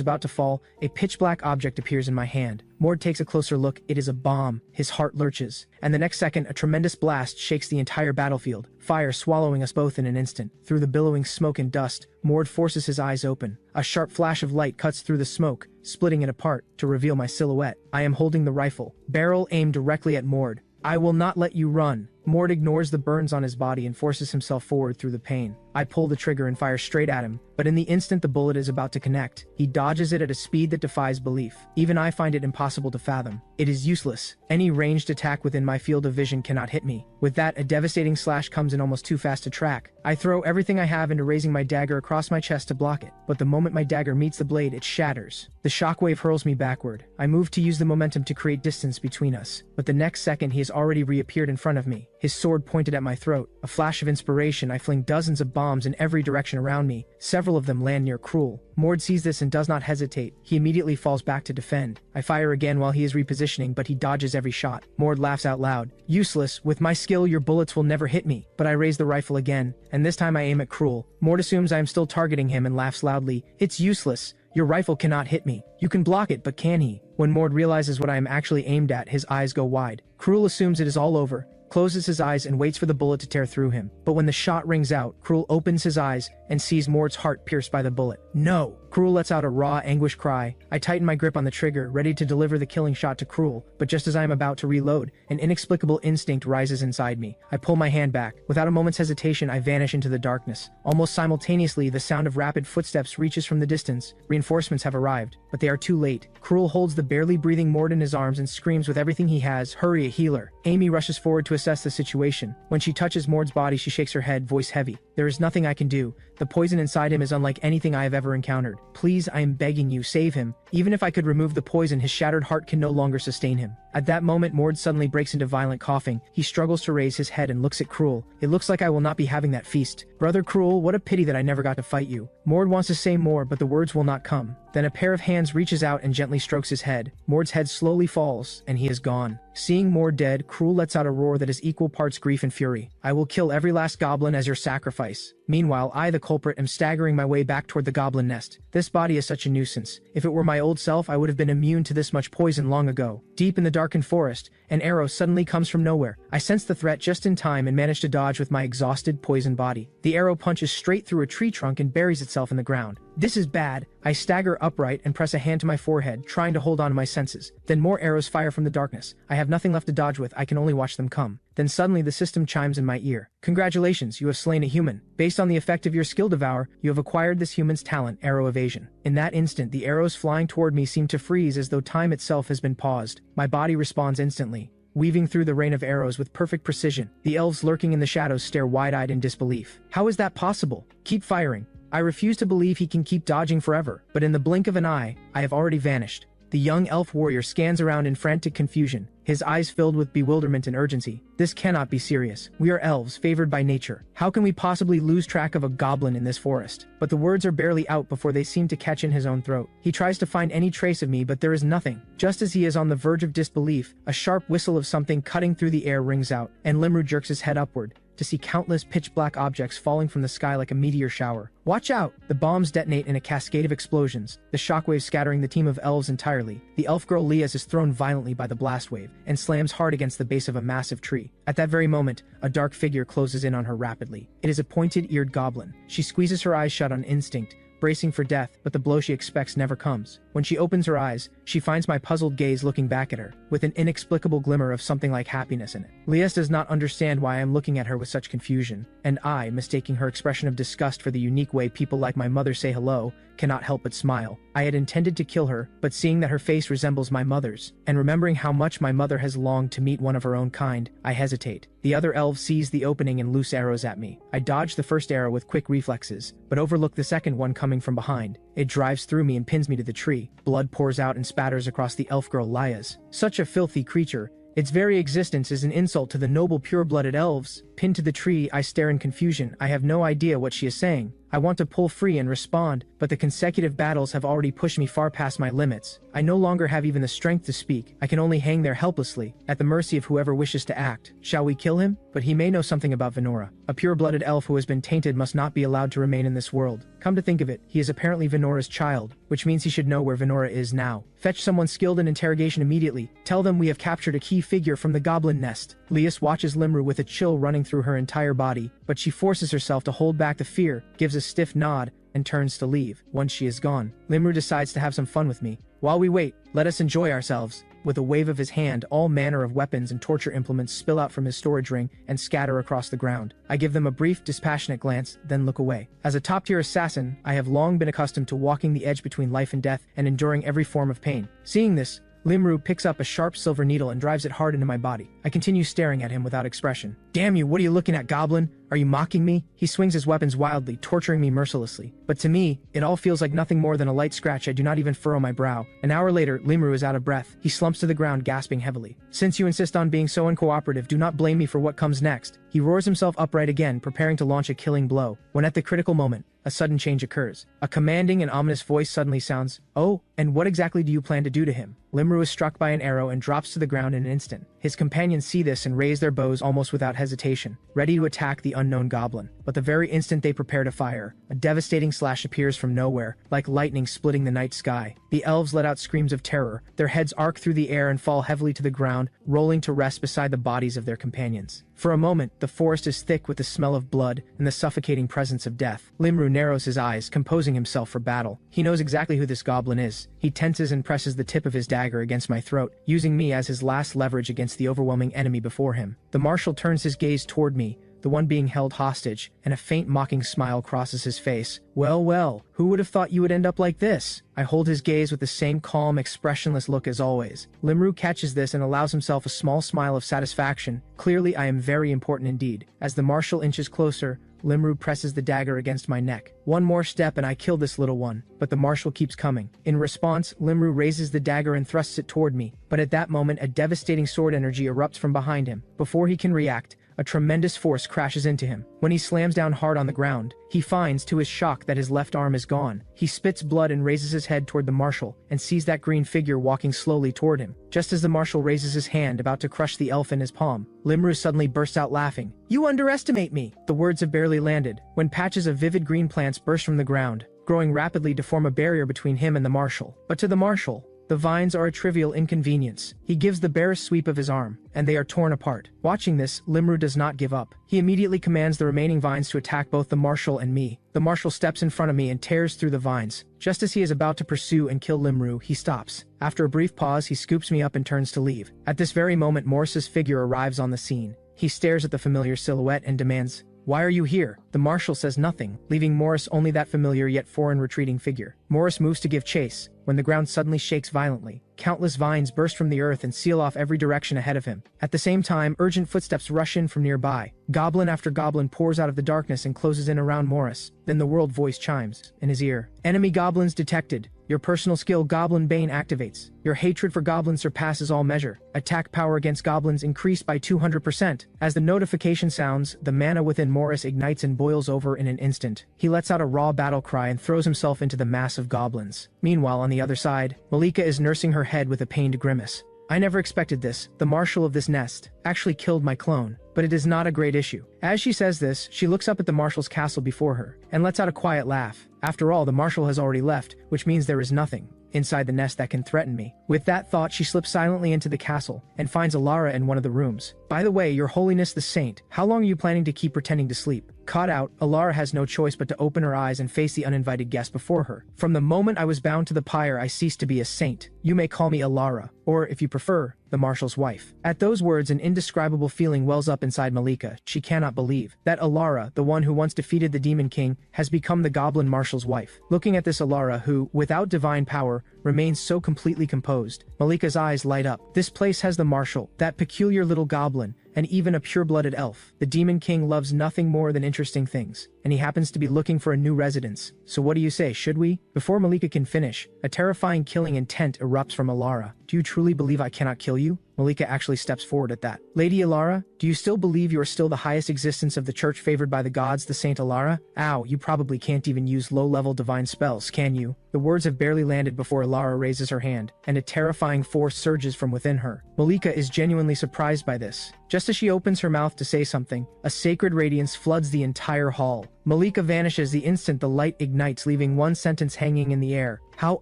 about to fall, a pitch-black object appears in my hand. Mord takes a closer look. It is a bomb. His heart lurches. And the next second, a tremendous blast shakes the entire battlefield, fire swallowing us both in an instant. Through the billowing smoke and dust, Mord forces his eyes open. A sharp flash of light cuts through the smoke, splitting it apart to reveal my silhouette. I am holding the rifle, barrel aimed directly at Mord. "I will not let you run." Mord ignores the burns on his body and forces himself forward through the pain. I pull the trigger and fire straight at him, but in the instant the bullet is about to connect, he dodges it at a speed that defies belief. Even I find it impossible to fathom. It is useless. Any ranged attack within my field of vision cannot hit me. With that, a devastating slash comes in almost too fast to track. I throw everything I have into raising my dagger across my chest to block it, but the moment my dagger meets the blade, it shatters. The shockwave hurls me backward. I move to use the momentum to create distance between us, but the next second he has already reappeared in front of me, his sword pointed at my throat. A flash of inspiration, I fling dozens of bombs in every direction around me. Several of them land near Cruel. Mord sees this and does not hesitate. He immediately falls back to defend. I fire again while he is repositioning, but he dodges every shot. Mord laughs out loud. "Useless. With my skill, your bullets will never hit me." But I raise the rifle again, and this time I aim at Cruel. Mord assumes I am still targeting him and laughs loudly. "It's useless. Your rifle cannot hit me. You can block it, but can he?" When Mord realizes what I am actually aimed at, his eyes go wide. Cruel assumes it is all over, closes his eyes and waits for the bullet to tear through him. But when the shot rings out, Cruel opens his eyes and sees Mord's heart pierced by the bullet. "No!" Cruel lets out a raw, anguished cry. I tighten my grip on the trigger, ready to deliver the killing shot to Cruel, but just as I am about to reload, an inexplicable instinct rises inside me. I pull my hand back. Without a moment's hesitation, I vanish into the darkness. Almost simultaneously, the sound of rapid footsteps reaches from the distance. Reinforcements have arrived, but they are too late. Cruel holds the barely breathing Mord in his arms and screams with everything he has, "Hurry, a healer!" Amy rushes forward to assess the situation. When she touches Mord's body, she shakes her head, voice heavy. "There is nothing I can do. The poison inside him is unlike anything I have ever encountered. Please, I am begging you, save him. Even if I could remove the poison, his shattered heart can no longer sustain him. At that moment, Mord suddenly breaks into violent coughing. He struggles to raise his head and looks at Cruel. It looks like I will not be having that feast. Brother Cruel, what a pity that I never got to fight you. Mord wants to say more, but the words will not come. Then a pair of hands reaches out and gently strokes his head. Mord's head slowly falls, and he is gone. Seeing Mord dead, Cruel lets out a roar that is equal parts grief and fury. I will kill every last goblin as your sacrifice. Meanwhile, I, the culprit, am staggering my way back toward the goblin nest. This body is such a nuisance. If it were my old self, I would have been immune to this much poison long ago. Deep in the darkened forest, an arrow suddenly comes from nowhere. I sense the threat just in time and manage to dodge with my exhausted, poisoned body. The arrow punches straight through a tree trunk and buries itself in the ground. This is bad. I stagger upright and press a hand to my forehead, trying to hold on to my senses. Then more arrows fire from the darkness. I have nothing left to dodge with, I can only watch them come. Then suddenly the system chimes in my ear. Congratulations, you have slain a human. Based on the effect of your skill devour, you have acquired this human's talent, arrow evasion. In that instant, the arrows flying toward me seem to freeze as though time itself has been paused. My body responds instantly, weaving through the rain of arrows with perfect precision. The elves lurking in the shadows stare wide-eyed in disbelief. How is that possible? Keep firing. I refuse to believe he can keep dodging forever, but in the blink of an eye, I have already vanished. The young elf warrior scans around in frantic confusion, his eyes filled with bewilderment and urgency. This cannot be serious. We are elves, favored by nature. How can we possibly lose track of a goblin in this forest? But the words are barely out before they seem to catch in his own throat. He tries to find any trace of me, but there is nothing. Just as he is on the verge of disbelief, a sharp whistle of something cutting through the air rings out, and Limru jerks his head upward to see countless pitch-black objects falling from the sky like a meteor shower. Watch out! The bombs detonate in a cascade of explosions, the shockwaves scattering the team of elves entirely. The elf girl Lias is thrown violently by the blast wave and slams hard against the base of a massive tree. At that very moment, a dark figure closes in on her rapidly. It is a pointed-eared goblin. She squeezes her eyes shut on instinct, bracing for death, but the blow she expects never comes. When she opens her eyes, she finds my puzzled gaze looking back at her, with an inexplicable glimmer of something like happiness in it. Lias does not understand why I am looking at her with such confusion, and I, mistaking her expression of disgust for the unique way people like my mother say hello, cannot help but smile. I had intended to kill her, but seeing that her face resembles my mother's, and remembering how much my mother has longed to meet one of her own kind, I hesitate. The other elf sees the opening and loose arrows at me. I dodge the first arrow with quick reflexes, but overlook the second one coming from behind. It drives through me and pins me to the tree. Blood pours out and spatters across the elf girl Lias. Such a filthy creature. Its very existence is an insult to the noble pure-blooded elves. Pinned to the tree, I stare in confusion. I have no idea what she is saying. I want to pull free and respond, but the consecutive battles have already pushed me far past my limits. I no longer have even the strength to speak. I can only hang there helplessly, at the mercy of whoever wishes to act. Shall we kill him? But he may know something about Venora. A pure-blooded elf who has been tainted must not be allowed to remain in this world. Come to think of it, he is apparently Venora's child, which means he should know where Venora is now. Fetch someone skilled in interrogation immediately. Tell them we have captured a key figure from the goblin nest. Lias watches Limru with a chill running through her entire body, but she forces herself to hold back the fear, gives a stiff nod, and turns to leave. Once she is gone, Limru decides to have some fun with me. While we wait, let us enjoy ourselves. With a wave of his hand, all manner of weapons and torture implements spill out from his storage ring and scatter across the ground. I give them a brief, dispassionate glance, then look away. As a top-tier assassin, I have long been accustomed to walking the edge between life and death and enduring every form of pain. Seeing this, Limru picks up a sharp silver needle and drives it hard into my body. I continue staring at him without expression. Damn you, what are you looking at, goblin? Are you mocking me? He swings his weapons wildly, torturing me mercilessly. But to me, it all feels like nothing more than a light scratch. I do not even furrow my brow. An hour later, Limru is out of breath. He slumps to the ground, gasping heavily. Since you insist on being so uncooperative, do not blame me for what comes next. He roars himself upright again, preparing to launch a killing blow. When at the critical moment, a sudden change occurs. A commanding and ominous voice suddenly sounds, "Oh, and what exactly do you plan to do to him?" Limru is struck by an arrow and drops to the ground in an instant. His companions see this and raise their bows almost without hesitation, ready to attack the unknown goblin. But the very instant they prepare to fire, a devastating slash appears from nowhere, like lightning splitting the night sky. The elves let out screams of terror. Their heads arc through the air and fall heavily to the ground, rolling to rest beside the bodies of their companions. For a moment, the forest is thick with the smell of blood and the suffocating presence of death. Limru narrows his eyes, composing himself for battle. He knows exactly who this goblin is. He tenses and presses the tip of his dagger against my throat, using me as his last leverage against the overwhelming enemy before him. The marshal turns his gaze toward me, the one being held hostage, and a faint mocking smile crosses his face. Well, well, who would have thought you would end up like this? I hold his gaze with the same calm, expressionless look as always. Limru catches this and allows himself a small smile of satisfaction. Clearly, I am very important indeed. As the marshal inches closer, Limru presses the dagger against my neck. One more step and I kill this little one, but the marshal keeps coming. In response, Limru raises the dagger and thrusts it toward me, but at that moment a devastating sword energy erupts from behind him. Before he can react, a tremendous force crashes into him. When he slams down hard on the ground, he finds to his shock that his left arm is gone. He spits blood and raises his head toward the marshal, and sees that green figure walking slowly toward him. Just as the marshal raises his hand about to crush the elf in his palm, Limru suddenly bursts out laughing. "You underestimate me!" The words have barely landed, when patches of vivid green plants burst from the ground, growing rapidly to form a barrier between him and the marshal. But to the marshal, the vines are a trivial inconvenience. He gives the barest sweep of his arm, and they are torn apart. Watching this, Limru does not give up. He immediately commands the remaining vines to attack both the marshal and me. The marshal steps in front of me and tears through the vines. Just as he is about to pursue and kill Limru, he stops. After a brief pause, he scoops me up and turns to leave. At this very moment, Morris's figure arrives on the scene. He stares at the familiar silhouette and demands, "Why are you here?" The marshal says nothing, leaving Morris only that familiar yet foreign retreating figure. Morris moves to give chase, when the ground suddenly shakes violently. Countless vines burst from the earth and seal off every direction ahead of him. At the same time, urgent footsteps rush in from nearby. Goblin after goblin pours out of the darkness and closes in around Morris. Then the world voice chimes in his ear. "Enemy goblins detected. Your personal skill Goblin Bane activates. Your hatred for goblins surpasses all measure. Attack power against goblins increased by 200%. As the notification sounds, the mana within Morris ignites and boils over in an instant. He lets out a raw battle cry and throws himself into the mass of goblins. Meanwhile, on the other side, Malika is nursing her head with a pained grimace. "I never expected this. The marshal of this nest actually killed my clone, but it is not a great issue." As she says this, she looks up at the marshal's castle before her, and lets out a quiet laugh. After all, the marshal has already left, which means there is nothing inside the nest that can threaten me. With that thought, she slips silently into the castle, and finds Alara in one of the rooms. "By the way, your holiness the saint, how long are you planning to keep pretending to sleep?" Caught out, Alara has no choice but to open her eyes and face the uninvited guest before her. "From the moment I was bound to the pyre, I ceased to be a saint. You may call me Alara, or, if you prefer, the marshal's wife." At those words, an indescribable feeling wells up inside Malika. She cannot believe that Alara, the one who once defeated the Demon King, has become the Goblin Marshal's wife. Looking at this Alara who, without divine power, remains so completely composed, Malika's eyes light up. This place has the Marshal, that peculiar little goblin, and even a pure-blooded elf. The Demon King loves nothing more than interesting things, and he happens to be looking for a new residence. So what do you say, should we? Before Malika can finish, a terrifying killing intent erupts from Alara. "Do you truly believe I cannot kill you?" Malika actually steps forward at that. "Lady Alara, do you still believe you are still the highest existence of the church favored by the gods, the Saint Alara? Ow, you probably can't even use low-level divine spells, can you?" The words have barely landed before Alara raises her hand, and a terrifying force surges from within her. Malika is genuinely surprised by this. Just as she opens her mouth to say something, a sacred radiance floods the entire hall. Malika vanishes the instant the light ignites, leaving one sentence hanging in the air. "How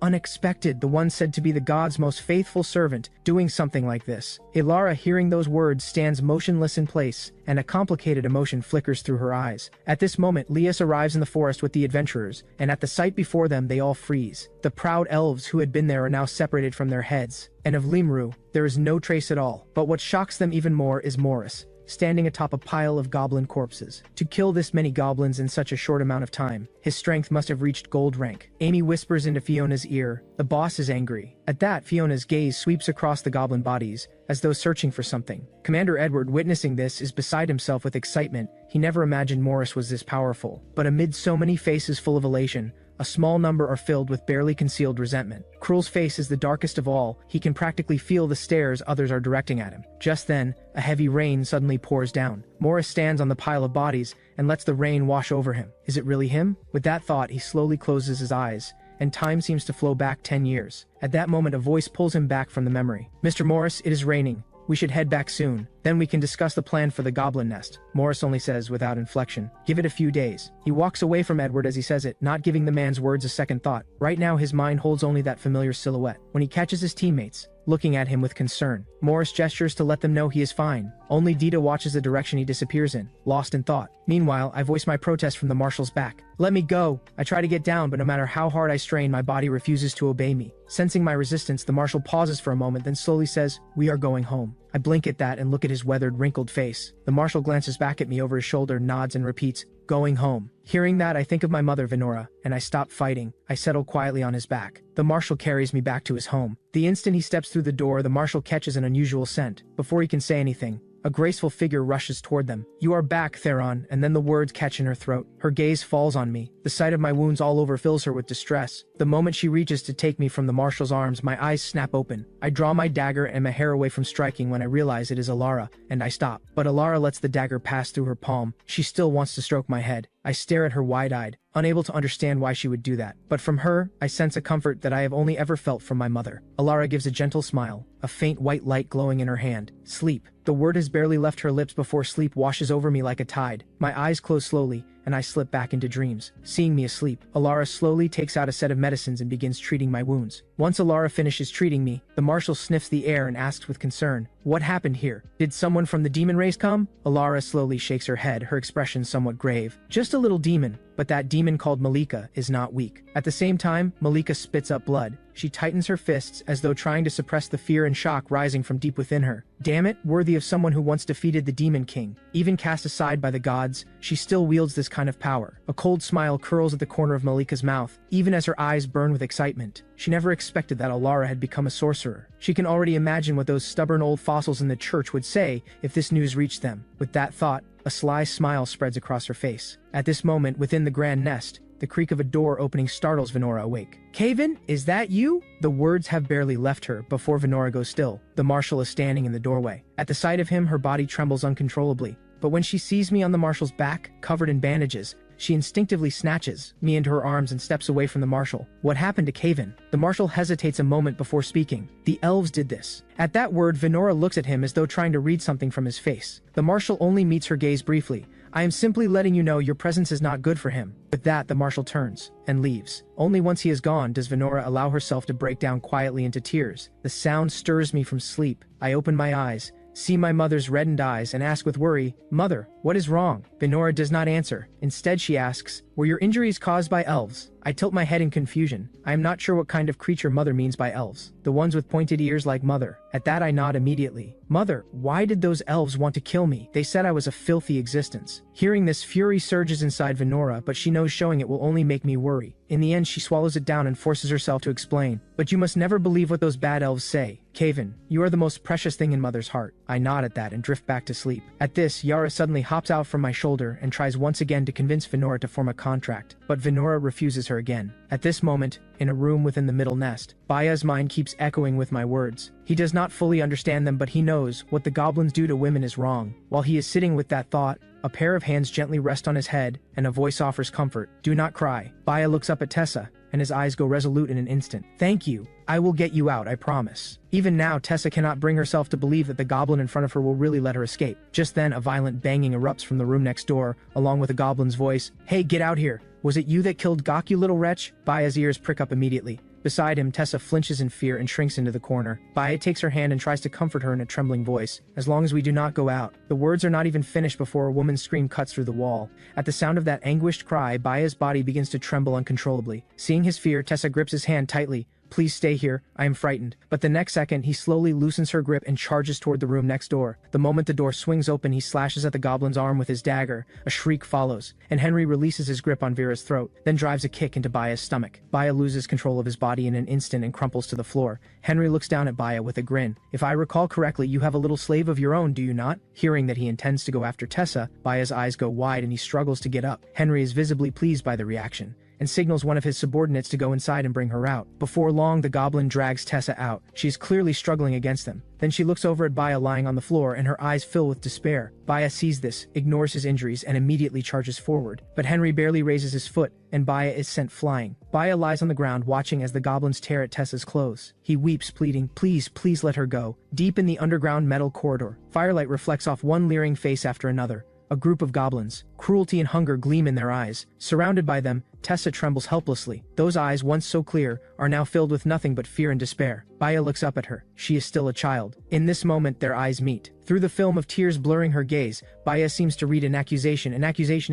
unexpected, the one said to be the god's most faithful servant, doing something like this." Alara, hearing those words, stands motionless in place, and a complicated emotion flickers through her eyes. At this moment, Lias arrives in the forest with the adventurers, and at the sight before them they all freeze. The proud elves who had been there are now separated from their heads, and of Limru, there is no trace at all. But what shocks them even more is Morris, standing atop a pile of goblin corpses. To kill this many goblins in such a short amount of time, his strength must have reached gold rank. Amy whispers into Fiona's ear, "The boss is angry." At that, Fiona's gaze sweeps across the goblin bodies, as though searching for something. Commander Edward, witnessing this, is beside himself with excitement. He never imagined Morris was this powerful. But amid so many faces full of elation, a small number are filled with barely concealed resentment. Krul's face is the darkest of all. He can practically feel the stares others are directing at him. Just then, a heavy rain suddenly pours down. Morris stands on the pile of bodies and lets the rain wash over him. Is it really him? With that thought, he slowly closes his eyes, and time seems to flow back 10 years. At that moment, a voice pulls him back from the memory. "Mr. Morris, it is raining. We should head back soon. Then we can discuss the plan for the goblin nest." Morris only says without inflection, "Give it a few days." He walks away from Edward as he says it, not giving the man's words a second thought. Right now his mind holds only that familiar silhouette. When he catches his teammates looking at him with concern, Morris gestures to let them know he is fine. Only Dita watches the direction he disappears in, lost in thought. Meanwhile, I voice my protest from the marshal's back. "Let me go." I try to get down, but no matter how hard I strain, my body refuses to obey me. Sensing my resistance, the marshal pauses for a moment, then slowly says, "We are going home." I blink at that and look at his weathered, wrinkled face. The marshal glances back at me over his shoulder, nods, and repeats, "Going home." Hearing that, I think of my mother, Venora, and I stop fighting. I settle quietly on his back. The marshal carries me back to his home. The instant he steps through the door, the marshal catches an unusual scent. Before he can say anything, a A graceful figure rushes toward them. "You are back, Theron," and then the words catch in her throat. Her gaze falls on me. The sight of my wounds all over fills her with distress. The moment she reaches to take me from the marshal's arms, my eyes snap open. I draw my dagger and my hair away from striking when I realize it is Alara, and I stop. But Alara lets the dagger pass through her palm. She still wants to stroke my head. I stare at her wide-eyed, unable to understand why she would do that. But from her, I sense a comfort that I have only ever felt from my mother. Alara gives a gentle smile, a faint white light glowing in her hand. Sleep. The word has barely left her lips before sleep washes over me like a tide. My eyes close slowly, and I slip back into dreams. Seeing me asleep, Alara slowly takes out a set of medicines and begins treating my wounds. Once Alara finishes treating me, the marshal sniffs the air and asks with concern, "What happened here? Did someone from the demon race come?" Alara slowly shakes her head, her expression somewhat grave. "Just a little demon, but that demon called Malika is not weak." At the same time, Malika spits up blood. She tightens her fists as though trying to suppress the fear and shock rising from deep within her. Damn it, worthy of someone who once defeated the Demon King. Even cast aside by the gods, she still wields this kind of power. A cold smile curls at the corner of Malika's mouth, even as her eyes burn with excitement. She never expected that Alara had become a sorcerer. She can already imagine what those stubborn old fossils in the church would say if this news reached them. With that thought, a sly smile spreads across her face. At this moment, within the grand nest, the creak of a door opening startles Venora awake. "Kaven, is that you?" The words have barely left her before Venora goes still. The marshal is standing in the doorway. At the sight of him, her body trembles uncontrollably. But when she sees me on the marshal's back, covered in bandages, she instinctively snatches me into her arms and steps away from the marshal. "What happened to Kaven?" The marshal hesitates a moment before speaking. "The elves did this." At that word, Venora looks at him as though trying to read something from his face. The marshal only meets her gaze briefly. "I am simply letting you know your presence is not good for him." With that, the marshal turns and leaves. Only once he is gone does Venora allow herself to break down quietly into tears. The sound stirs me from sleep. I open my eyes, see my mother's reddened eyes, and ask with worry, "Mother, what is wrong?" Venora does not answer. Instead, she asks, "Were your injuries caused by elves?" I tilt my head in confusion. I am not sure what kind of creature Mother means by elves. The ones with pointed ears like Mother. At that, I nod immediately. "Mother, why did those elves want to kill me? They said I was a filthy existence." Hearing this, fury surges inside Venora, but she knows showing it will only make me worry. In the end, she swallows it down and forces herself to explain. "But you must never believe what those bad elves say. Kaven, you are the most precious thing in Mother's heart." I nod at that and drift back to sleep. At this, Yara suddenly hops out from my shoulder and tries once again to convince Venora to form a contract, but Venora refuses her again. At this moment, in a room within the middle nest, Baya's mind keeps echoing with my words. He does not fully understand them, but he knows what the goblins do to women is wrong. While he is sitting with that thought, a pair of hands gently rest on his head, and a voice offers comfort. "Do not cry." Baya looks up at Tessa, and his eyes go resolute in an instant. "Thank you. I will get you out, I promise." Even now, Tessa cannot bring herself to believe that the goblin in front of her will really let her escape. Just then, a violent banging erupts from the room next door, along with a goblin's voice. "Hey, get out here! Was it you that killed Gok, you little wretch?" Baya's ears prick up immediately. Beside him, Tessa flinches in fear and shrinks into the corner. Baya takes her hand and tries to comfort her in a trembling voice. "As long as we do not go out." The words are not even finished before a woman's scream cuts through the wall. At the sound of that anguished cry, Baya's body begins to tremble uncontrollably. Seeing his fear, Tessa grips his hand tightly. "Please stay here, I am frightened." But the next second, he slowly loosens her grip and charges toward the room next door. The moment the door swings open, he slashes at the goblin's arm with his dagger. A shriek follows, and Henry releases his grip on Vera's throat, then drives a kick into Baya's stomach. Baya loses control of his body in an instant and crumples to the floor. Henry looks down at Baya with a grin. "If I recall correctly, you have a little slave of your own, do you not?" Hearing that he intends to go after Tessa, Baya's eyes go wide and he struggles to get up. Henry is visibly pleased by the reaction, and signals one of his subordinates to go inside and bring her out. Before long, the goblin drags Tessa out. She is clearly struggling against them. Then she looks over at Baya lying on the floor, and her eyes fill with despair. Baya sees this, ignores his injuries, and immediately charges forward. But Henry barely raises his foot, and Baya is sent flying. Baya lies on the ground, watching as the goblins tear at Tessa's clothes. He weeps, pleading, "Please, please let her go." Deep in the underground metal corridor, firelight reflects off one leering face after another. A group of goblins. Cruelty and hunger gleam in their eyes. Surrounded by them, Tessa trembles helplessly. Those eyes, once so clear, are now filled with nothing but fear and despair. Baya looks up at her. She is still a child. In this moment, their eyes meet. Through the film of tears blurring her gaze, Baya seems to read an accusation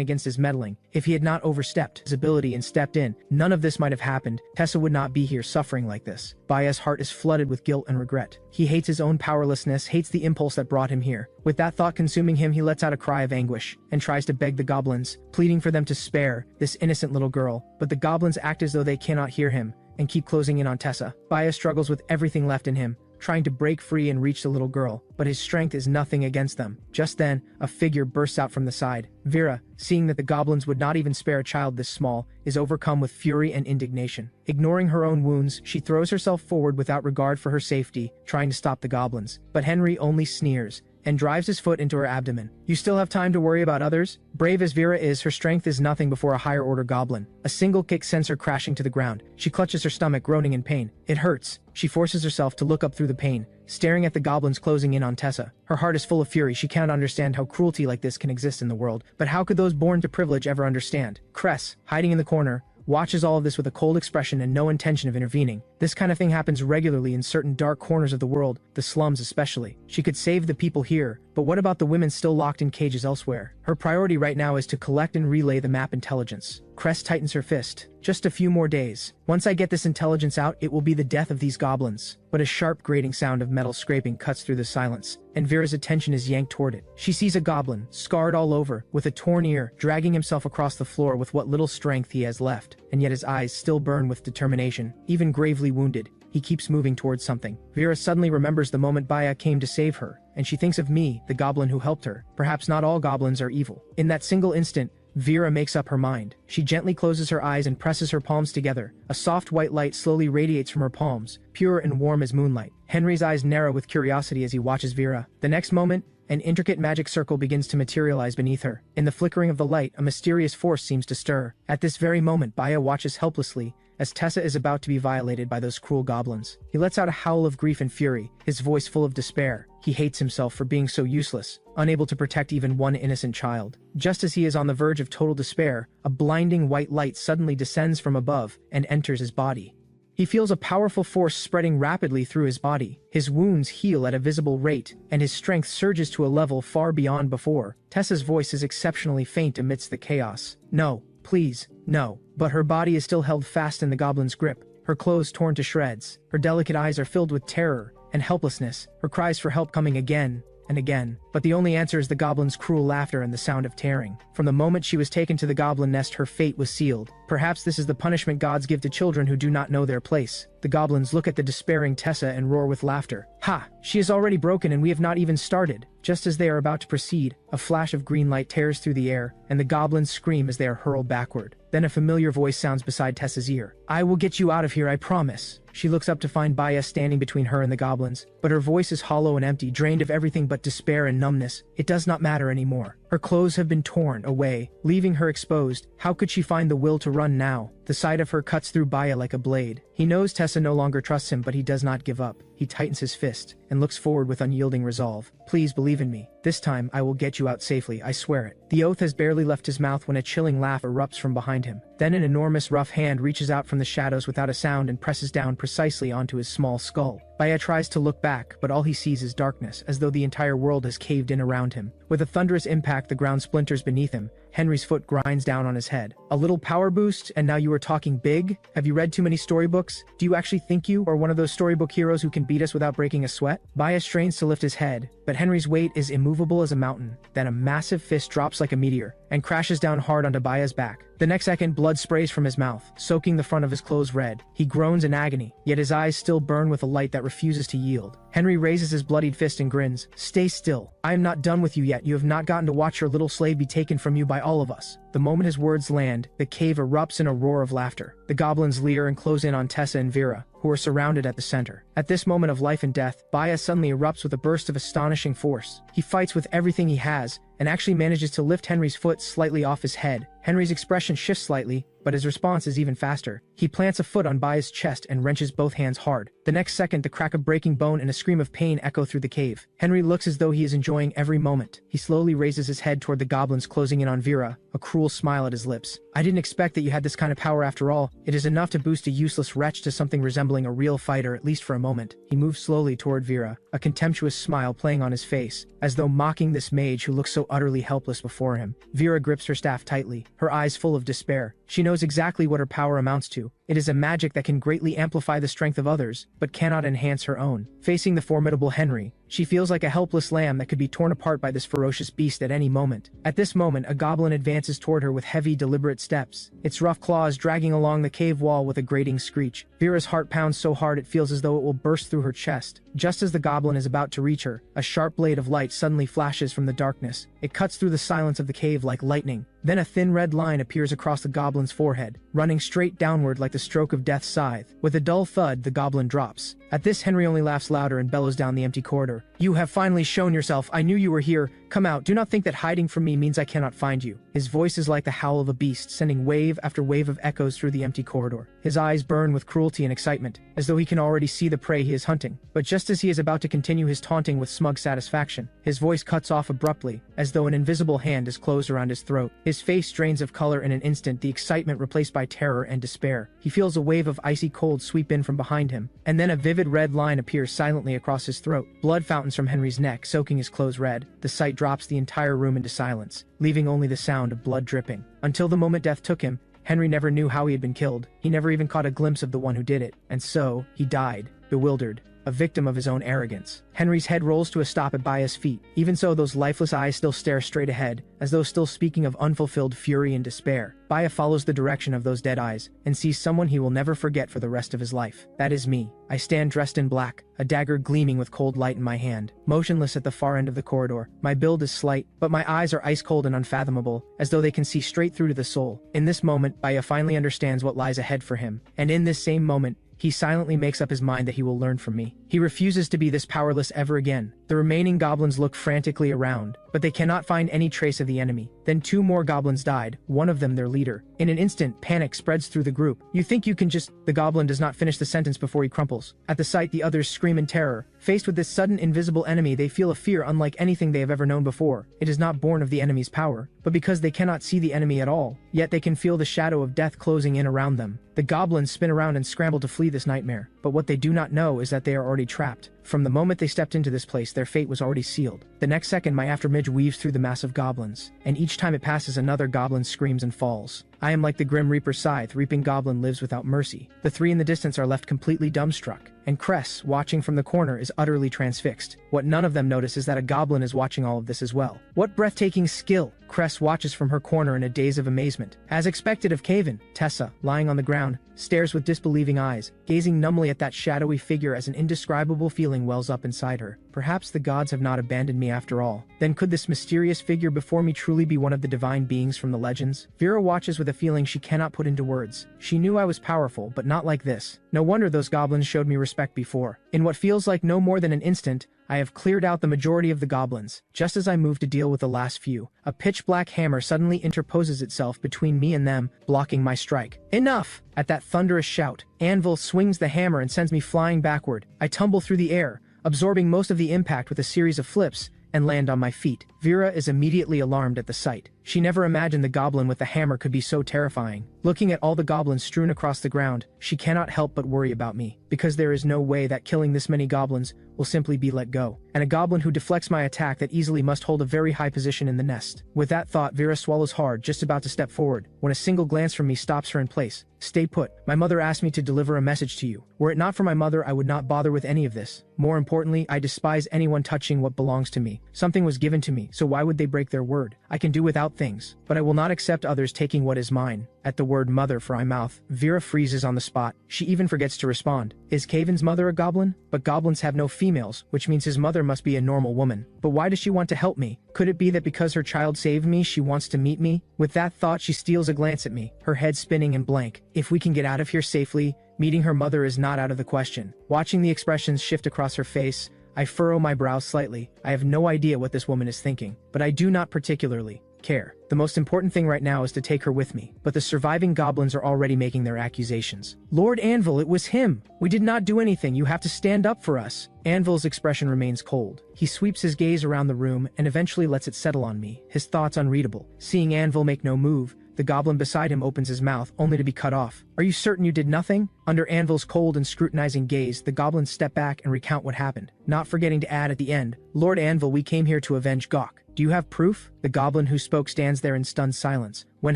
against his meddling. If he had not overstepped his ability and stepped in, none of this might have happened. Tessa would not be here suffering like this. Baya's heart is flooded with guilt and regret. He hates his own powerlessness, hates the impulse that brought him here. With that thought consuming him, he lets out a cry of anguish, and tries to beg the goblins, pleading for them to spare this innocent little girl. But the goblins act as though they cannot hear him, and keep closing in on Tessa. Baya struggles with everything left in him, trying to break free and reach the little girl, but his strength is nothing against them. Just then, a figure bursts out from the side. Vera, seeing that the goblins would not even spare a child this small, is overcome with fury and indignation. Ignoring her own wounds, she throws herself forward without regard for her safety, trying to stop the goblins. But Henry only sneers and drives his foot into her abdomen. You still have time to worry about others? Brave as Vera is, her strength is nothing before a higher-order goblin. A single kick sends her crashing to the ground. She clutches her stomach, groaning in pain. It hurts. She forces herself to look up through the pain, staring at the goblins closing in on Tessa. Her heart is full of fury. She cannot understand how cruelty like this can exist in the world. But how could those born to privilege ever understand? Cress, hiding in the corner, watches all of this with a cold expression and no intention of intervening. This kind of thing happens regularly in certain dark corners of the world, the slums especially. She could save the people here, but what about the women still locked in cages elsewhere? Her priority right now is to collect and relay the map intelligence. Cress tightens her fist. Just a few more days. Once I get this intelligence out, it will be the death of these goblins. But a sharp grating sound of metal scraping cuts through the silence, and Vera's attention is yanked toward it. She sees a goblin, scarred all over, with a torn ear, dragging himself across the floor with what little strength he has left, and yet his eyes still burn with determination. Even gravely wounded, he keeps moving towards something. Vera suddenly remembers the moment Baya came to save her, and she thinks of me, the goblin who helped her. Perhaps not all goblins are evil. In that single instant, Vera makes up her mind. She gently closes her eyes and presses her palms together. A soft white light slowly radiates from her palms, pure and warm as moonlight. Henry's eyes narrow with curiosity as he watches Vera. The next moment, an intricate magic circle begins to materialize beneath her. In the flickering of the light, a mysterious force seems to stir. At this very moment, Baya watches helplessly as Tessa is about to be violated by those cruel goblins. He lets out a howl of grief and fury, his voice full of despair. He hates himself for being so useless, unable to protect even one innocent child. Just as he is on the verge of total despair, a blinding white light suddenly descends from above and enters his body. He feels a powerful force spreading rapidly through his body. His wounds heal at a visible rate, and his strength surges to a level far beyond before. Tessa's voice is exceptionally faint amidst the chaos. No, please, no. But her body is still held fast in the goblin's grip, her clothes torn to shreds. Her delicate eyes are filled with terror and helplessness, her cries for help coming again and again. But the only answer is the goblin's cruel laughter and the sound of tearing. From the moment she was taken to the goblin nest, her fate was sealed. Perhaps this is the punishment gods give to children who do not know their place. The goblins look at the despairing Tessa and roar with laughter. Ha! She is already broken and we have not even started. Just as they are about to proceed, a flash of green light tears through the air, and the goblins scream as they are hurled backward. Then a familiar voice sounds beside Tessa's ear. I will get you out of here, I promise. She looks up to find Baya standing between her and the goblins, but her voice is hollow and empty, drained of everything but despair and numbness. It does not matter anymore. Her clothes have been torn away, leaving her exposed. How could she find the will to run now? The sight of her cuts through Baya like a blade. He knows Tessa no longer trusts him, but he does not give up. He tightens his fist and looks forward with unyielding resolve. Please believe in me. This time I will get you out safely, I swear it. The oath has barely left his mouth when a chilling laugh erupts from behind him. Then an enormous rough hand reaches out from the shadows without a sound and presses down precisely onto his small skull. Baya tries to look back, but all he sees is darkness, as though the entire world has caved in around him. With a thunderous impact, the ground splinters beneath him. Henry's foot grinds down on his head. A little power boost, and now you are talking big? Have you read too many storybooks? Do you actually think you are one of those storybook heroes who can beat us without breaking a sweat? Baya strains to lift his head, but Henry's weight is immovable as a mountain. Then a massive fist drops like a meteor and crashes down hard onto Baya's back. The next second, blood sprays from his mouth, soaking the front of his clothes red. He groans in agony, yet his eyes still burn with a light that refuses to yield. Henry raises his bloodied fist and grins. Stay still. I am not done with you yet. You have not gotten to watch your little slave be taken from you by all of us. The moment his words land, the cave erupts in a roar of laughter. The goblins leer and close in on Tessa and Vera, who are surrounded at the center. At this moment of life and death, Baya suddenly erupts with a burst of astonishing force. He fights with everything he has, and actually manages to lift Henry's foot slightly off his head. Henry's expression shifts slightly, but his response is even faster. He plants a foot on Baya's chest and wrenches both hands hard. The next second, the crack of breaking bone and a scream of pain echo through the cave. Henry looks as though he is enjoying every moment. He slowly raises his head toward the goblins closing in on Vera, a cruel smile at his lips. I didn't expect that you had this kind of power after all. It is enough to boost a useless wretch to something resembling a real fighter, at least for a moment. He moves slowly toward Vera, a contemptuous smile playing on his face, as though mocking this mage who looks so utterly helpless before him. Vera grips her staff tightly, her eyes full of despair. She knows exactly what her power amounts to. It is a magic that can greatly amplify the strength of others, but cannot enhance her own. Facing the formidable Henry, she feels like a helpless lamb that could be torn apart by this ferocious beast at any moment. At this moment, a goblin advances toward her with heavy, deliberate steps, its rough claws dragging along the cave wall with a grating screech. Vera's heart pounds so hard it feels as though it will burst through her chest. Just as the goblin is about to reach her, a sharp blade of light suddenly flashes from the darkness. It cuts through the silence of the cave like lightning. Then a thin red line appears across the goblin's forehead, running straight downward like the stroke of death's scythe. With a dull thud, the goblin drops. At this, Henry only laughs louder and bellows down the empty corridor. "You have finally shown yourself. I knew you were here. Come out. Do not think that hiding from me means I cannot find you." His voice is like the howl of a beast, sending wave after wave of echoes through the empty corridor. His eyes burn with cruelty and excitement, as though he can already see the prey he is hunting. But just as he is about to continue his taunting with smug satisfaction, his voice cuts off abruptly, as though an invisible hand is closed around his throat. His face drains of color in an instant, the excitement replaced by terror and despair. He feels a wave of icy cold sweep in from behind him, and then a vivid red line appears silently across his throat. Blood fountains from Henry's neck, soaking his clothes red. The sight drops the entire room into silence, leaving only the sound of blood dripping. Until the moment death took him, Henry never knew how he had been killed. He never even caught a glimpse of the one who did it. And so, he died, bewildered, a victim of his own arrogance. Henry's head rolls to a stop at Baya's feet. Even so, those lifeless eyes still stare straight ahead, as though still speaking of unfulfilled fury and despair. Baya follows the direction of those dead eyes, and sees someone he will never forget for the rest of his life. That is me. I stand dressed in black, a dagger gleaming with cold light in my hand, motionless at the far end of the corridor. My build is slight, but my eyes are ice cold and unfathomable, as though they can see straight through to the soul. In this moment, Baya finally understands what lies ahead for him, and in this same moment, he silently makes up his mind that he will learn from me. He refuses to be this powerless ever again. The remaining goblins look frantically around, but they cannot find any trace of the enemy. Then 2 more goblins died, one of them their leader. In an instant, panic spreads through the group. "You think you can just..." The goblin does not finish the sentence before he crumples. At the sight, the others scream in terror. Faced with this sudden invisible enemy, they feel a fear unlike anything they have ever known before. It is not born of the enemy's power, but because they cannot see the enemy at all. Yet they can feel the shadow of death closing in around them. The goblins spin around and scramble to flee this nightmare, but what they do not know is that they are already trapped. From the moment they stepped into this place, their fate was already sealed. The next second, my afterimage weaves through the mass of goblins, and each time it passes, another goblin screams and falls. I am like the Grim Reaper's scythe, reaping goblin lives without mercy. The 3 in the distance are left completely dumbstruck, and Cress, watching from the corner, is utterly transfixed. What none of them notice is that a goblin is watching all of this as well. What breathtaking skill! Cress watches from her corner in a daze of amazement. As expected of Caven, Tessa, lying on the ground, stares with disbelieving eyes, gazing numbly at that shadowy figure as an indescribable feeling wells up inside her. Perhaps the gods have not abandoned me after all. Then could this mysterious figure before me truly be one of the divine beings from the legends? Vera watches with a feeling she cannot put into words. She knew I was powerful, but not like this. No wonder those goblins showed me respect before. In what feels like no more than an instant, I have cleared out the majority of the goblins. Just as I move to deal with the last few, a pitch-black hammer suddenly interposes itself between me and them, blocking my strike. Enough! At that thunderous shout, Anvil swings the hammer and sends me flying backward. I tumble through the air, absorbing most of the impact with a series of flips, and land on my feet. Vera is immediately alarmed at the sight. She never imagined the goblin with the hammer could be so terrifying. Looking at all the goblins strewn across the ground, she cannot help but worry about me, because there is no way that killing this many goblins will simply be let go. And a goblin who deflects my attack that easily must hold a very high position in the nest. With that thought, Vera swallows hard, just about to step forward, when a single glance from me stops her in place. "Stay put. My mother asked me to deliver a message to you. Were it not for my mother, I would not bother with any of this. More importantly, I despise anyone touching what belongs to me. Something was given to me, so why would they break their word? I can do without things, but I will not accept others taking what is mine." At the word mother for I mouth, Vera freezes on the spot. She even forgets to respond. Is Caven's mother a goblin? But goblins have no females, which means his mother must be a normal woman. But why does she want to help me? Could it be that because her child saved me, she wants to meet me? With that thought, she steals a glance at me, her head spinning and blank. If we can get out of here safely, meeting her mother is not out of the question. Watching the expressions shift across her face, I furrow my brow slightly. I have no idea what this woman is thinking, but I do not particularly care. The most important thing right now is to take her with me, but the surviving goblins are already making their accusations. "Lord Anvil, it was him! We did not do anything, you have to stand up for us!" Anvil's expression remains cold. He sweeps his gaze around the room and eventually lets it settle on me, his thoughts unreadable. Seeing Anvil make no move, the goblin beside him opens his mouth, only to be cut off. "Are you certain you did nothing?" Under Anvil's cold and scrutinizing gaze, the goblins step back and recount what happened, not forgetting to add at the end, "Lord Anvil, we came here to avenge Gawk. Do you have proof?" The goblin who spoke stands there in stunned silence. When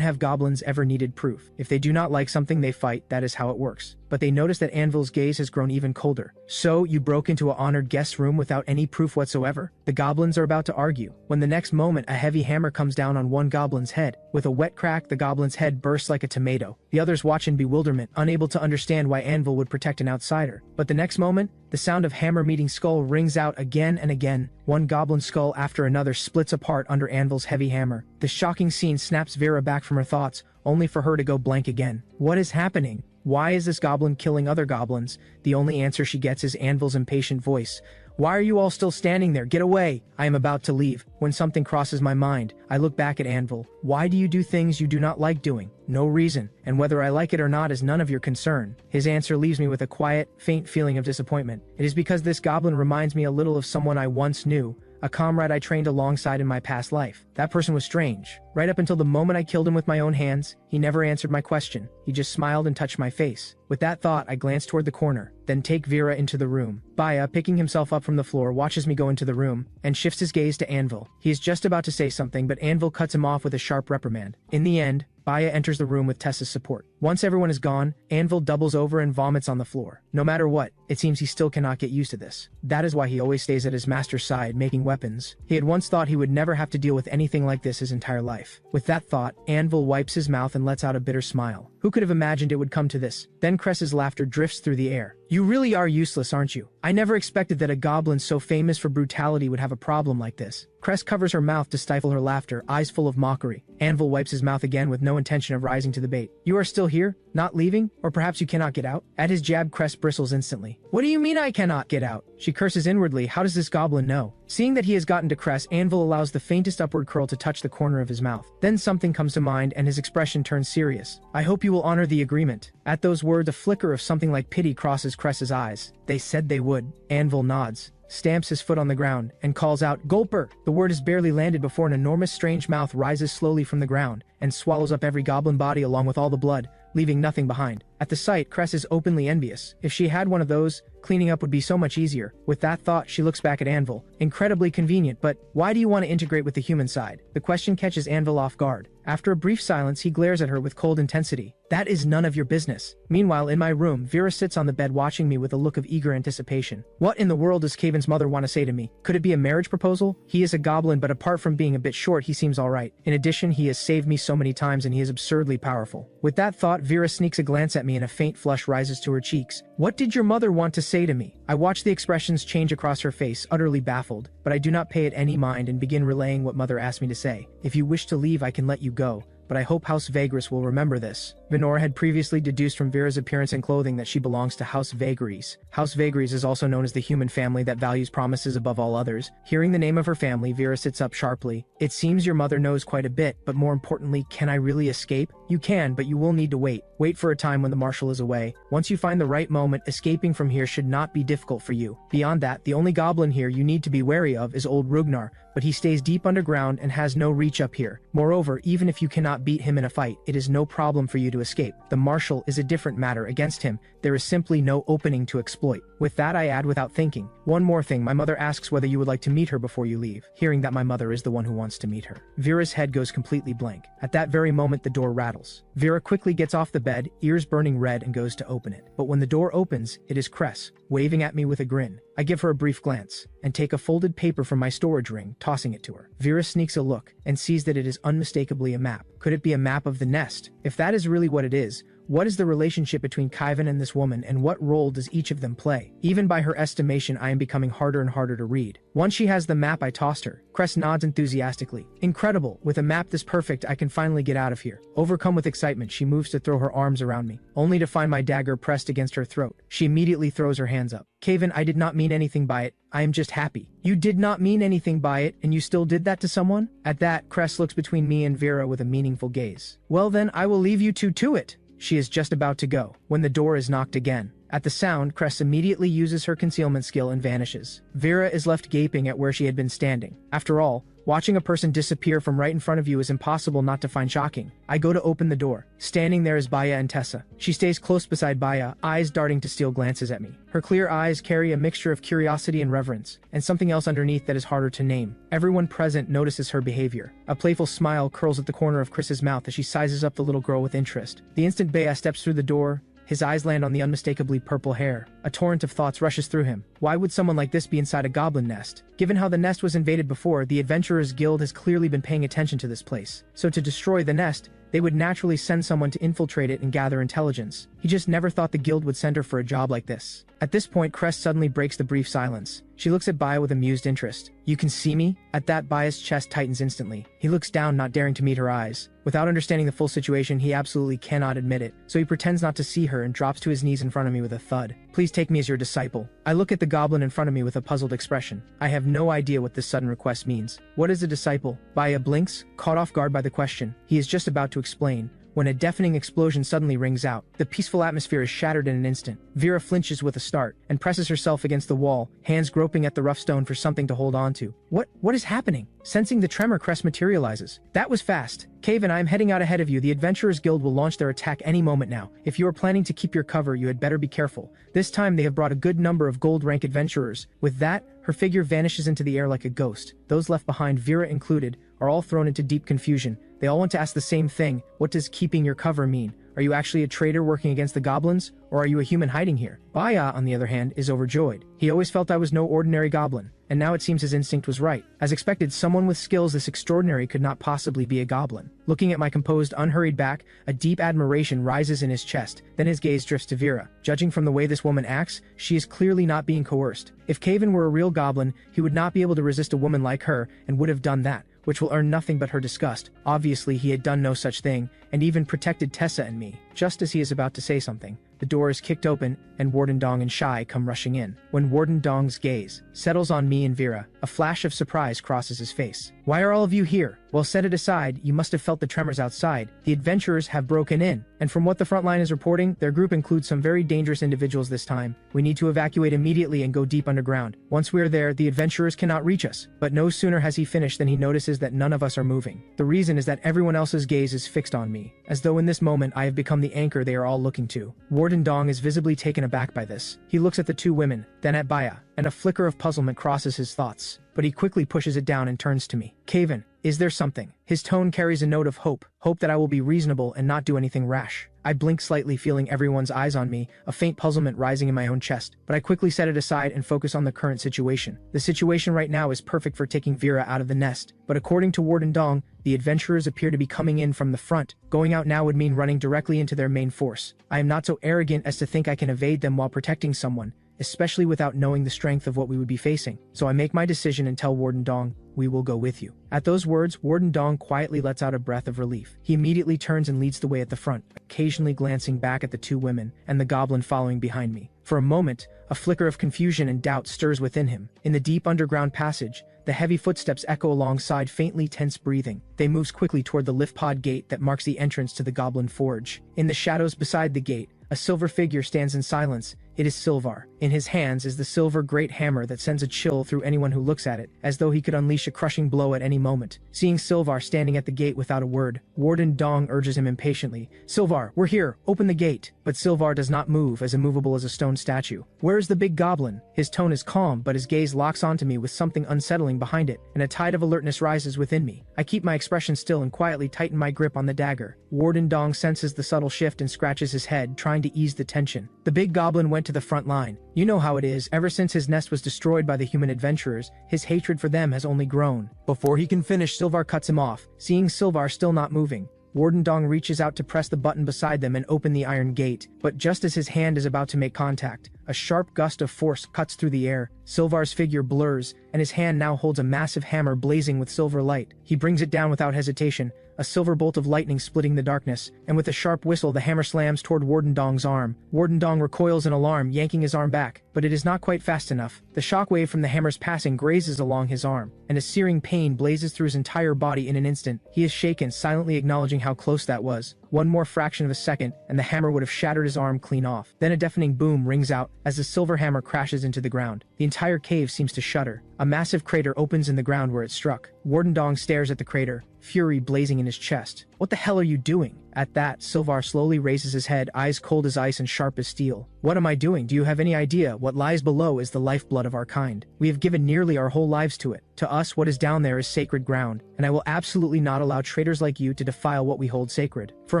have goblins ever needed proof? If they do not like something they fight, that is how it works. But they notice that Anvil's gaze has grown even colder. "So, you broke into an honored guest room without any proof whatsoever?" The goblins are about to argue, when the next moment a heavy hammer comes down on one goblin's head. With a wet crack, the goblin's head bursts like a tomato. The others watch in bewilderment. bewilderment, unable to understand why Anvil would protect an outsider. But the next moment, the sound of hammer meeting skull rings out again and again. One goblin skull after another splits apart under Anvil's heavy hammer. The shocking scene snaps Vera back from her thoughts, only for her to go blank again. What is happening? Why is this goblin killing other goblins? The only answer she gets is Anvil's impatient voice. Why are you all still standing there? Get away! I am about to leave. When something crosses my mind, I look back at Anvil. Why do you do things you do not like doing? No reason, and whether I like it or not is none of your concern. His answer leaves me with a quiet, faint feeling of disappointment. It is because this goblin reminds me a little of someone I once knew, a comrade I trained alongside in my past life. That person was strange. Right up until the moment I killed him with my own hands, he never answered my question. He just smiled and touched my face. With that thought, I glanced toward the corner, then take Vera into the room. Baya, picking himself up from the floor, watches me go into the room, and shifts his gaze to Anvil. He is just about to say something, but Anvil cuts him off with a sharp reprimand. In the end, Baya enters the room with Tessa's support. Once everyone is gone, Anvil doubles over and vomits on the floor. No matter what, it seems he still cannot get used to this. That is why he always stays at his master's side, making weapons. He had once thought he would never have to deal with anything like this his entire life. With that thought, Anvil wipes his mouth and lets out a bitter smile. Who could have imagined it would come to this? Then Cress's laughter drifts through the air. You really are useless, aren't you? I never expected that a goblin so famous for brutality would have a problem like this. Cress covers her mouth to stifle her laughter, eyes full of mockery. Anvil wipes his mouth again with no intention of rising to the bait. You are still here? Not leaving? Or perhaps you cannot get out? At his jab, Cress bristles instantly. What do you mean I cannot get out? She curses inwardly. How does this goblin know? Seeing that he has gotten to Cress, Anvil allows the faintest upward curl to touch the corner of his mouth. Then something comes to mind and his expression turns serious. I hope you will honor the agreement. At those words, a flicker of something like pity crosses Cress's eyes. They said they would. Anvil nods, stamps his foot on the ground, and calls out, Gulper! The word is barely landed before an enormous strange mouth rises slowly from the ground and swallows up every goblin body along with all the blood, leaving nothing behind. At the sight, Cress is openly envious. If she had one of those, cleaning up would be so much easier. With that thought, she looks back at Anvil. Incredibly convenient, but why do you want to integrate with the human side? The question catches Anvil off guard. After a brief silence, he glares at her with cold intensity. That is none of your business. Meanwhile, in my room, Vera sits on the bed watching me with a look of eager anticipation. What in the world does Kaven's mother want to say to me? Could it be a marriage proposal? He is a goblin, but apart from being a bit short, he seems alright. In addition, he has saved me so many times and he is absurdly powerful. With that thought, Vera sneaks a glance at me and a faint flush rises to her cheeks. What did your mother want to say to me? I watch the expressions change across her face, utterly baffled, but I do not pay it any mind and begin relaying what mother asked me to say. If you wish to leave, I can let you go, but I hope House Vagris will remember this. Venora had previously deduced from Vera's appearance and clothing that she belongs to House Vagris. House Vagris is also known as the human family that values promises above all others. Hearing the name of her family, Vera sits up sharply. It seems your mother knows quite a bit, but more importantly, can I really escape? You can, but you will need to wait. Wait for a time when the marshal is away. Once you find the right moment, escaping from here should not be difficult for you. Beyond that, the only goblin here you need to be wary of is old Rugnar, but he stays deep underground and has no reach up here. Moreover, even if you cannot beat him in a fight, it is no problem for you to escape. The marshal is a different matter. Against him, there is simply no opening to exploit. With that, I add without thinking. One more thing, my mother asks whether you would like to meet her before you leave. Hearing that my mother is the one who wants to meet her, Vera's head goes completely blank. At that very moment, the door rattles. Vera quickly gets off the bed, ears burning red, and goes to open it. But when the door opens, it is Cress, waving at me with a grin. I give her a brief glance, and take a folded paper from my storage ring, tossing it to her. Vera sneaks a look, and sees that it is unmistakably a map. Could it be a map of the nest? If that is really what it is, what is the relationship between Kaivan and this woman, and what role does each of them play? Even by her estimation, I am becoming harder and harder to read. Once she has the map I tossed her, Cress nods enthusiastically. Incredible! With a map this perfect, I can finally get out of here. Overcome with excitement, she moves to throw her arms around me, only to find my dagger pressed against her throat. She immediately throws her hands up. Kaven, I did not mean anything by it. I am just happy. You did not mean anything by it, and you still did that to someone? At that, Cress looks between me and Vera with a meaningful gaze. Well then, I will leave you two to it. She is just about to go, when the door is knocked again. At the sound, Cress immediately uses her concealment skill and vanishes. Vera is left gaping at where she had been standing. After all, watching a person disappear from right in front of you is impossible not to find shocking. I go to open the door. Standing there is Baya and Tessa. She stays close beside Baya, eyes darting to steal glances at me. Her clear eyes carry a mixture of curiosity and reverence, and something else underneath that is harder to name. Everyone present notices her behavior. A playful smile curls at the corner of Chris's mouth as she sizes up the little girl with interest. The instant Baya steps through the door, his eyes land on the unmistakably purple hair. A torrent of thoughts rushes through him. Why would someone like this be inside a goblin nest? Given how the nest was invaded before, the Adventurers Guild has clearly been paying attention to this place. So to destroy the nest, they would naturally send someone to infiltrate it and gather intelligence. He just never thought the guild would send her for a job like this. At this point, Crest suddenly breaks the brief silence. She looks at Baya with amused interest. "You can see me?" At that, Baya's chest tightens instantly. He looks down, not daring to meet her eyes. Without understanding the full situation, he absolutely cannot admit it, so he pretends not to see her and drops to his knees in front of me with a thud. "Please take me as your disciple." I look at the goblin in front of me with a puzzled expression. I have no idea what this sudden request means. "What is a disciple?" Baya blinks, caught off guard by the question. He is just about to explain when a deafening explosion suddenly rings out. The peaceful atmosphere is shattered in an instant. Vera flinches with a start and presses herself against the wall, hands groping at the rough stone for something to hold on to. What is happening?" Sensing the tremor, Crest materializes. "That was fast. Cave and I am heading out ahead of you. The Adventurers Guild will launch their attack any moment now. If you are planning to keep your cover, you had better be careful. This time they have brought a good number of gold rank adventurers." With that, her figure vanishes into the air like a ghost. Those left behind, Vera included, are all thrown into deep confusion. They all want to ask the same thing. What does keeping your cover mean? Are you actually a traitor working against the goblins, or are you a human hiding here? Baya, on the other hand, is overjoyed. He always felt I was no ordinary goblin, and now it seems his instinct was right. As expected, someone with skills this extraordinary could not possibly be a goblin. Looking at my composed, unhurried back, a deep admiration rises in his chest, then his gaze drifts to Vera. Judging from the way this woman acts, she is clearly not being coerced. If Caven were a real goblin, he would not be able to resist a woman like her, and would have done that, which will earn nothing but her disgust. Obviously, he had done no such thing, and even protected Tessa and me. Just as he is about to say something, the door is kicked open, and Warden Dong and Shai come rushing in. When Warden Dong's gaze settles on me and Vera, a flash of surprise crosses his face. "Why are all of you here?" "Well, set it aside, you must have felt the tremors outside. The adventurers have broken in, and from what the front line is reporting, their group includes some very dangerous individuals this time. We need to evacuate immediately and go deep underground. Once we are there, the adventurers cannot reach us." But no sooner has he finished than he notices that none of us are moving. The reason is that everyone else's gaze is fixed on me, as though in this moment I have become the anchor they are all looking to. Warden Dong is visibly taken aback by this. He looks at the two women, then at Baya, and a flicker of puzzlement crosses his thoughts. But he quickly pushes it down and turns to me. "Caven, is there something?" His tone carries a note of hope that I will be reasonable and not do anything rash. I blink slightly, feeling everyone's eyes on me, a faint puzzlement rising in my own chest, but I quickly set it aside and focus on the current situation. The situation right now is perfect for taking Vera out of the nest, but according to Warden Dong, the adventurers appear to be coming in from the front. Going out now would mean running directly into their main force. I am not so arrogant as to think I can evade them while protecting someone, especially without knowing the strength of what we would be facing. So I make my decision and tell Warden Dong, "We will go with you." At those words, Warden Dong quietly lets out a breath of relief. He immediately turns and leads the way at the front, occasionally glancing back at the two women and the goblin following behind me. For a moment, a flicker of confusion and doubt stirs within him. In the deep underground passage, the heavy footsteps echo alongside faintly tense breathing. They move quickly toward the lift pod gate that marks the entrance to the Goblin Forge. In the shadows beside the gate, a silver figure stands in silence. It is Silvar. In his hands is the silver great hammer that sends a chill through anyone who looks at it, as though he could unleash a crushing blow at any moment. Seeing Silvar standing at the gate without a word, Warden Dong urges him impatiently. "Silvar, we're here, open the gate." But Silvar does not move, as immovable as a stone statue. "Where's the big goblin?" His tone is calm, but his gaze locks onto me with something unsettling behind it, and a tide of alertness rises within me. I keep my expression still and quietly tighten my grip on the dagger. Warden Dong senses the subtle shift and scratches his head, trying to ease the tension. "The big goblin went to the front line. You know how it is, ever since his nest was destroyed by the human adventurers, his hatred for them has only grown." Before he can finish, Silvar cuts him off. Seeing Silvar still not moving, Warden Dong reaches out to press the button beside them and open the iron gate, but just as his hand is about to make contact, a sharp gust of force cuts through the air. Silvar's figure blurs, and his hand now holds a massive hammer blazing with silver light. He brings it down without hesitation, a silver bolt of lightning splitting the darkness, and with a sharp whistle the hammer slams toward Warden Dong's arm. Warden Dong recoils in alarm, yanking his arm back, but it is not quite fast enough. The shockwave from the hammer's passing grazes along his arm, and a searing pain blazes through his entire body in an instant. He is shaken, silently acknowledging how close that was. One more fraction of a second, and the hammer would have shattered his arm clean off. Then a deafening boom rings out as the silver hammer crashes into the ground. The entire cave seems to shudder. A massive crater opens in the ground where it struck. Warden Dong stares at the crater, fury blazing in his chest. "What the hell are you doing?" At that, Silvar slowly raises his head, eyes cold as ice and sharp as steel. "What am I doing? Do you have any idea? What lies below is the lifeblood of our kind. We have given nearly our whole lives to it. To us, what is down there is sacred ground, and I will absolutely not allow traitors like you to defile what we hold sacred." For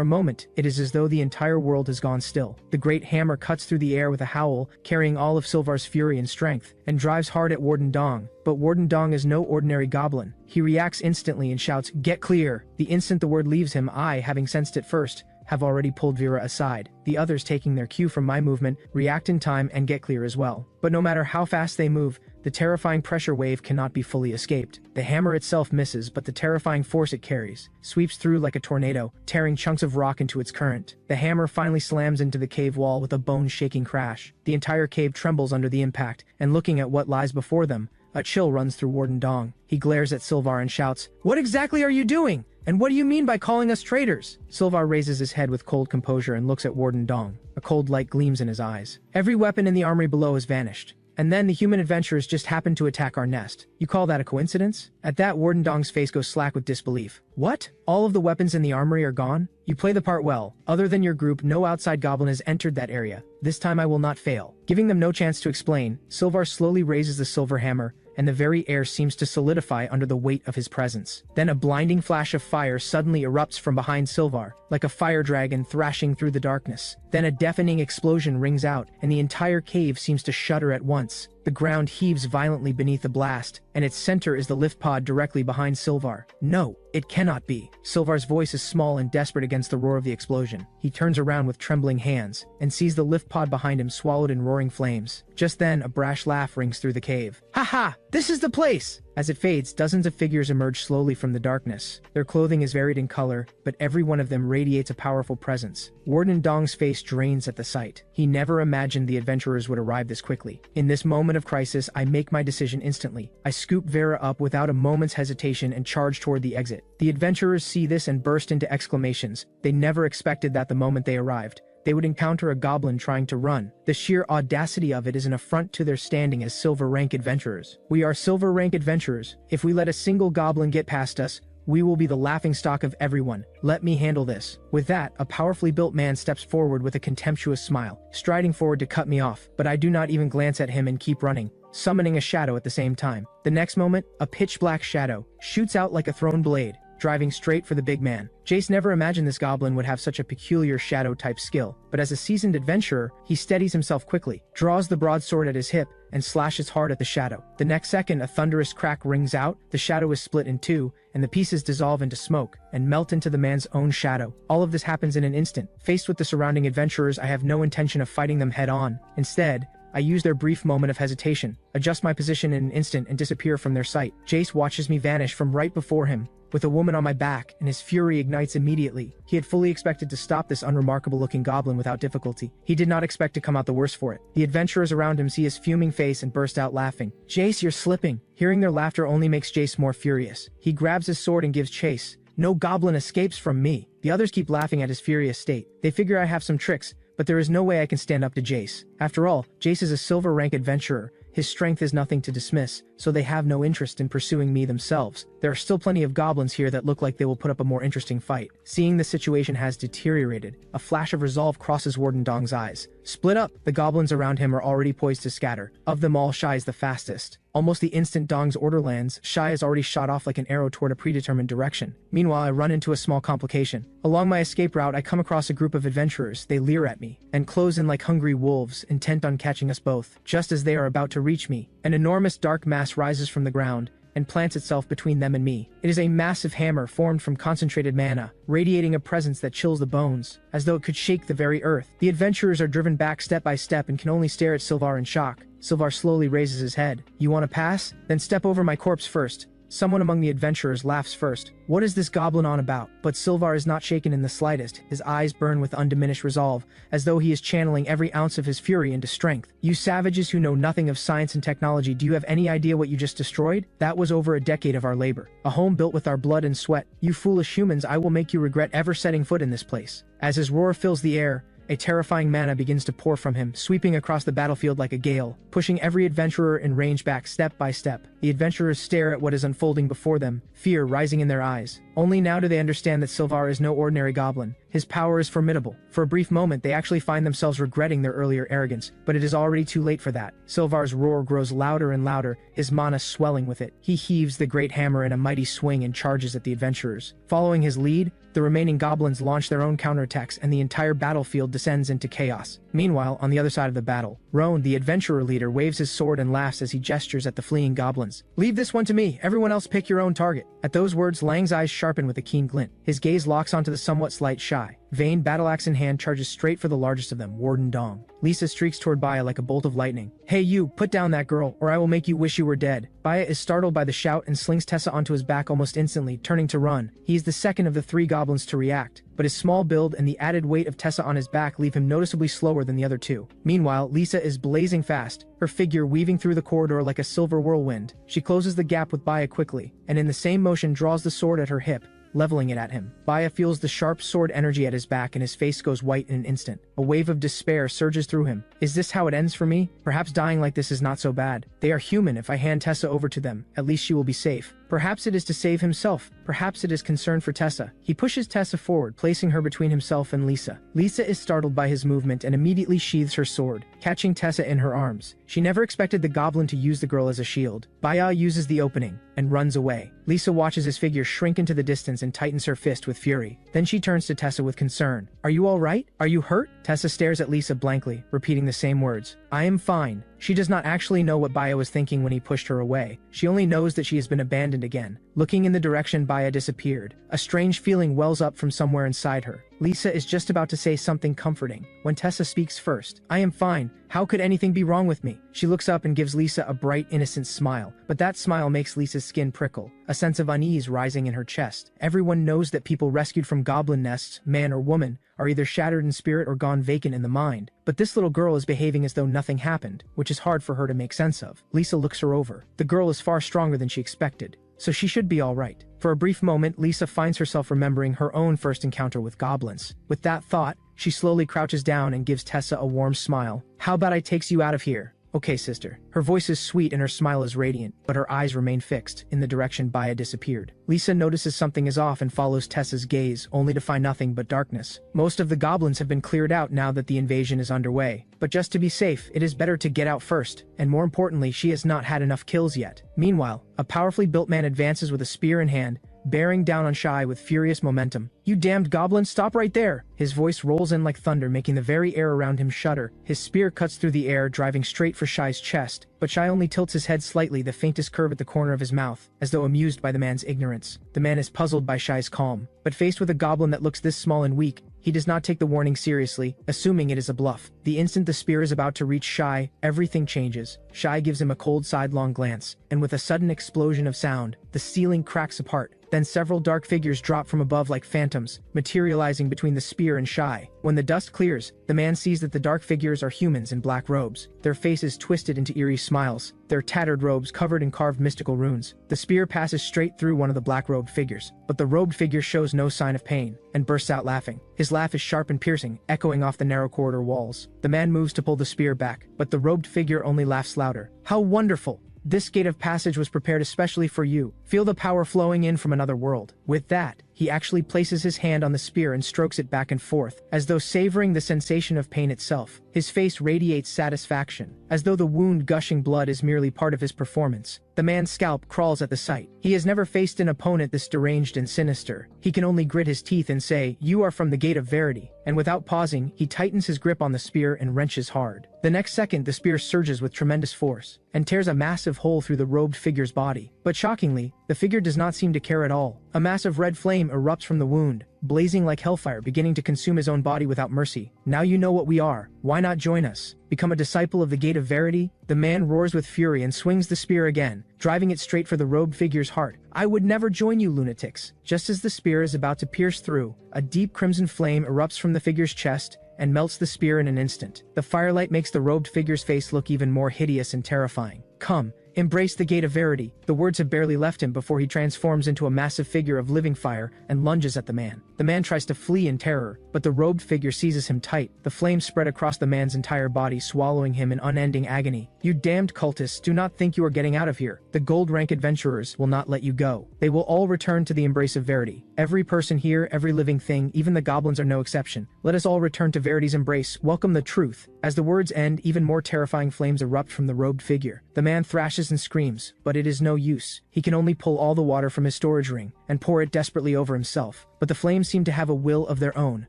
a moment, it is as though the entire world has gone still. The great hammer cuts through the air with a howl, carrying all of Silvar's fury and strength, and drives hard at Warden Dong. But Warden Dong is no ordinary goblin. He reacts instantly and shouts, "Get clear!" The instant the word leaves him, I, having sensed it first, have already pulled Vera aside. The others, taking their cue from my movement, react in time and get clear as well. But no matter how fast they move, the terrifying pressure wave cannot be fully escaped. The hammer itself misses, but the terrifying force it carries sweeps through like a tornado, tearing chunks of rock into its current. The hammer finally slams into the cave wall with a bone-shaking crash. The entire cave trembles under the impact, and looking at what lies before them, a chill runs through Warden Dong. He glares at Sylvar and shouts, "What exactly are you doing? And what do you mean by calling us traitors?" Sylvar raises his head with cold composure and looks at Warden Dong. A cold light gleams in his eyes. "Every weapon in the armory below has vanished. And then the human adventurers just happened to attack our nest. You call that a coincidence?" At that, Warden Dong's face goes slack with disbelief. "What? All of the weapons in the armory are gone? You play the part well. Other than your group, no outside goblin has entered that area. This time I will not fail." Giving them no chance to explain, Sylvar slowly raises the silver hammer, and the very air seems to solidify under the weight of his presence. Then a blinding flash of fire suddenly erupts from behind Sylvar, like a fire dragon thrashing through the darkness. Then a deafening explosion rings out, and the entire cave seems to shudder at once. The ground heaves violently beneath the blast, and its center is the lift pod directly behind Sylvar. "No, it cannot be." Sylvar's voice is small and desperate against the roar of the explosion. He turns around with trembling hands, and sees the lift pod behind him swallowed in roaring flames. Just then, a brash laugh rings through the cave. "Ha ha! This is the place!" As it fades, dozens of figures emerge slowly from the darkness. Their clothing is varied in color, but every one of them radiates a powerful presence. Warden Dong's face drains at the sight. He never imagined the adventurers would arrive this quickly. In this moment of crisis, I make my decision instantly. I scoop Vera up without a moment's hesitation and charge toward the exit. The adventurers see this and burst into exclamations. They never expected that the moment they arrived, they would encounter a goblin trying to run. The sheer audacity of it is an affront to their standing as silver rank adventurers. We are silver rank adventurers. If we let a single goblin get past us, we will be the laughingstock of everyone. Let me handle this. With that, a powerfully built man steps forward with a contemptuous smile, striding forward to cut me off, but I do not even glance at him and keep running, summoning a shadow at the same time. The next moment, a pitch-black shadow shoots out like a thrown blade, driving straight for the big man. Jace never imagined this goblin would have such a peculiar shadow-type skill, but as a seasoned adventurer, he steadies himself quickly, draws the broadsword at his hip, and slashes hard at the shadow. The next second, a thunderous crack rings out, the shadow is split in two, and the pieces dissolve into smoke, and melt into the man's own shadow. All of this happens in an instant. Faced with the surrounding adventurers, I have no intention of fighting them head-on. Instead, I use their brief moment of hesitation, adjust my position in an instant, and disappear from their sight. Jace watches me vanish from right before him, with a woman on my back, and his fury ignites immediately. He had fully expected to stop this unremarkable-looking goblin without difficulty. He did not expect to come out the worse for it. The adventurers around him see his fuming face and burst out laughing. "Jace, you're slipping." Hearing their laughter only makes Jace more furious. He grabs his sword and gives chase. No goblin escapes from me. The others keep laughing at his furious state. They figure I have some tricks, but there is no way I can stand up to Jace. After all, Jace is a silver rank adventurer. His strength is nothing to dismiss, so they have no interest in pursuing me themselves. There are still plenty of goblins here that look like they will put up a more interesting fight. Seeing the situation has deteriorated, a flash of resolve crosses Warden Dong's eyes. Split up! The goblins around him are already poised to scatter. Of them all, Shy is the fastest. Almost the instant Dong's order lands, Shy is already shot off like an arrow toward a predetermined direction. Meanwhile, I run into a small complication. Along my escape route, I come across a group of adventurers. They leer at me, and close in like hungry wolves, intent on catching us both. Just as they are about to reach me, an enormous dark mass rises from the ground, and plants itself between them and me. It is a massive hammer formed from concentrated mana, radiating a presence that chills the bones, as though it could shake the very earth. The adventurers are driven back step by step and can only stare at Sylvar in shock. Sylvar slowly raises his head. "You want to pass? Then step over my corpse first." Someone among the adventurers laughs first. What is this goblin on about? But Sylvar is not shaken in the slightest. His eyes burn with undiminished resolve, as though he is channeling every ounce of his fury into strength. "You savages who know nothing of science and technology, do you have any idea what you just destroyed? That was over a decade of our labor. A home built with our blood and sweat. You foolish humans, I will make you regret ever setting foot in this place." As his roar fills the air, a terrifying mana begins to pour from him, sweeping across the battlefield like a gale, pushing every adventurer in range back step by step. The adventurers stare at what is unfolding before them, fear rising in their eyes. Only now do they understand that Sylvar is no ordinary goblin. His power is formidable. For a brief moment, they actually find themselves regretting their earlier arrogance, but it is already too late for that. Sylvar's roar grows louder and louder, his mana swelling with it. He heaves the great hammer in a mighty swing and charges at the adventurers. Following his lead, the remaining goblins launch their own counterattacks and the entire battlefield descends into chaos. Meanwhile, on the other side of the battle, Roan, the adventurer leader, waves his sword and laughs as he gestures at the fleeing goblins. "Leave this one to me, everyone else pick your own target." At those words, Lang's eyes sharpen with a keen glint. His gaze locks onto the somewhat slight Shy. Vane, battle-axe in hand, charges straight for the largest of them, Warden Dong. Lisa streaks toward Baya like a bolt of lightning. "Hey you, put down that girl, or I will make you wish you were dead." Baya is startled by the shout and slings Tessa onto his back almost instantly, turning to run. He is the second of the 3 goblins to react, but his small build and the added weight of Tessa on his back leave him noticeably slower than the other 2. Meanwhile, Lisa is blazing fast, her figure weaving through the corridor like a silver whirlwind. She closes the gap with Baya quickly, and in the same motion draws the sword at her hip, leveling it at him. Baya feels the sharp sword energy at his back and his face goes white in an instant. A wave of despair surges through him. Is this how it ends for me? Perhaps dying like this is not so bad. They are human. If I hand Tessa over to them, at least she will be safe. Perhaps it is to save himself. Perhaps it is concern for Tessa. He pushes Tessa forward, placing her between himself and Lisa. Lisa is startled by his movement and immediately sheathes her sword, catching Tessa in her arms. She never expected the goblin to use the girl as a shield. Baya uses the opening and runs away. Lisa watches his figure shrink into the distance and tightens her fist with fury. Then she turns to Tessa with concern. "Are you all right? Are you hurt?" Tessa stares at Lisa blankly, repeating the same words. "I am fine." She does not actually know what Baya was thinking when he pushed her away. She only knows that she has been abandoned again. Looking in the direction Baya disappeared, a strange feeling wells up from somewhere inside her. Lisa is just about to say something comforting when Tessa speaks first. "I am fine. How could anything be wrong with me?" She looks up and gives Lisa a bright, innocent smile, but that smile makes Lisa's skin prickle, a sense of unease rising in her chest. Everyone knows that people rescued from goblin nests, man or woman, are either shattered in spirit or gone vacant in the mind. But this little girl is behaving as though nothing happened, which is hard for her to make sense of. Lisa looks her over. The girl is far stronger than she expected, so she should be all right. For a brief moment, Lisa finds herself remembering her own first encounter with goblins. With that thought, she slowly crouches down and gives Tessa a warm smile. "How about I takes you out of here?" "Okay, sister." Her voice is sweet and her smile is radiant, but her eyes remain fixed in the direction Baya disappeared. Lisa notices something is off and follows Tessa's gaze, only to find nothing but darkness. Most of the goblins have been cleared out now that the invasion is underway, but just to be safe, it is better to get out first, and more importantly, she has not had enough kills yet. Meanwhile, a powerfully built man advances with a spear in hand, bearing down on Shy with furious momentum. "You damned goblin, stop right there!" His voice rolls in like thunder, making the very air around him shudder. His spear cuts through the air, driving straight for Shy's chest, but Shy only tilts his head slightly, the faintest curve at the corner of his mouth, as though amused by the man's ignorance. The man is puzzled by Shy's calm, but faced with a goblin that looks this small and weak, he does not take the warning seriously, assuming it is a bluff. The instant the spear is about to reach Shy, everything changes. Shy gives him a cold sidelong glance, and with a sudden explosion of sound, the ceiling cracks apart. Then several dark figures drop from above like phantoms, materializing between the spear and Shy. When the dust clears, the man sees that the dark figures are humans in black robes, their faces twisted into eerie smiles, their tattered robes covered in carved mystical runes. The spear passes straight through one of the black-robed figures, but the robed figure shows no sign of pain, and bursts out laughing. His laugh is sharp and piercing, echoing off the narrow corridor walls. The man moves to pull the spear back, but the robed figure only laughs louder. "How wonderful! This gate of passage was prepared especially for you. Feel the power flowing in from another world." With that, he actually places his hand on the spear and strokes it back and forth, as though savoring the sensation of pain itself. His face radiates satisfaction, as though the wound gushing blood is merely part of his performance. The man's scalp crawls at the sight. He has never faced an opponent this deranged and sinister. He can only grit his teeth and say, "You are from the Gate of Verity." And without pausing, he tightens his grip on the spear and wrenches hard. The next second, the spear surges with tremendous force, and tears a massive hole through the robed figure's body. But shockingly, the figure does not seem to care at all. A massive red flame erupts from the wound, blazing like hellfire, beginning to consume his own body without mercy. "Now you know what we are. Why not join us? Become a disciple of the Gate of Verity?" The man roars with fury and swings the spear again, driving it straight for the robed figure's heart. "I would never join you lunatics." Just as the spear is about to pierce through, a deep crimson flame erupts from the figure's chest and melts the spear in an instant. The firelight makes the robed figure's face look even more hideous and terrifying. "Come, embrace the Gate of Verity." The words have barely left him before he transforms into a massive figure of living fire and lunges at the man. The man tries to flee in terror, but the robed figure seizes him tight. The flames spread across the man's entire body, swallowing him in unending agony. "You damned cultists, do not think you are getting out of here. The gold-rank adventurers will not let you go. They will all return to the embrace of Verity. Every person here, every living thing, even the goblins are no exception. Let us all return to Verity's embrace. Welcome the truth." As the words end, even more terrifying flames erupt from the robed figure. The man thrashes and screams, but it is no use. He can only pull all the water from his storage ring and pour it desperately over himself. But the flames seem to have a will of their own,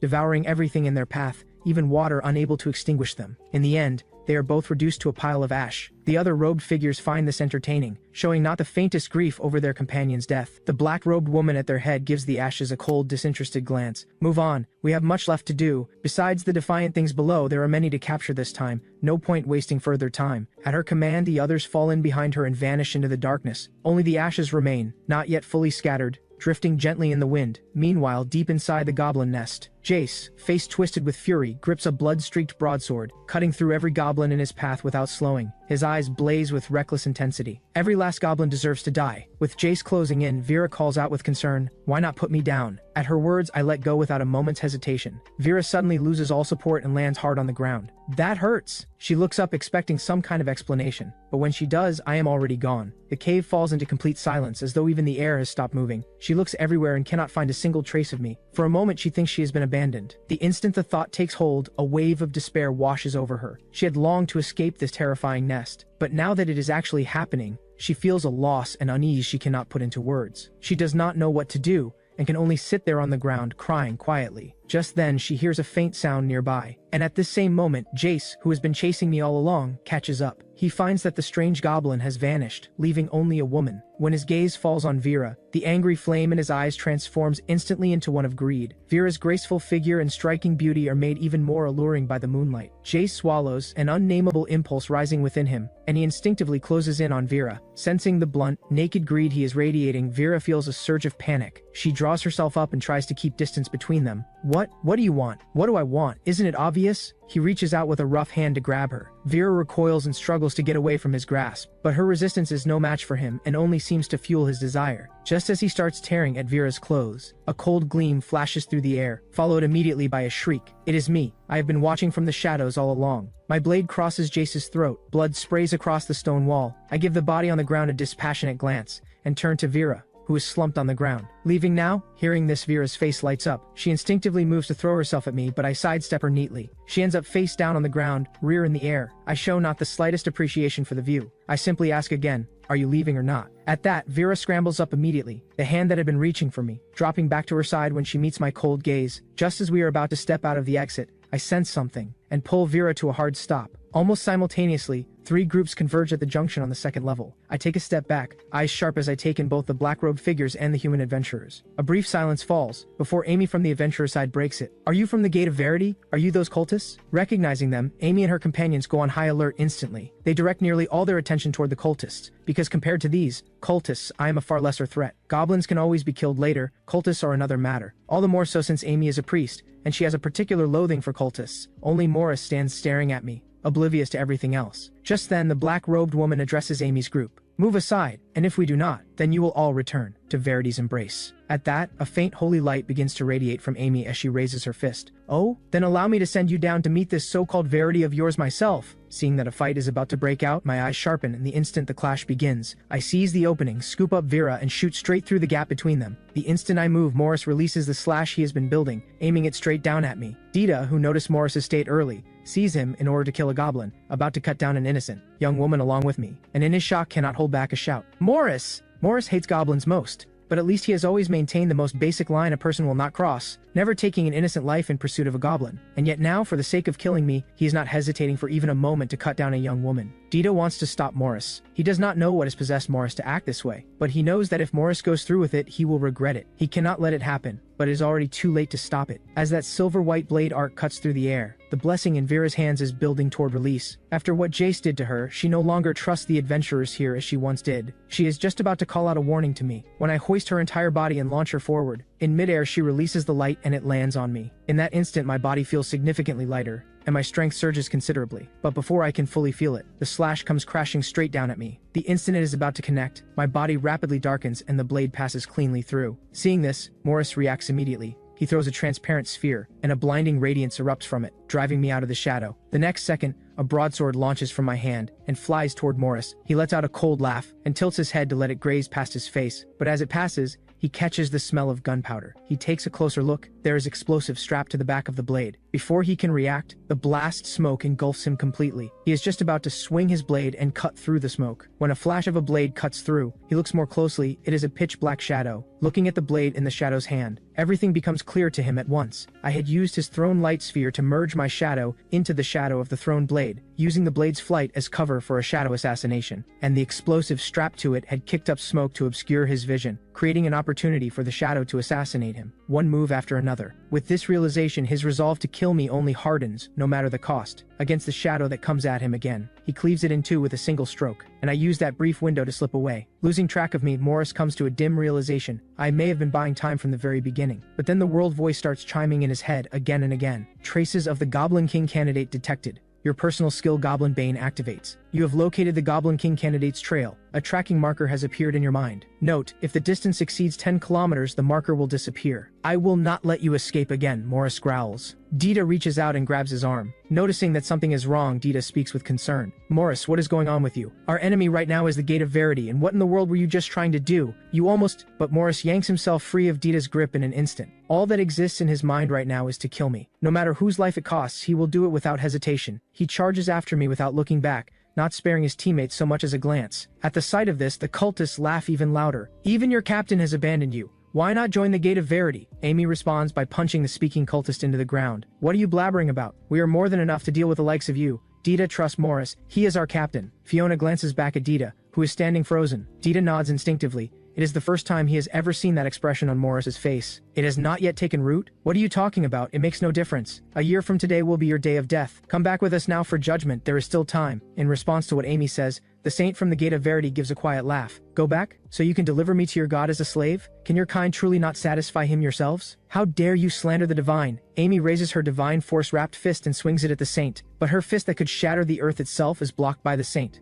devouring everything in their path, even water unable to extinguish them. In the end, they are both reduced to a pile of ash. The other robed figures find this entertaining, showing not the faintest grief over their companion's death. The black-robed woman at their head gives the ashes a cold, disinterested glance. Move on, we have much left to do. Besides the defiant things below, there are many to capture this time. No point wasting further time. At her command, the others fall in behind her and vanish into the darkness. Only the ashes remain, not yet fully scattered, drifting gently in the wind. Meanwhile, deep inside the goblin nest, Jace, face twisted with fury, grips a blood-streaked broadsword, cutting through every goblin in his path without slowing. His eyes blaze with reckless intensity. Every last goblin deserves to die. With Jace closing in, Vera calls out with concern, "Why not put me down?" At her words, I let go without a moment's hesitation. Vera suddenly loses all support and lands hard on the ground. "That hurts!" She looks up expecting some kind of explanation, but when she does, I am already gone. The cave falls into complete silence as though even the air has stopped moving. She looks everywhere and cannot find a single trace of me. For a moment she thinks she has been abandoned. The instant the thought takes hold, a wave of despair washes over her. She had longed to escape this terrifying nest, but now that it is actually happening, she feels a loss and unease she cannot put into words. She does not know what to do, and can only sit there on the ground crying quietly. Just then she hears a faint sound nearby, and at this same moment, Jace, who has been chasing me all along, catches up. He finds that the strange goblin has vanished, leaving only a woman. When his gaze falls on Vera, the angry flame in his eyes transforms instantly into one of greed. Vera's graceful figure and striking beauty are made even more alluring by the moonlight. Jace swallows, an unnameable impulse rising within him, and he instinctively closes in on Vera. Sensing the blunt, naked greed he is radiating, Vera feels a surge of panic. She draws herself up and tries to keep distance between them. What do you want? What do I want? Isn't it obvious? He reaches out with a rough hand to grab her. Vera recoils and struggles to get away from his grasp, but her resistance is no match for him and only seems to fuel his desire. Just as he starts tearing at Vera's clothes, a cold gleam flashes through the air, followed immediately by a shriek. It is me. I have been watching from the shadows all along. My blade crosses Jace's throat. Blood sprays across the stone wall. I give the body on the ground a dispassionate glance and turn to Vera, who is slumped on the ground. "Leaving now?" Hearing this, Vera's face lights up. She instinctively moves to throw herself at me, but I sidestep her neatly. She ends up face down on the ground, rear in the air. I show not the slightest appreciation for the view. I simply ask again, "Are you leaving or not?" At that, Vera scrambles up immediately, the hand that had been reaching for me, dropping back to her side when she meets my cold gaze. Just as we are about to step out of the exit, I sense something, and pull Vera to a hard stop. Almost simultaneously, 3 groups converge at the junction on the second level. I take a step back, eyes sharp as I take in both the black-robed figures and the human adventurers. A brief silence falls, before Amy from the adventurer side breaks it. "Are you from the Gate of Verity? Are you those cultists?" Recognizing them, Amy and her companions go on high alert instantly. They direct nearly all their attention toward the cultists, because compared to these cultists, I am a far lesser threat. Goblins can always be killed later, cultists are another matter. All the more so since Amy is a priest, and she has a particular loathing for cultists. Only Morris stands staring at me, oblivious to everything else. Just then, the black-robed woman addresses Amy's group. "Move aside, and if we do not, then you will all return to Verity's embrace." At that, a faint holy light begins to radiate from Amy as she raises her fist. "Oh, then allow me to send you down to meet this so-called Verity of yours myself." Seeing that a fight is about to break out, my eyes sharpen, and the instant the clash begins, I seize the opening, scoop up Vera, and shoot straight through the gap between them. The instant I move, Morris releases the slash he has been building, aiming it straight down at me. Dita, who noticed Morris's state early, sees him in order to kill a goblin, about to cut down an innocent young woman along with me, and in his shock cannot hold back a shout. "Morris!" Morris hates goblins most, but at least he has always maintained the most basic line a person will not cross, never taking an innocent life in pursuit of a goblin. And yet now, for the sake of killing me, he is not hesitating for even a moment to cut down a young woman. Dita wants to stop Morris. He does not know what has possessed Morris to act this way, but he knows that if Morris goes through with it, he will regret it. He cannot let it happen, but it is already too late to stop it. As that silver-white blade arc cuts through the air, the blessing in Vera's hands is building toward release. After what Jace did to her, she no longer trusts the adventurers here as she once did. She is just about to call out a warning to me, when I hoist her entire body and launch her forward. In midair, she releases the light and it lands on me. In that instant, my body feels significantly lighter, and my strength surges considerably. But before I can fully feel it, the slash comes crashing straight down at me. The instant it is about to connect, my body rapidly darkens and the blade passes cleanly through. Seeing this, Morris reacts immediately. He throws a transparent sphere, and a blinding radiance erupts from it, driving me out of the shadow. The next second, a broadsword launches from my hand and flies toward Morris. He lets out a cold laugh and tilts his head to let it graze past his face, but as it passes, he catches the smell of gunpowder. He takes a closer look. There is explosive strapped to the back of the blade. Before he can react, the blast smoke engulfs him completely. He is just about to swing his blade and cut through the smoke. When a flash of a blade cuts through, he looks more closely. It is a pitch-black shadow. Looking at the blade in the shadow's hand, Everything becomes clear to him at once. I had used his throne light sphere to merge my shadow into the shadow of the throne blade, using the blade's flight as cover for a shadow assassination, and the explosive strapped to it had kicked up smoke to obscure his vision, creating an opportunity for the shadow to assassinate him, one move after another. With this realization, his resolve to kill me only hardens, no matter the cost, against the shadow that comes at him again. He cleaves it in two with a single stroke, and I use that brief window to slip away. Losing track of me, Morris comes to a dim realization. I may have been buying time from the very beginning. But then the world voice starts chiming in his head again and again. Traces of the Goblin King candidate detected. Your personal skill Goblin Bane activates. You have located the Goblin King candidate's trail. A tracking marker has appeared in your mind. Note, if the distance exceeds 10 kilometers, the marker will disappear. I will not let you escape again, Morris growls. Dita reaches out and grabs his arm. Noticing that something is wrong, Dita speaks with concern. Morris, what is going on with you? Our enemy right now is the Gate of Verity, and what in the world were you just trying to do? You almost— But Morris yanks himself free of Dita's grip in an instant. All that exists in his mind right now is to kill me. No matter whose life it costs, he will do it without hesitation. He charges after me without looking back, not sparing his teammates so much as a glance. At the sight of this, the cultists laugh even louder. Even your captain has abandoned you. Why not join the Gate of Verity? Amy responds by punching the speaking cultist into the ground. What are you blabbering about? We are more than enough to deal with the likes of you. Dita trusts Morris. He is our captain. Fiona glances back at Dita, who is standing frozen. Dita nods instinctively. It is the first time he has ever seen that expression on Morris's face. It has not yet taken root? What are you talking about? It makes no difference. A year from today will be your day of death. Come back with us now for judgment. There is still time. In response to what Amy says, the saint from the Gate of Verity gives a quiet laugh. Go back? So you can deliver me to your god as a slave? Can your kind truly not satisfy him yourselves? How dare you slander the divine? Amy raises her divine force-wrapped fist and swings it at the saint, but her fist that could shatter the earth itself is blocked by the saint.